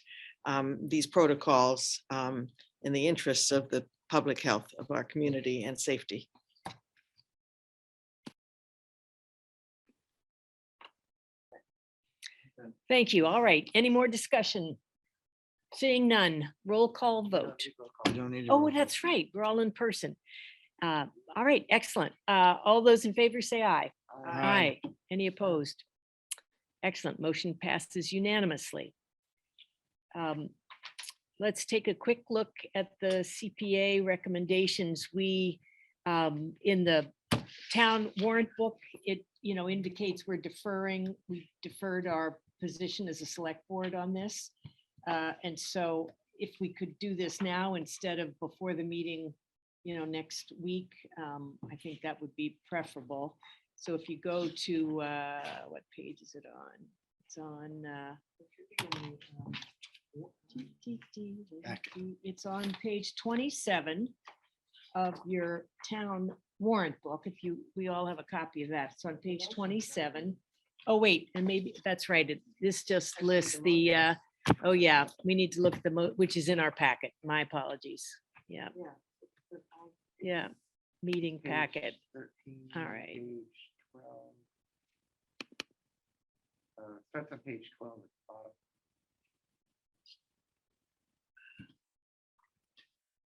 these protocols in the interests of the public health of our community and safety. Thank you. All right, any more discussion? Seeing none, roll call vote. Oh, that's right, we're all in person. All right, excellent. All those in favor say aye. Aye. Any opposed? Excellent, motion passes unanimously. Let's take a quick look at the CPA recommendations. We, in the town warrant book, it indicates we're deferring. We deferred our position as a select board on this. And so if we could do this now instead of before the meeting, next week, I think that would be preferable. So if you go to, what page is it on? It's on, it's on page 27 of your town warrant book. We all have a copy of that. It's on page 27. Oh, wait, and maybe that's right. This just lists the, oh yeah, we need to look at which is in our packet. My apologies. Yeah. Yeah, meeting packet. All right. Starts on page 12 at the bottom.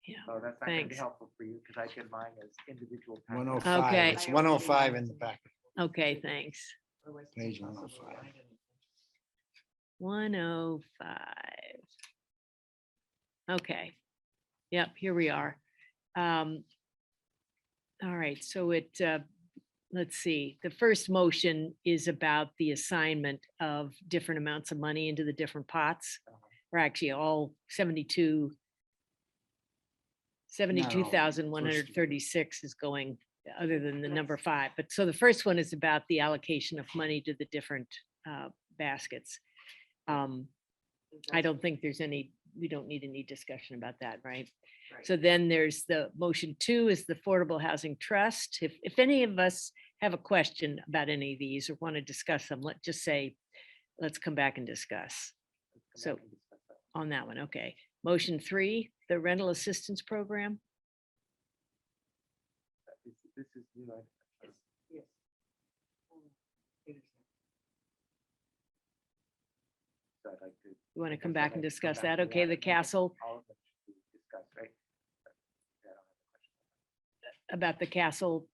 Yeah, So that's not going to be thanks. helpful for you because I did mine as individual. 105, Okay. it's 105 in the back, Okay, thanks. page 105. 105. Okay. Yep, here we are. All right, so let's see, the first motion is about the assignment of different amounts of money into the different pots, or actually all 72,136 is going, other than the number 5. But so the first one is about the allocation of money to the different baskets. I don't think we don't need any discussion about that, right? So then there's the motion 2 is the Affordable Housing Trust. If any of us have a question about any of these or want to discuss them, let's just say, let's come back and discuss. So, on that one, okay. Motion 3, the rental assistance program. This is new. So I'd like to. You want to come That's back what and I- discuss come back that? to Okay, the and castle, all of them should be discussed, right? Yeah, I don't have a question. about the castle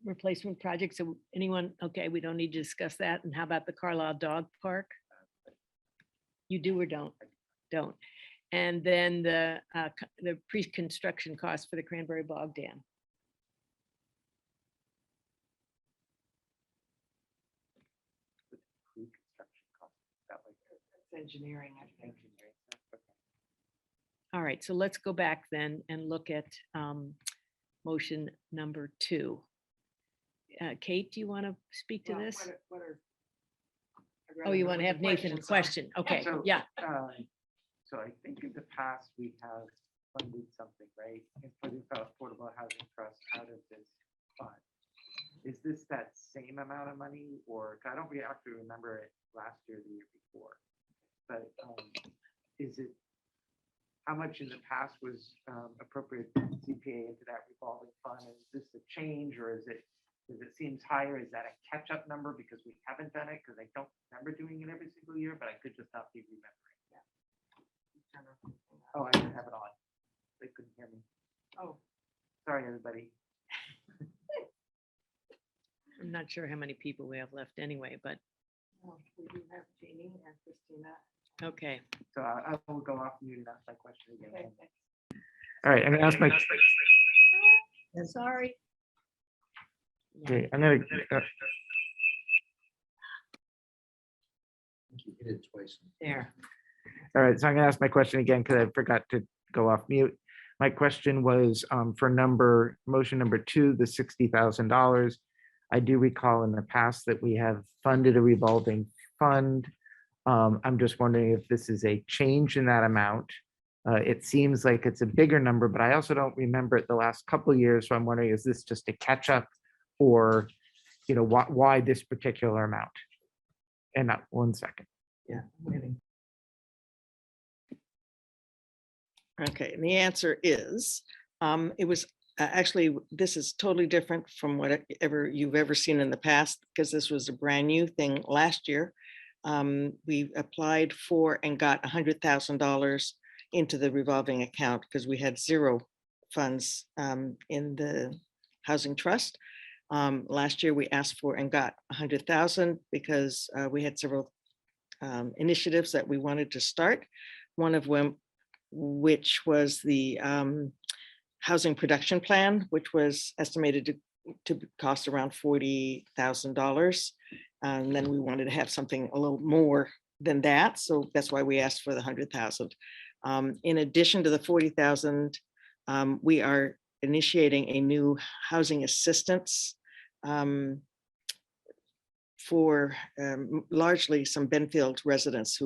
replacement project. So anyone, okay, we don't need to discuss that. And how about the Carlisle Dog Park? You do or don't? Don't. And then the pre-construction cost for the Cranberry Bog Dam. Pre-construction cost, that like. Engineering, I think. Engineering stuff, okay. All right, so let's go back then and look at motion number 2. Kate, do you want to speak to this? Oh, you want to have Nathan question? Okay, So, yeah. So I think in the past, we have funded something, right? And for the Affordable Housing Trust out of this fund. Is this that same amount of money or, 'cause I don't actually remember it last year, or the year before. But is it, how much in the past was appropriate CPA into that revolving fund? Is this a change or is it seems higher? Is that a catch-up number because we haven't done it? Because I don't remember doing it every single year, but I could just not be remembering. Oh, I didn't have it on. They couldn't hear me. Oh, sorry, everybody. I'm not sure how many people we have left anyway, but We do have Jeannie and Christina. okay. So I will go off mute and ask my question again. All right, I'm gonna ask my, Sorry. okay, I'm gonna, You hit it twice. There. all right, so I'm gonna ask my question again because I forgot to go off mute. My question was for motion number 2, the $60,000. I do recall in the past that we have funded a revolving fund. I'm just wondering if this is a change in that amount. It seems like it's a bigger number, but I also don't remember it the last couple of years. So I'm wondering, is this just a catch up or, why this particular amount? And not 1 second. Yeah, I'm waiting. Okay, and the answer is, it was actually, this is totally different from whatever you've ever seen in the past, because this was a brand new thing last year. We applied for and got $100,000 into the revolving account because we had 0 funds in the housing trust. Last year, we asked for and got 100,000 because we had several initiatives that we wanted to start. One of them, which was the housing production plan, which was estimated to cost around $40,000. And then we wanted to have something a little more than that. So that's why we asked for the 100,000. In addition to the 40,000, we are initiating a new housing assistance for largely some Benfield residents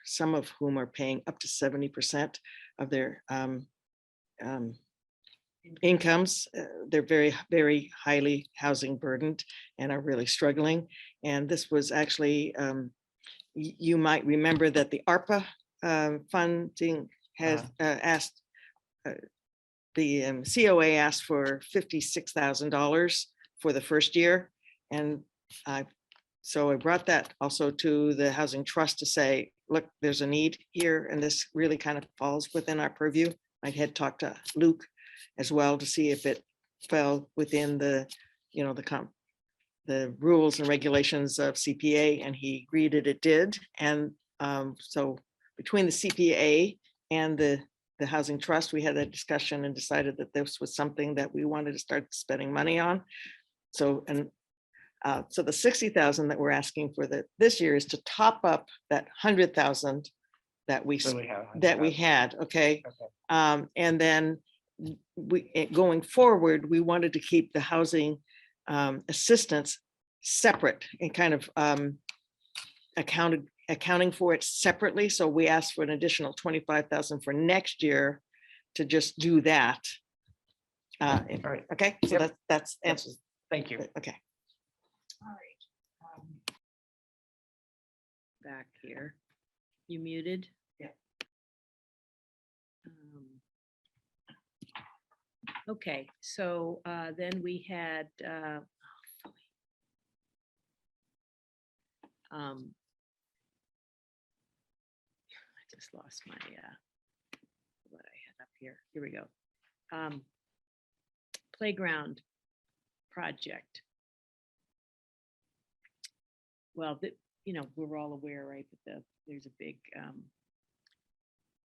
some of whom are paying up to 70% of their incomes. They're very, very highly housing burdened and are really struggling. And this was actually, you might remember that the ARPA funding has asked, the COA asked for $56,000 for the first year. And so I brought that also to the Housing Trust to say, look, there's a need here, and this really kind of falls within our purview. I had talked to Luke as well to see if it fell within the rules and regulations of CPA, and he agreed that it did. And so between the CPA and the Housing Trust, we had a discussion and decided that this was something that we wanted to start spending money on. So the 60,000 that we're asking for this year is to top up that 100,000 that we had. Okay. And then going forward, we wanted to keep the housing assistance separate and kind of accounting for it separately. So we asked for an additional 25,000 for next year to just do that. All right. Okay, so that's answers. Thank you. Okay. All right. Back here. You muted? Yeah. Okay, so then we had I just lost my what I had up here. Here we go. Playground project. Well, we're all aware, right, that there's a big,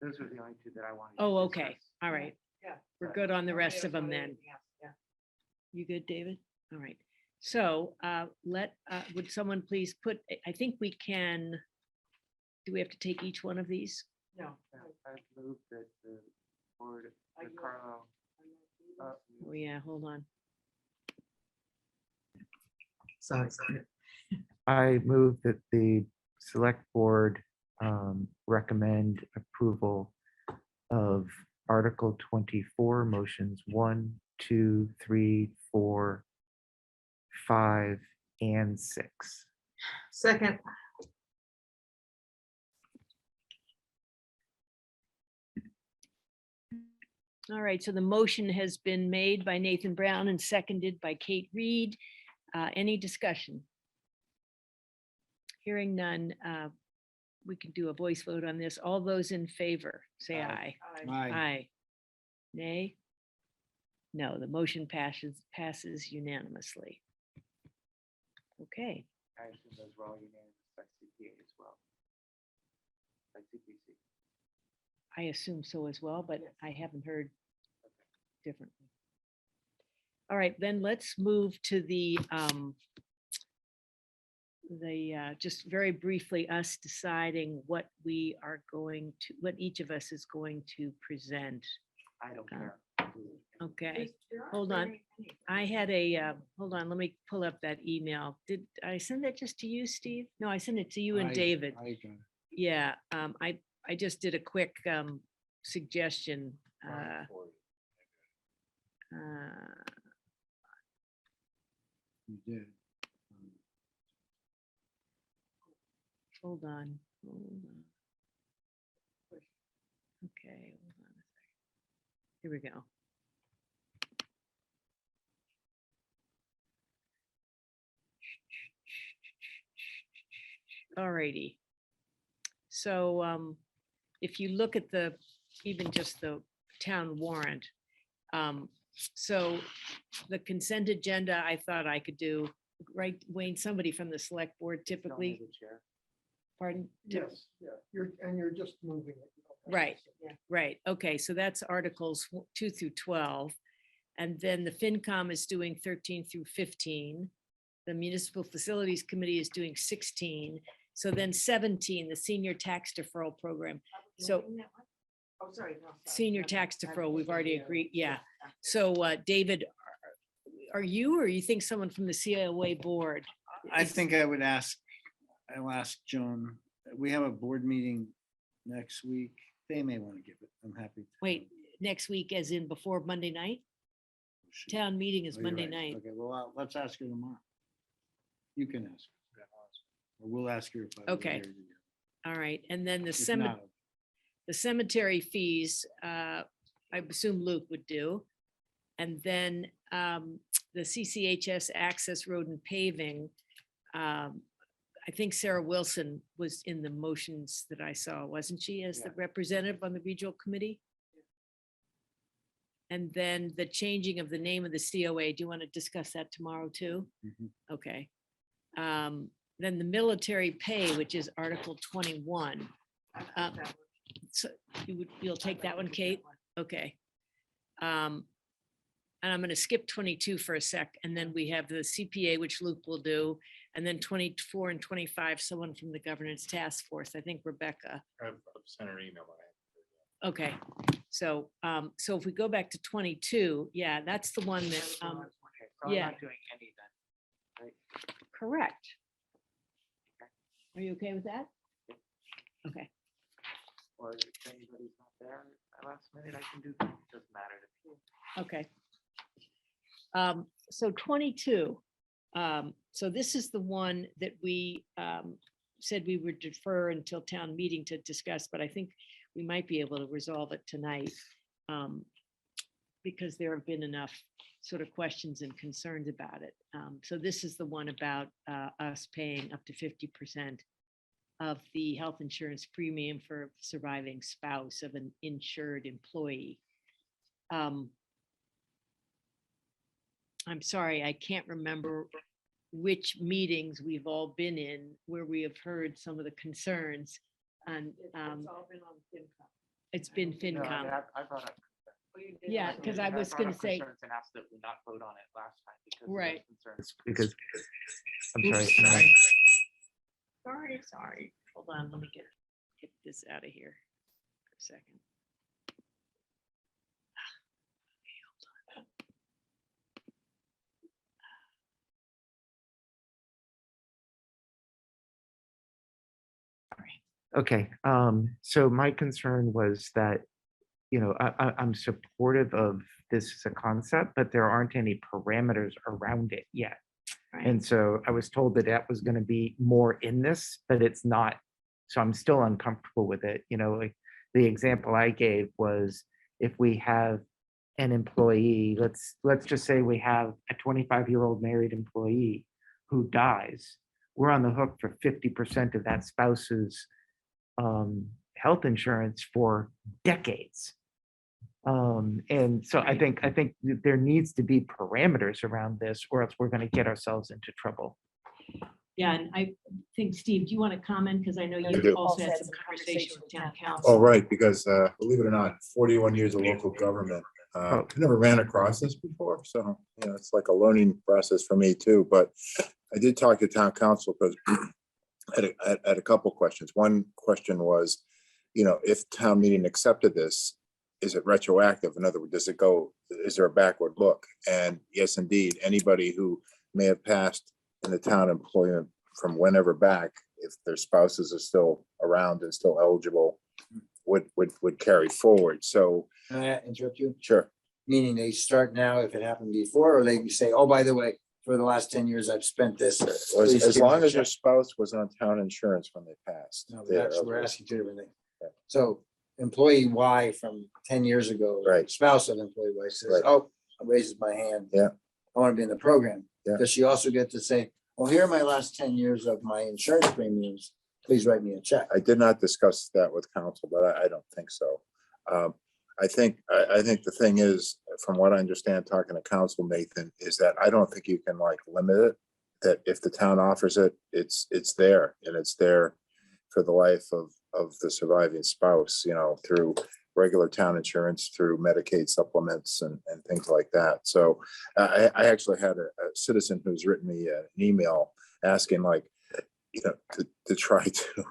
Those are the only two that I wanted. oh, okay, all right. Yeah. We're good on the rest of them then. Yeah. You good, David? All right. So would someone please put, I think we can, do we have to take each one of these? No. I moved that the board, the Carlisle. Oh, yeah, hold on. Sorry. I move that the select board recommend approval of Article 24, motions 1, 2, 3, 4, 5, and 6. Second. All right, so the motion has been made by Nathan Brown and seconded by Kate Reed. Any discussion? Hearing none, we can do a voice vote on this. All those in favor, say aye. Aye. Aye. Nay? No, the motion passes unanimously. Okay, I assume those were all unanimous by CPA as well. By CPC. I assume so as well, but I haven't heard differently. All right, then let's move to the just very briefly, us deciding what we are going to, what each of us is going to present. I don't care. Okay, hold on. I had a, hold on, let me pull up that email. Did I send that just to you, Steve? No, I sent it to you and David. I got it. Yeah, I just did a quick suggestion. You did. Hold on. Okay, hold on a second. Here we go. All righty. So if you look at even just the town warrant, so the consent agenda, I thought I could do, right, Wayne, somebody from the select board typically, pardon? Yes, yeah, you're just moving it. You don't have to Right, say- right. Okay, so that's Articles 2 through 12. And then the FinCom is doing 13 through 15. The Municipal Facilities Committee is doing 16. So then 17, the Senior Tax Deferral Program. So Oh, sorry. No, sorry. Senior No, no, Tax I'm Deferral, we've thinking already the other agreed, one. yeah. So David, are you, or you think someone from the COA board? I think I'll ask Joan, we have a board meeting next week. They may want to give it. I'm happy. to. Wait, next week as in before Monday night? Shoot. Town meeting is Oh, you're Monday right. night. Okay, well, let's ask her tomorrow. You can ask. her. Or we'll ask her. if I was Okay. here together. All right, and then If not, the cemetery fees, I assume Luke would do. And then the CCHS access road and paving. I think Sarah Wilson was in the motions that I saw, wasn't she, as the representative on the regional committee? And then the changing of the name of the COA, do you want to discuss that tomorrow too? Mhm. Okay. Then the military pay, which is Article 21. So you'll take that one, Kate? Okay. And I'm going to skip 22 for a sec, and then we have the CPA, which Luke will do, and then 24 and 25, someone from the governance task force, I think Rebecca. I've sent her an email. Okay, so if we go back to 22, yeah, that's the one that, So I'm yeah. not doing any then. correct. Are you okay with that? Okay. Or if anybody's not there at last minute, I can do that. It doesn't matter to me. Okay. So 22. So this is the one that we said we would defer until town meeting to discuss, but I think we might be able to resolve it tonight. because there have been enough sort of questions and concerns about it. So this is the one about us paying up to 50% of the health insurance premium for surviving spouse of an insured employee. I'm sorry, I can't remember which meetings we've all been in where we have heard some of the concerns. And It's all been on FinCom. it's been No, I FinCom. mean, I brought up. Yeah, because I was brought gonna up say, concerns and asked that we not vote on it last time because of those Right. concerns. Because, I'm Oops, sorry. sorry. Hold on, let me get this out of here for a second. Okay, so my concern was that, I'm supportive of this as a concept, but there aren't any parameters around it yet. And so I was told that was gonna be more in this, but it's not. So I'm still uncomfortable with it. Like the example I gave was if we have an employee, let's just say we have a 25-year-old married employee who dies, we're on the hook for 50% of that spouse's health insurance for decades. And so I think that there needs to be parameters around this, or else we're going to get ourselves into trouble. Yeah, and I think, Steve, do you want to comment? Because I know I you do. also had some conversation with town Oh, council. right, because believe it or not, 41 years of local government. I never ran across this before, so it's like a learning process for me too. But I did talk to town council because I had a couple questions. One question was, if town meeting accepted this, is it retroactive? In other words, is there a backward look? And yes, indeed, anybody who may have passed in the town employment from whenever back, if their spouses are still around and still eligible, would carry forward. So. Can I interrupt you? Sure. Meaning they start now if it happened before, or they say, oh, by the way, for the last 10 years, I've spent this. Please As give me long a as your check. spouse was on town insurance when they passed. No, they're that's, we're eligible. asking two different things. So employee Y from 10 years ago, Right. spouse of employee Y says, Right. oh, raises my hand. Yeah. I want to be in the program. Yeah. Does she also get to say, well, here are my last 10 years of my insurance premiums. Please write me a check. I did not discuss that with council, but I don't think so. I think the thing is, from what I understand, talking to council, Nathan, is that I don't think you can limit it. That if the town offers it, it's there, and it's there for the life of the surviving spouse, through regular town insurance, through Medicaid supplements and things like that. So I actually had a citizen who's written me an email asking to try to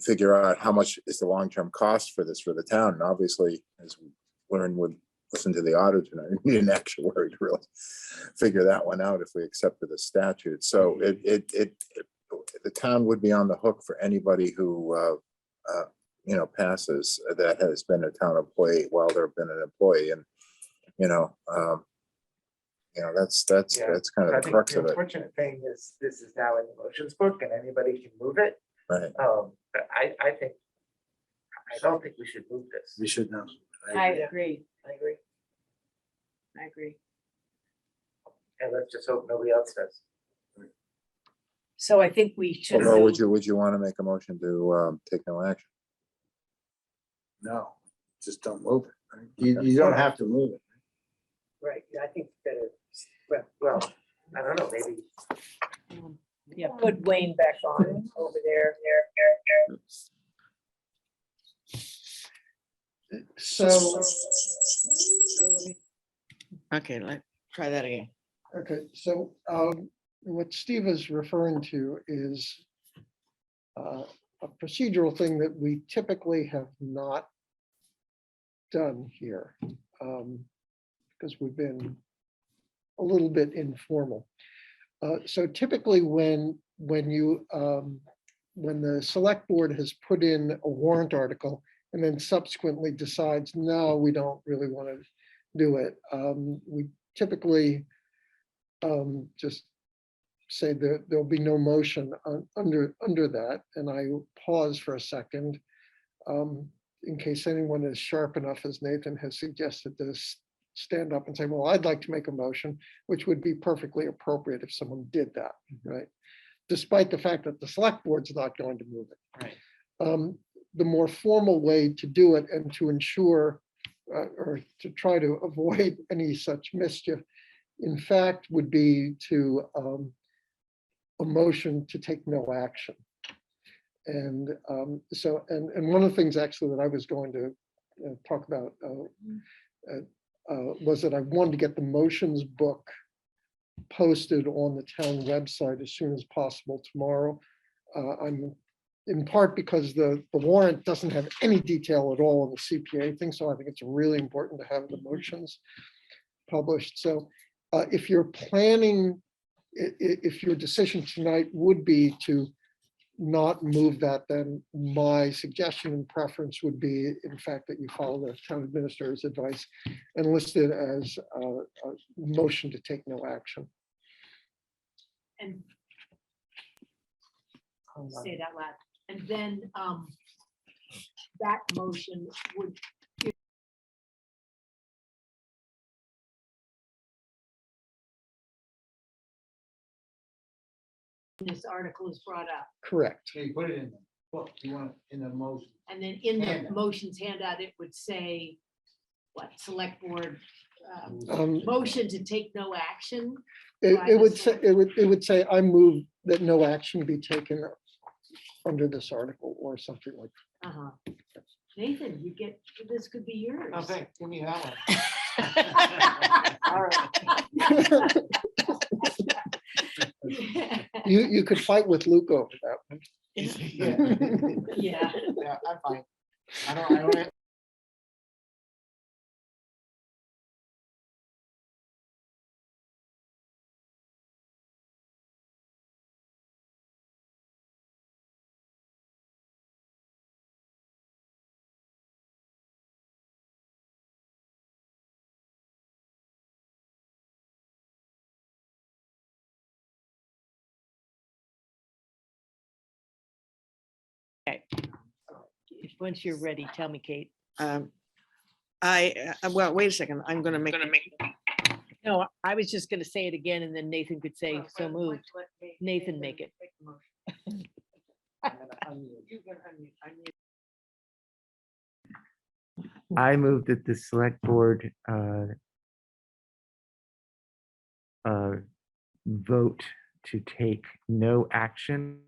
figure out how much is the long-term cost for this for the town. And obviously, as we learned with listen to the auditor tonight, we need an actuary to really figure that one out if we accepted the statute. So the town would be on the hook for anybody who passes that has been a town employee while they've been an employee. And that's kind of the crux of it. The unfortunate thing is this is now in the motions book and anybody can move it. Right. But I don't think we should move this. We should know. I agree. I agree. I agree. And let's just hope nobody else does. So I think we should. Or would you want to make a motion to take no action? No, just don't move it. Right? You don't have to move it. Right, I think that, well, I don't know, maybe. Yeah, put Wayne back on over there. So, Okay, let's try that again. okay, so what Steve is referring to is a procedural thing that we typically have not done here, because we've been a little bit informal. So typically when the select board has put in a warrant article and then subsequently decides, no, we don't really want to do it, we typically just say that there'll be no motion under that. And I pause for a second in case anyone is sharp enough, as Nathan has suggested, to stand up and say, well, I'd like to make a motion, which would be perfectly appropriate if someone did that, right? Despite the fact that the select board's not going to move it. Right. The more formal way to do it and to ensure or to try to avoid any such mischief, in fact, would be to a motion to take no action. And and one of the things actually that I was going to talk about was that I wanted to get the motions book posted on the town website as soon as possible tomorrow. I'm in part because the warrant doesn't have any detail at all on the CPA thing, so I think it's really important to have the motions published. So if you're planning, if your decision tonight would be to not move that, then my suggestion and preference would be, in fact, that you follow the town administrator's advice and list it as a motion to take no action. And say it out loud. And then that motion would this article is brought up. Correct. So you put it in the book, you want it in the motion. And then in the Handout. motions handout, it would say, what, select board, Um, motion to take no action? It would say, it would say, I move that no action be taken under this article or something like Uh-huh. Nathan, you get, this could be yours. Oh, thanks, give me that one. All that. You could fight with Luke over that one. Yeah. Yeah, I'm fine. I don't. Okay. Once you're ready, tell me, Kate. Well, wait a second, I'm gonna make. No, I was just gonna say it again and then Nathan could say, so moved. Nathan, make it. I move that the select board vote to take no action.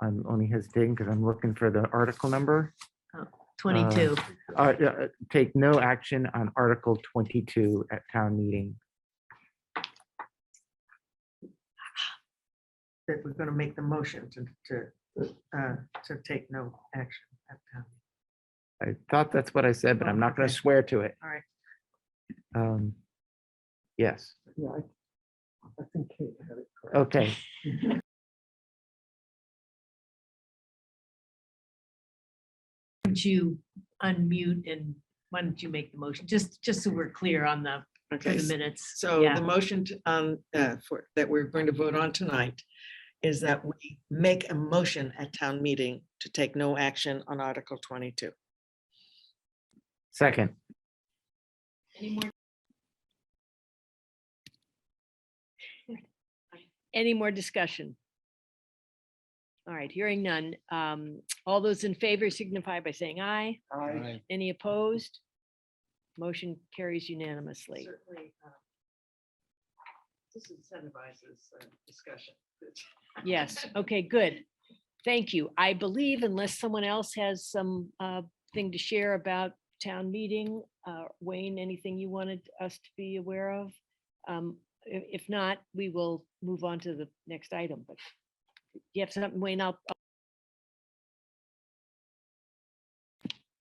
I'm only hesitating because I'm looking for the article number. 22. Take no action on Article 22 at town meeting. That we're gonna make the motion to take no action at town. I thought that's what I said, but I'm not going to swear to it. All right. Yes, Yeah, I think Kate had it correct. okay. Would you unmute and why don't you make the motion? Just so we're clear on the, for Okay, the minutes. so Yeah. the motion that we're going to vote on tonight is that we make a motion at town meeting to take no action on Article 22. Second, Any more discussion? All right, hearing none. All those in favor signify by saying aye. Aye. Any opposed? Motion carries unanimously. Certainly. This incentivizes discussion. Yes, okay, good. Thank you. I believe unless someone else has some thing to share about town meeting, Wayne, anything you wanted us to be aware of? If not, we will move on to the next item, but you have something, Wayne?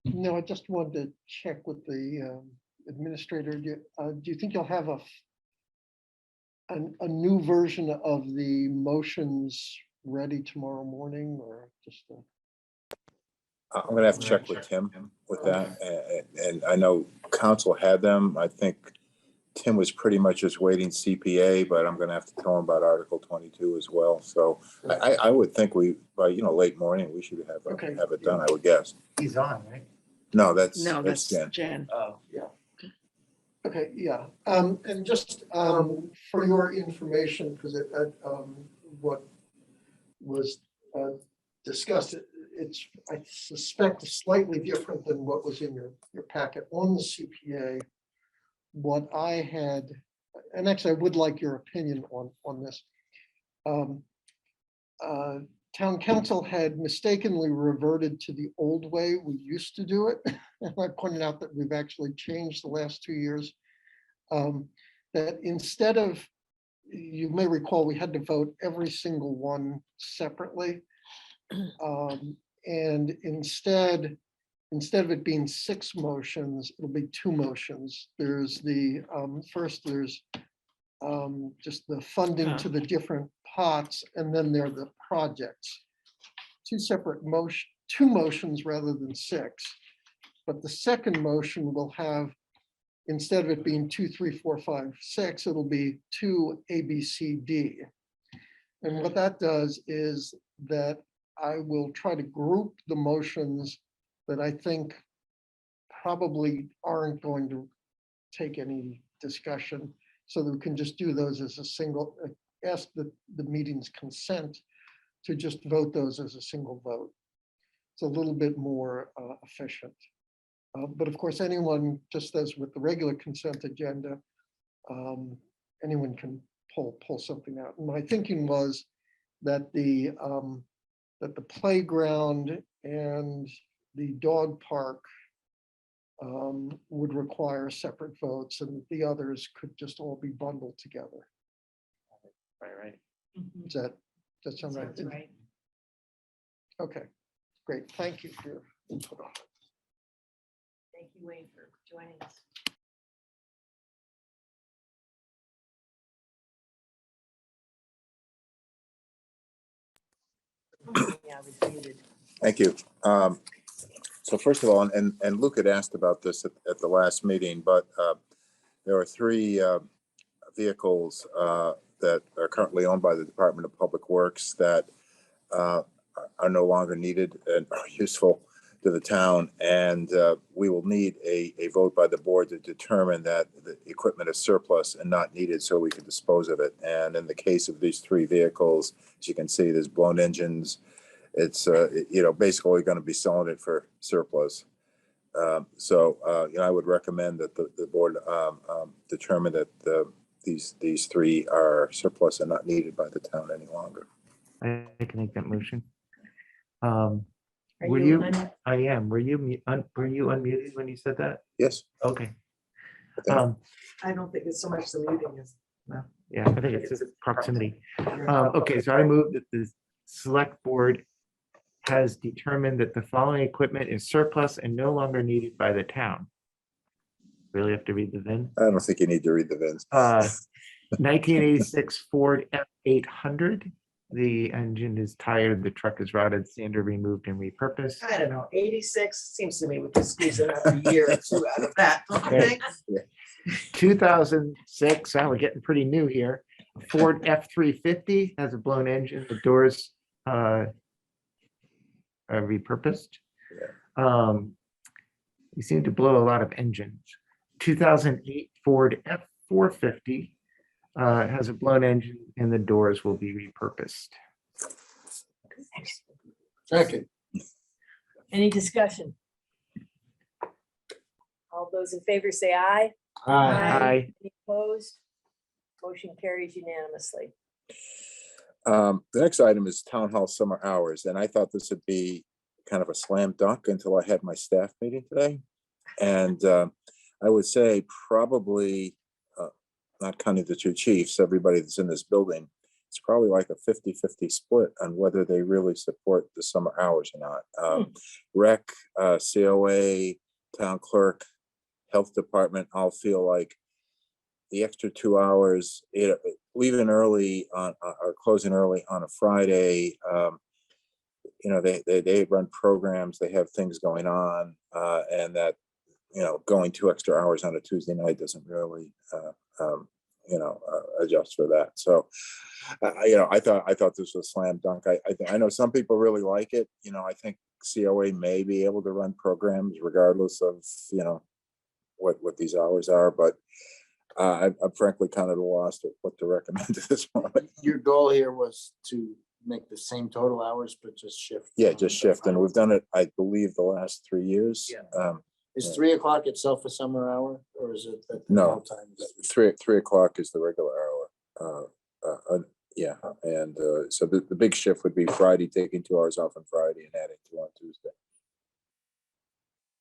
No, I just wanted to check with the administrator. Do you think you'll have a new version of the motions ready tomorrow morning or just? I'm gonna have to check with Tim with that, and I know council had them. I think Tim was pretty much just waiting CPA, but I'm gonna have to tell him about Article 22 as well. So I would think by late morning, we should have Okay. have it done, I would guess. he's on, right? No, that's No, that's Jen. Jen. Oh, Yeah. Okay, yeah, and just for your information, because what was discussed, it's, I suspect, slightly different than what was in your packet on the CPA. What I had, and actually I would like your opinion on this. Town council had mistakenly reverted to the old way we used to do it. And I pointed out that we've actually changed the last 2 years. That instead of, you may recall, we had to vote every single one separately. And instead of it being 6 motions, it'll be 2 motions. There's the, first there's just the funding to the different pots, and then there are the projects. 2 separate motion, 2 motions rather than 6. But the second motion will have, instead of it being 2, 3, 4, 5, 6, it'll be 2 A, B, C, D. And what that does is that I will try to group the motions that I think probably aren't going to take any discussion, so that we can just do those as a single, ask the meeting's consent to just vote those as a single vote. It's a little bit more efficient. But of course, anyone, just as with the regular consent agenda, anyone can pull something out. And my thinking was that the playground and the dog park would require separate votes, and the others could just all be bundled together. Right. Does that sound right? Sounds right. Okay, great. Thank you for your input on it. Thank you, Wayne, for joining us. Yeah, I was muted. Thank you. So first of all, and Luke had asked about this at the last meeting, but there are 3 vehicles that are currently owned by the Department of Public Works that are no longer needed and are useful to the town. And we will need a vote by the board to determine that the equipment is surplus and not needed, so we can dispose of it. And in the case of these 3 vehicles, as you can see, there's blown engines. It's, basically going to be selling it for surplus. I would recommend that the board determine that these 3 are surplus and not needed by the town any longer. I can make that motion. Are Were you you? I am. Were you unmuted when you said that? Yes. Okay. I don't think it's so much the muting as. Yeah, I think it's just proximity. Okay, so I move that the select board has determined that the following equipment is surplus and no longer needed by the town. Really have to read the VIN? I don't think you need to read the VINs. 1986 Ford F800. The engine is tired, the truck is rotted, sander removed and repurposed. I don't know, 86 seems to me we could squeeze another year or 2 out of that, don't you think? 2006, we're getting pretty new here. Ford F350 has a blown engine, the doors are repurposed. You seem to blow a lot of engines. 2008 Ford F450 has a blown engine and the doors will be repurposed. Second. Any discussion? All those in favor say aye. Aye. Any opposed? Motion carries unanimously. The next item is town hall summer hours, and I thought this would be kind of a slam dunk until I had my staff meeting today. And I would say probably, not counting the 2 chiefs, everybody that's in this building, it's probably like a 50-50 split on whether they really support the summer hours or not. Rec, COA, town clerk, health department, all feel like the extra 2 hours, leaving early on or closing early on a Friday. They run programs, they have things going on, and that, going 2 extra hours on a Tuesday night doesn't really, adjust for that. So, I thought this was a slam dunk. I know some people really like it. I think COA may be able to run programs regardless of, what these hours are, but I'm frankly kind of lost at what to recommend at this moment. Your goal here was to make the same total hours, but just shift. Yeah, just shift, and we've done it, I believe, the last 3 years. Yeah. Is 3 o'clock itself a summer hour, or is it? At the No, all times? 3 o'clock is the regular hour. Yeah, and so the big shift would be Friday, taking 2 hours off on Friday and adding 2 on Tuesday.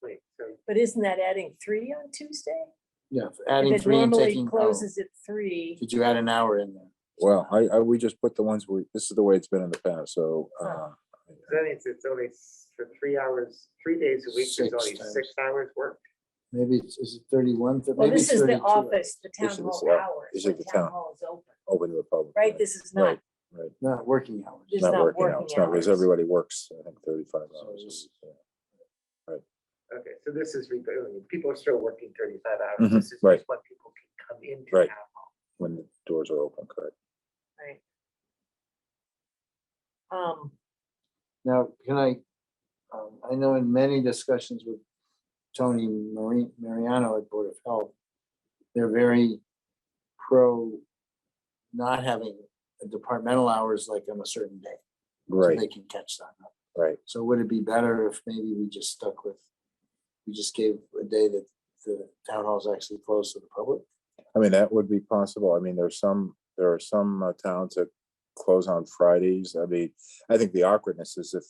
Wait, but isn't that adding 3 on Tuesday? Yeah, adding If it 3 and normally taking. closes at 3. Did you add an hour in there? Well, we just put the ones this is the way it's been in the past, so. That means it's only for 3 hours, 3 days a week, there's only 6 6 hours work. Maybe is it 31? Well, Maybe this it's is the 32 office, the This town is- hall yeah, hours. this when is the town town. hall is open, Open to the public. right? This is not, Right. Not working hours. this is Not not working out, working it's not, because hours. everybody works, I think, 35 So hours. this- Yeah. Okay, so this is, people are still working 35 hours. Mhm, This is right. just when people can come into Right. town hall. When the doors are open, correct. right? Now, can I know in many discussions with Tony Mariano at Board of Health, they're very pro not having departmental hours like on a certain day. So Right, they can catch that up. right. So would it be better if maybe we just we just gave a day that the town hall is actually closed to the public? I mean, that would be possible. I mean, there are some towns that close on Fridays. I mean, I think the awkwardness is if,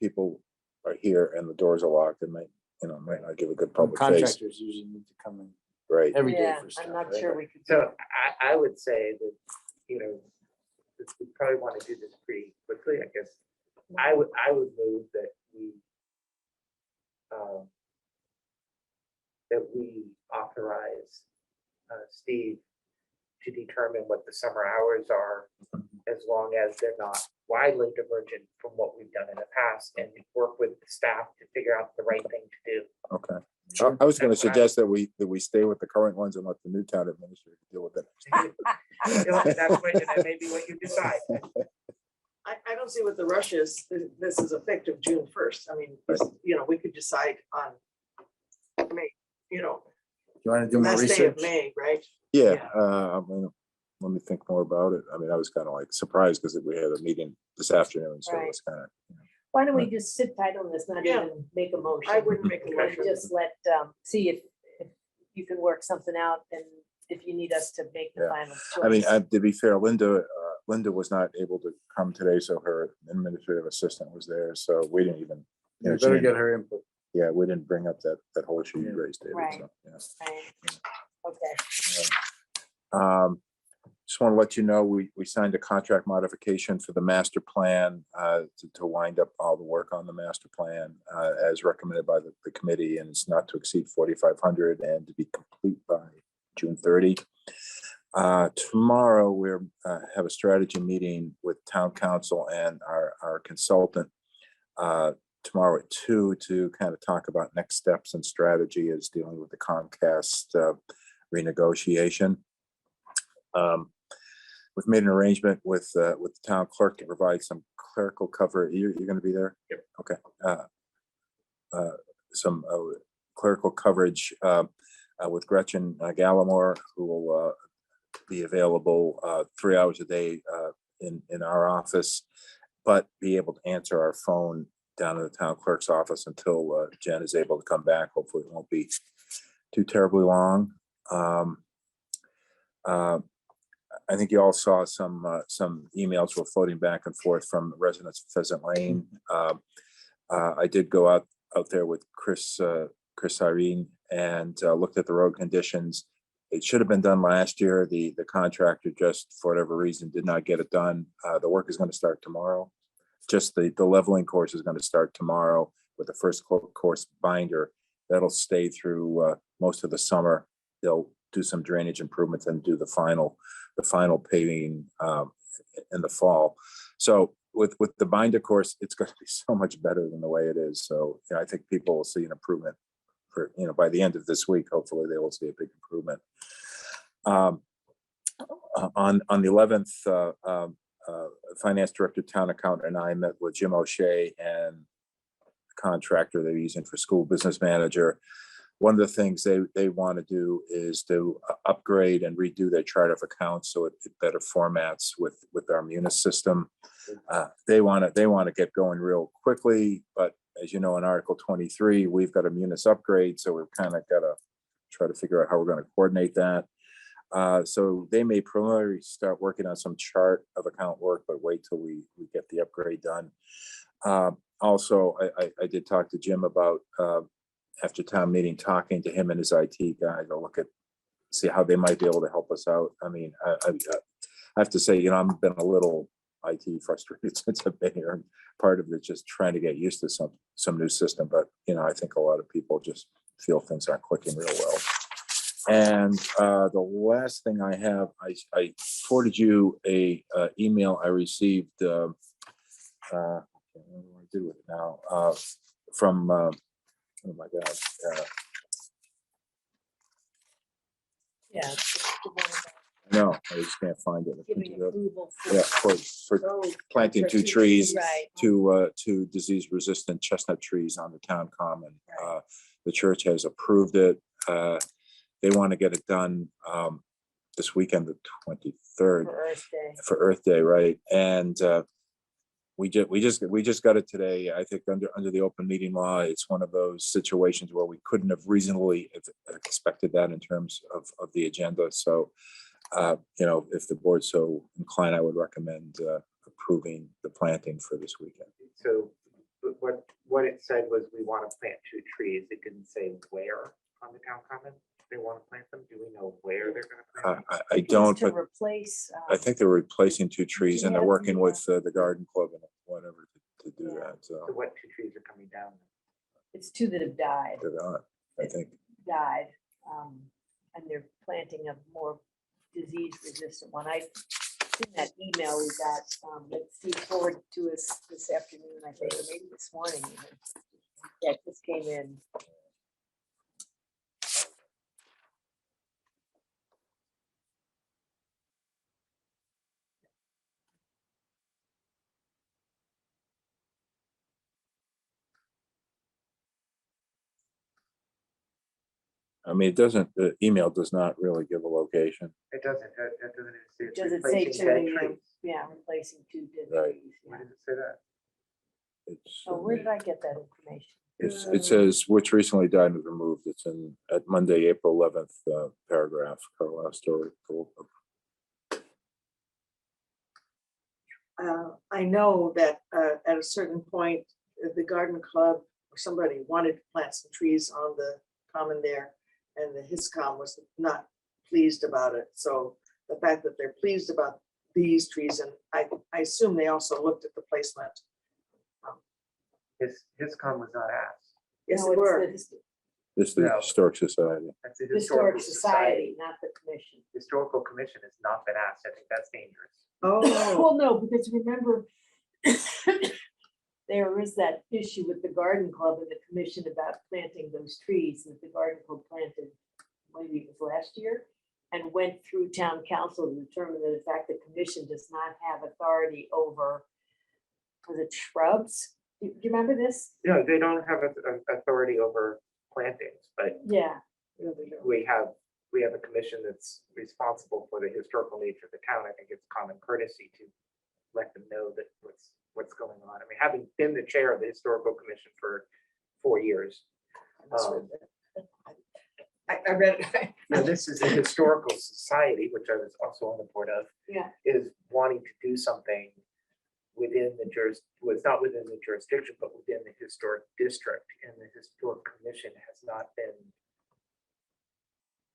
people are here and the doors are locked, and might not give a good public face. Contractors usually need to come in Right. every day Yeah, for stuff. I'm not right? sure we could. So I would say that, we probably want to do this pretty quickly, I guess. I would move that we authorize Steve to determine what the summer hours are, as long as they're not widely divergent from what we've done in the past, and work with the staff to figure out the right thing to do. Okay. I was going to That's what I- suggest that we stay with the current ones and let the new town administrator deal with it. That may be what you decide. I don't see what the rush is. This is effective June 1st. I mean, we could decide on May, You want to do more last day of research? May, right? Yeah, I mean, let me think more about it. I mean, I was kind of like surprised because we had a meeting this afternoon, so it was kind of. Why don't we just sit tight on this, not Yeah. even make a motion? I wouldn't make a And motion. just let, see if you can work something out, and if you need us to make the Yeah. final choice. I mean, to be fair, Linda was not able to come today, so her administrative assistant was there, so we didn't even. You she better didn't- get her input. Yeah, we didn't bring up that whole issue you raised, David. Right. So, yeah. Right. Okay. Just want to let you know, we signed a contract modification for the master plan to wind up all the work on the master plan as recommended by the committee, and it's not to exceed 4,500 and to be complete by June 30. Tomorrow, we have a strategy meeting with town council and our consultant tomorrow at 2 to kind of talk about next steps and strategy as dealing with the Comcast renegotiation. We've made an arrangement with the town clerk to provide some clerical cover. You're going to be there? Yep. Okay. Some clerical coverage with Gretchen Gallimore, who will be available 3 hours a day in our office, but be able to answer our phone down in the town clerk's office until Jen is able to come back. Hopefully it won't be too terribly long. I think you all saw some emails were floating back and forth from residents of Pheasant Lane. I did go out there with Chris Irene and looked at the road conditions. It should have been done last year. The contractor just, for whatever reason, did not get it done. The work is going to start tomorrow. Just the leveling course is going to start tomorrow with the first course binder. That'll stay through most of the summer. They'll do some drainage improvements and do the final paving in the fall. So with the binder course, it's going to be so much better than the way it is. So I think people will see an improvement for, by the end of this week. Hopefully they will see a big improvement. On the 11th, finance director, town accountant, and I met with Jim O'Shea and the contractor they're using for school business manager one of the things they want to do is to upgrade and redo their chart of accounts so it better formats with our Munis system. They want to get going real quickly, but as you know, in Article 23, we've got a Munis upgrade, so we've kind of got to try to figure out how we're going to coordinate that. So they may preliminarily start working on some chart of account work, but wait till we get the upgrade done. Also, I did talk to Jim about after town meeting, talking to him and his IT guy to see how they might be able to help us out. I mean, I have to say, I've been a little IT frustrated since I've been here, and part of it just trying to get used to some new system. But I think a lot of people just feel things aren't clicking real well. And the last thing I have, I forwarded you a email I received. What do I do with it now? From oh my God. Yeah. No, I just can't find it. Giving approval for. Yeah, for planting for 2 trees, right. two disease-resistant chestnut trees on the town common. The church has approved it. They want to get it done this weekend, the 23rd, For Earth Day. for Earth Day, right? And we just got it today. I think under the open meeting law, it's one of those situations where we couldn't have reasonably expected that in terms of the agenda. So, if the board's so inclined, I would recommend approving the planting for this weekend. So what it said was we want to plant 2 trees. It didn't say where on the town common they want to plant them. Do we know where they're going to plant them? I don't, To but replace. I think they're replacing 2 trees and they're Yeah. working with the garden club and whatever to do Yeah. that. So So what 2 trees are coming down? It's 2 that have died. they're not, I think. Died, and they're planting a more disease-resistant one. I in that email we got that Steve forwarded to us this afternoon, I think, or maybe this morning even. Yeah, it just came in. I mean, the email does not really give a location. It doesn't. It doesn't say it's Does it say replacing 2? dead trees. Yeah, replacing 2 dead Right. trees. Why Yeah. does it say that? It's, Oh, where did I get that information? it says which recently died and was removed. It's at Monday, April 11th, paragraph, Carlisle story. I know that at a certain point, the garden club or somebody wanted to plant some trees on the common there, and the HISCOM was not pleased about it. So the fact that they're pleased about these trees, and I assume they also looked at the placement. HISCOM was not asked. Yes, No, they it's were. This is the No. Historic Society. That's the Historic Society, not the commission. Historical Commission has not been asked. I think that's dangerous. Oh, Well, no, because remember, there is that issue with the garden club and the commission about planting those trees that the garden club planted, maybe it was last year, and went through town council to determine that in fact the commission does not have authority over the shrubs. Do you remember this? No, they don't have authority over plantings, but Yeah. we have a commission that's responsible for the historical nature of the town. I think it's common courtesy to let them know that what's going on. I mean, having been the chair of the historical commission for 4 years. I read it. Now, this is a historical society, which I was also on the board of, Yeah. is wanting to do something within the was not within the jurisdiction, but within the historic district, and the historic commission has not been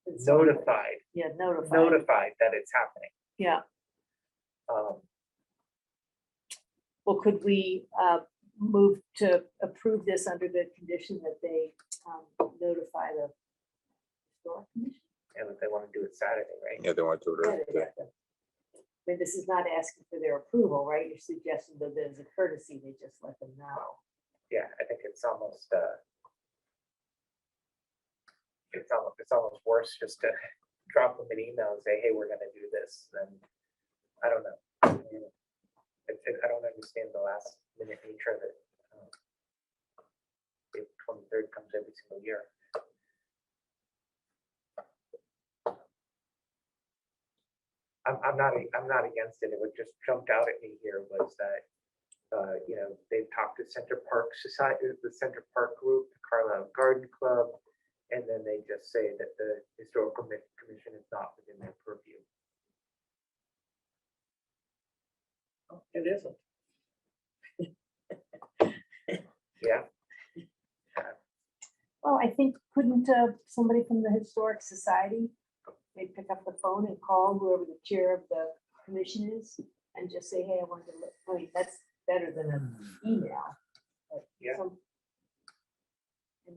It's notified notified. that it's happening. Yeah. Um, Well, could we move to approve this under the condition that they notify the historic commission? and if they want to do it Saturday, right? Yeah, they want to do Yeah, it. they have to. I mean, this is not asking for their approval, right? You're suggesting that there's a courtesy, they just let them know. Yeah, I think it's almost worse just to drop them an email and say, hey, we're gonna do this, then I don't know. I don't understand the last minute nature of it. April 23rd comes every single year. I'm not against it. What just jumped out at me here was that, you know, they've talked to Center Park Society, the Center Park Group, the Carlisle Garden Club, and then they just say that the Historical Commission is not within their purview. It isn't. Yeah. Well, I think couldn't somebody from the Historic Society, they pick up the phone and call whoever the chair of the commission is and just say, hey, I want to look. I mean, that's better than an email. But Yeah. and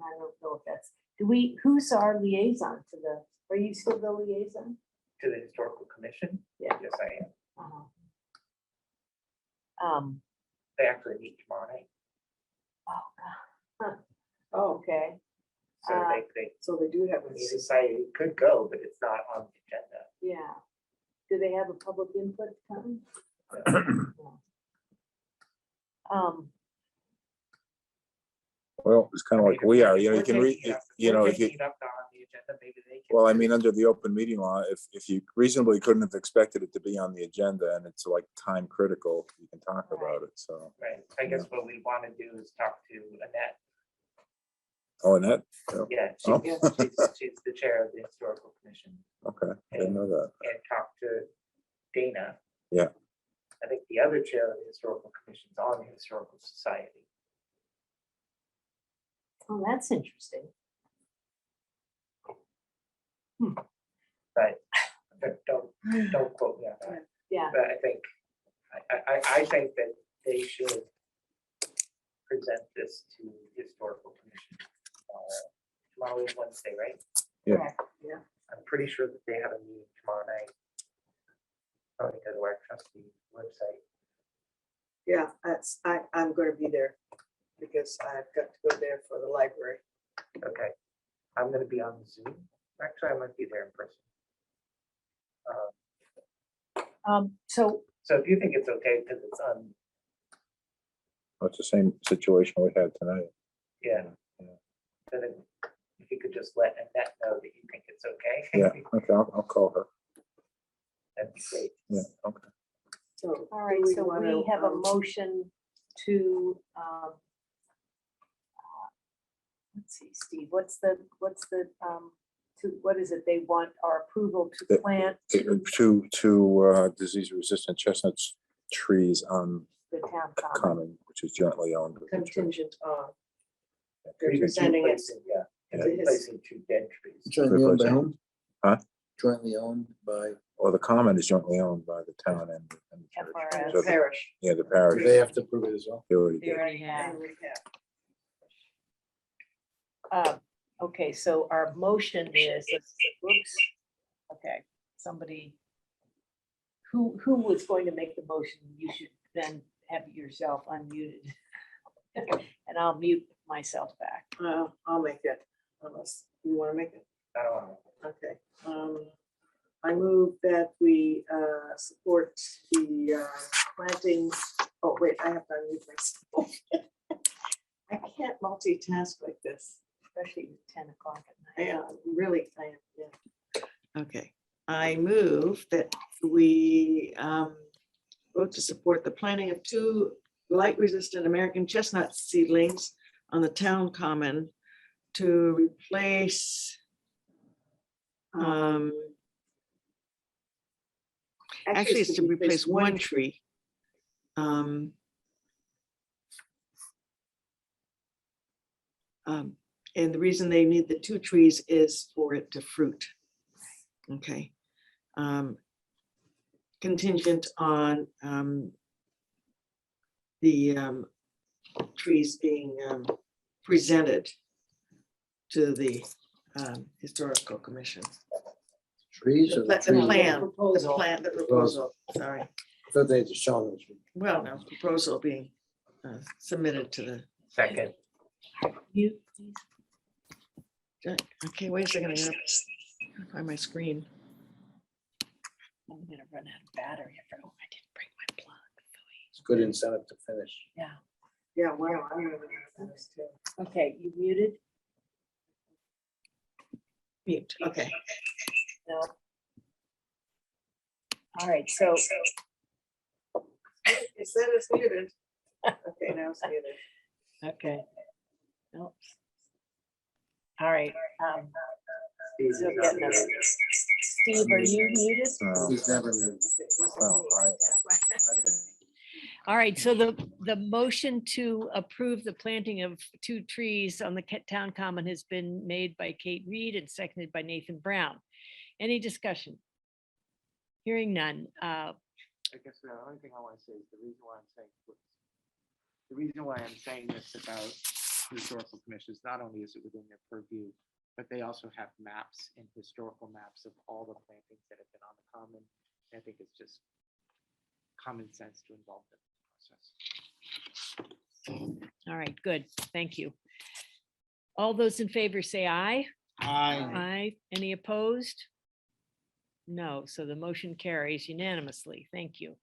I don't know if that's, who's our liaison to the, are you still the liaison? To the Historical Commission? Yeah. Yes, I am. Uh-huh. They actually meet tomorrow night. Oh, God. Oh, okay. So they So they do have the society could go, but it's not on the agenda. Yeah. Do they have a public input time? Well, it's kind of like we are, you know, you can read, you know, if you, well, I mean, under the open meeting law, if you reasonably couldn't have expected it to be on the agenda and it's like time critical, you can talk about it, so. Right, I guess what we want to do is talk to Annette. Oh, Annette? Yeah, Oh. she's the chair of the Historical Commission. Okay, I didn't know that. And talk to Dana. Yeah. I think the other chair of the Historical Commission is on the Historical Society. Oh, that's interesting. But don't quote me on that. Yeah. But I think that they should present this to the Historical Commission. Tomorrow is Wednesday, right? Yeah. Correct. Yeah. I'm pretty sure that they have a meeting tomorrow night. Probably go to our trustee website. Yeah, I'm going to be there because I've got to go there for the library. Okay. I'm gonna be on Zoom. Actually, I might be there in person. So So if you think it's okay, because it's on, It's the same situation we had tonight. yeah. Then if you could just let Annette know that you think it's okay. Yeah, okay, I'll call her. That'd be great. Yeah, okay. So, all right, so we have a motion to let's see, Steve, what's the what is it? They want our approval to plant To disease-resistant chestnut trees on the town common. common, which is jointly owned. with the church. contingent on. They're Presenting it. replacing, yeah, to they're his- replacing two dead trees. Jointly owned by whom? Huh? Jointly owned by, Or the common is jointly owned by the town and the church. FRS. So the- Parish. Yeah, the do parish. they have to approve it as well? They already They did. already have. And we have. Okay, so our motion is, whoops, okay, somebody, who was going to make the motion? You should then have yourself unmuted. And I'll mute myself back. I'll make it unless you want to make it. I don't know. Okay. I move that we support the planting. Oh, wait, I have to unmute myself. I can't multitask like this. Especially at 10 o'clock at I night. really, I am, yeah. Okay, I move that we vote to support the planting of 2 light-resistant American chestnut seedlings on the town common to replace actually it's to replace 1 tree. And the reason they need the 2 trees is for it to fruit. Okay. Contingent on the trees being presented to the Historical Commission. Trees or the The trees? plan, the Proposal. plan, the proposal, sorry. I thought they had to show them. Well, no, proposal being submitted to the, Second. Mute, please. okay, wait a second, I gotta find my screen. I'm gonna run out of battery. I forgot I didn't bring my plug. It's good incentive to finish. Yeah. Yeah, wow. I remember that too. Okay, you muted? Mute, okay. No. All right, so It said it's muted. Okay, now it's muted. okay. Oops. All right. Steve's still getting us. Steve, are you muted? He's never moved. Oh, right. All right, so the motion to approve the planting of 2 trees on the town common has been made by Kate Reed and seconded by Nathan Brown. Any discussion? Hearing none. I guess the only thing I want to say is the reason why I'm saying this about historical commissions, not only is it within their purview, but they also have maps and historical maps of all the plantings that have been on the common. I think it's just common sense to involve them in the process. All right, good. Thank you. All those in favor say aye. Aye. Aye. Any opposed? No, so the motion carries unanimously. Thank you.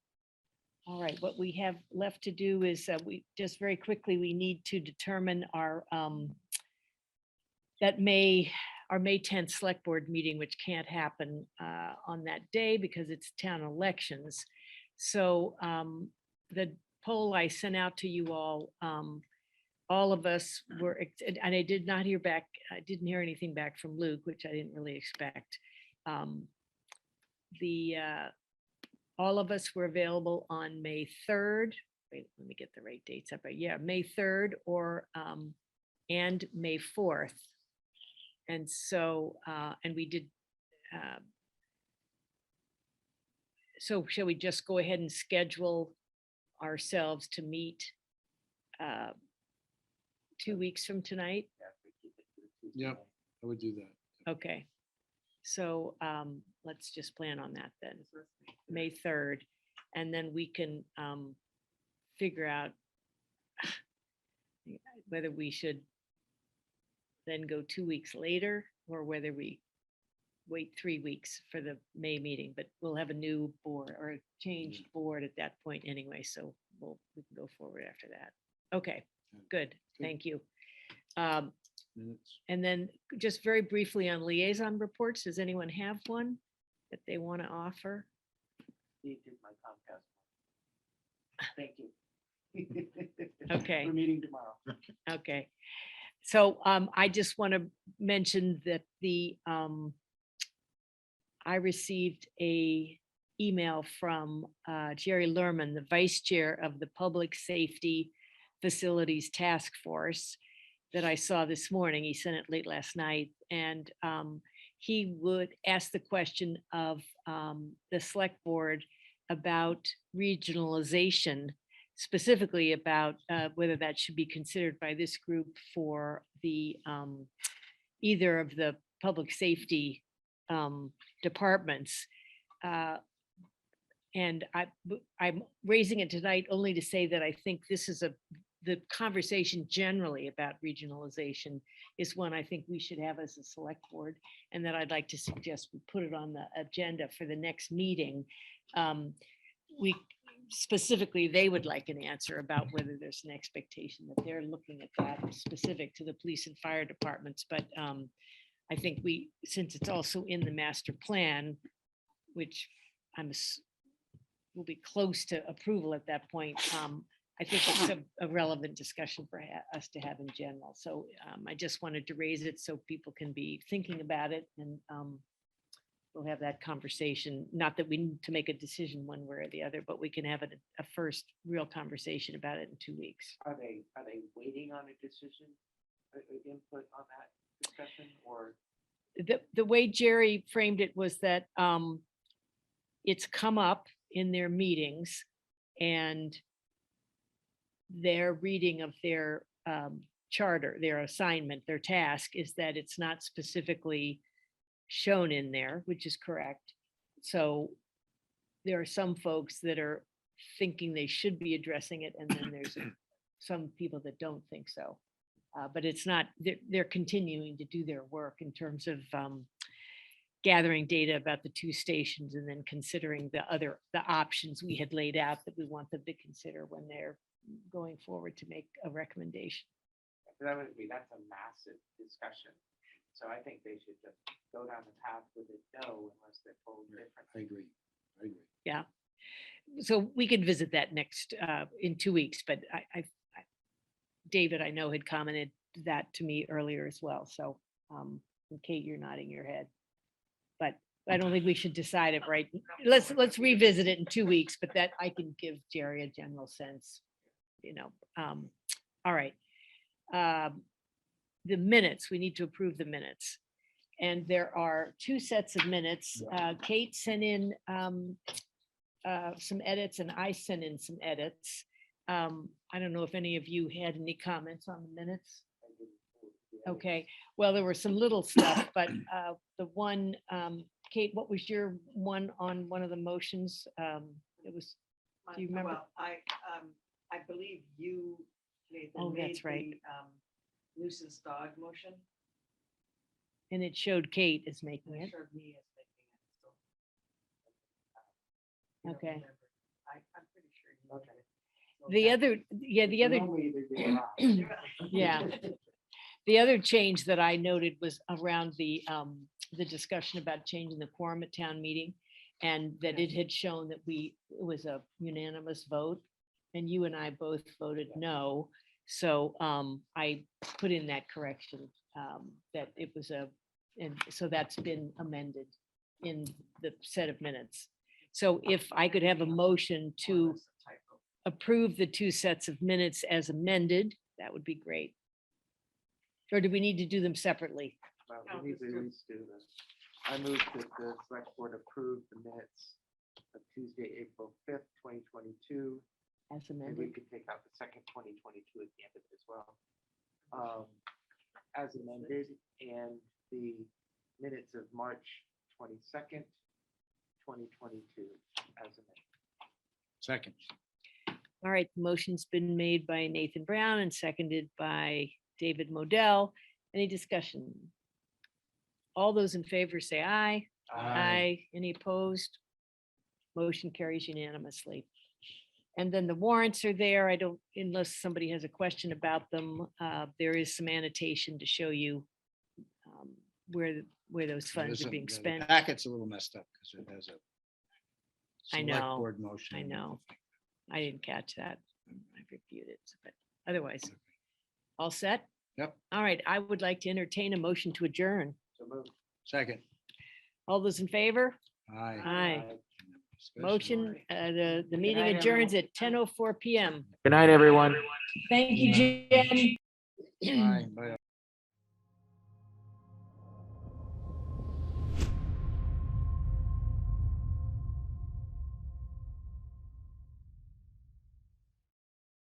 All right, what we have left to do is we just very quickly, we need to determine our our May 10th select board meeting, which can't happen on that day because it's town elections. So the poll I sent out to you all of us were, and I did not hear back, I didn't hear anything back from Luke, which I didn't really expect. All of us were available on May 3rd. Wait, let me get the right dates up. Yeah, May 3rd or and May 4th. And so, and we did. So shall we just go ahead and schedule ourselves to meet 2 weeks from tonight? Yep, I would do that. Okay. So let's just plan on that then, May 3rd. And then we can figure out whether we should then go 2 weeks later or whether we wait 3 weeks for the May meeting, but we'll have a new board or a changed board at that point anyway. So we can go forward after that. Okay, good. Thank you. And then just very briefly on liaison reports, does anyone have one that they want to offer? Steve did my Comcast. Thank you. Okay. We're meeting tomorrow. Okay. So I just want to mention that I received a email from Jerry Lerman, the vice chair of the Public Safety Facilities Task Force, that I saw this morning. He sent it late last night, and he would ask the question of the select board about regionalization, specifically about whether that should be considered by this group for the either of the public safety departments. And I'm raising it tonight only to say that I think this is the conversation generally about regionalization is one I think we should have as a select board, and that I'd like to suggest we put it on the agenda for the next meeting. We specifically, they would like an answer about whether there's an expectation that they're looking at that specific to the police and fire departments. But I think since it's also in the master plan, which will be close to approval at that point, I think it's a relevant discussion for us to have in general. So I just wanted to raise it so people can be thinking about it, and we'll have that conversation. Not that we need to make a decision one way or the other, but we can have a first real conversation about it in 2 weeks. Are they waiting on a decision, input on that discussion, or? The way Jerry framed it was that it's come up in their meetings, and their reading of their charter, their assignment, their task is that it's not specifically shown in there, which is correct. So there are some folks that are thinking they should be addressing it, and then there's some people that don't think so. But it's not, they're continuing to do their work in terms of gathering data about the 2 stations, and then considering the options we had laid out that we want them to consider when they're going forward to make a recommendation. That's a massive discussion. So I think they should just go down the path with it, no, unless they're told different. I agree. Yeah. So we could visit that next, in 2 weeks, but David, I know, had commented that to me earlier as well. So, and Kate, you're nodding your head. But I don't think we should decide it right. Let's revisit it in 2 weeks, but that I can give Jerry a general sense, you know. All right. The minutes, we need to approve the minutes. And there are 2 sets of minutes. Kate sent in some edits and I sent in some edits. I don't know if any of you had any comments on the minutes. Okay, well, there were some little stuff, but the one, Kate, what was your one on one of the motions? It was, do you remember? Well, I believe you, Nathan, Oh, made that's right. the nuisance dog motion. And it showed Kate as making And it it. showed me as making it. So, I don't Okay. remember. I'm pretty sure you did it. So The that- other, yeah, the other, yeah. The other change that I noted was around the discussion about changing the quorum at town meeting. And that it had shown that it was a unanimous vote. And you and I both voted no. So I put in that correction, that it was and so that's been amended in the set of minutes. So if I could have a motion to approve the 2 sets of minutes as amended, that would be great. Or do we need to do them separately? Well, we need to at least do this. I move that the select board approve the minutes of Tuesday, April 5th, 2022. As And we amended. could take out the second 2022 at the end of it as well. As amended, and the minutes of March 22nd, 2022 as amended. Second. All right, the motion's been made by Nathan Brown and seconded by David Modell. Any discussion? All those in favor say aye. Aye. Any opposed? Motion carries unanimously. And then the warrants are there. I don't, unless somebody has a question about them, there is some annotation to show you where those funds are being The spent. packet's a little messed up because it has a I select know, board motion. I know. I didn't catch that. I reviewed it, but otherwise, all set? Yep. All right, I would like to entertain a motion to adjourn. So moved. Second. All those in favor? Aye. Aye. Discussion. Motion, the meeting night, adjourns at 10:04 PM. Good night, everyone. Thank you, Jen. Aye. Bye.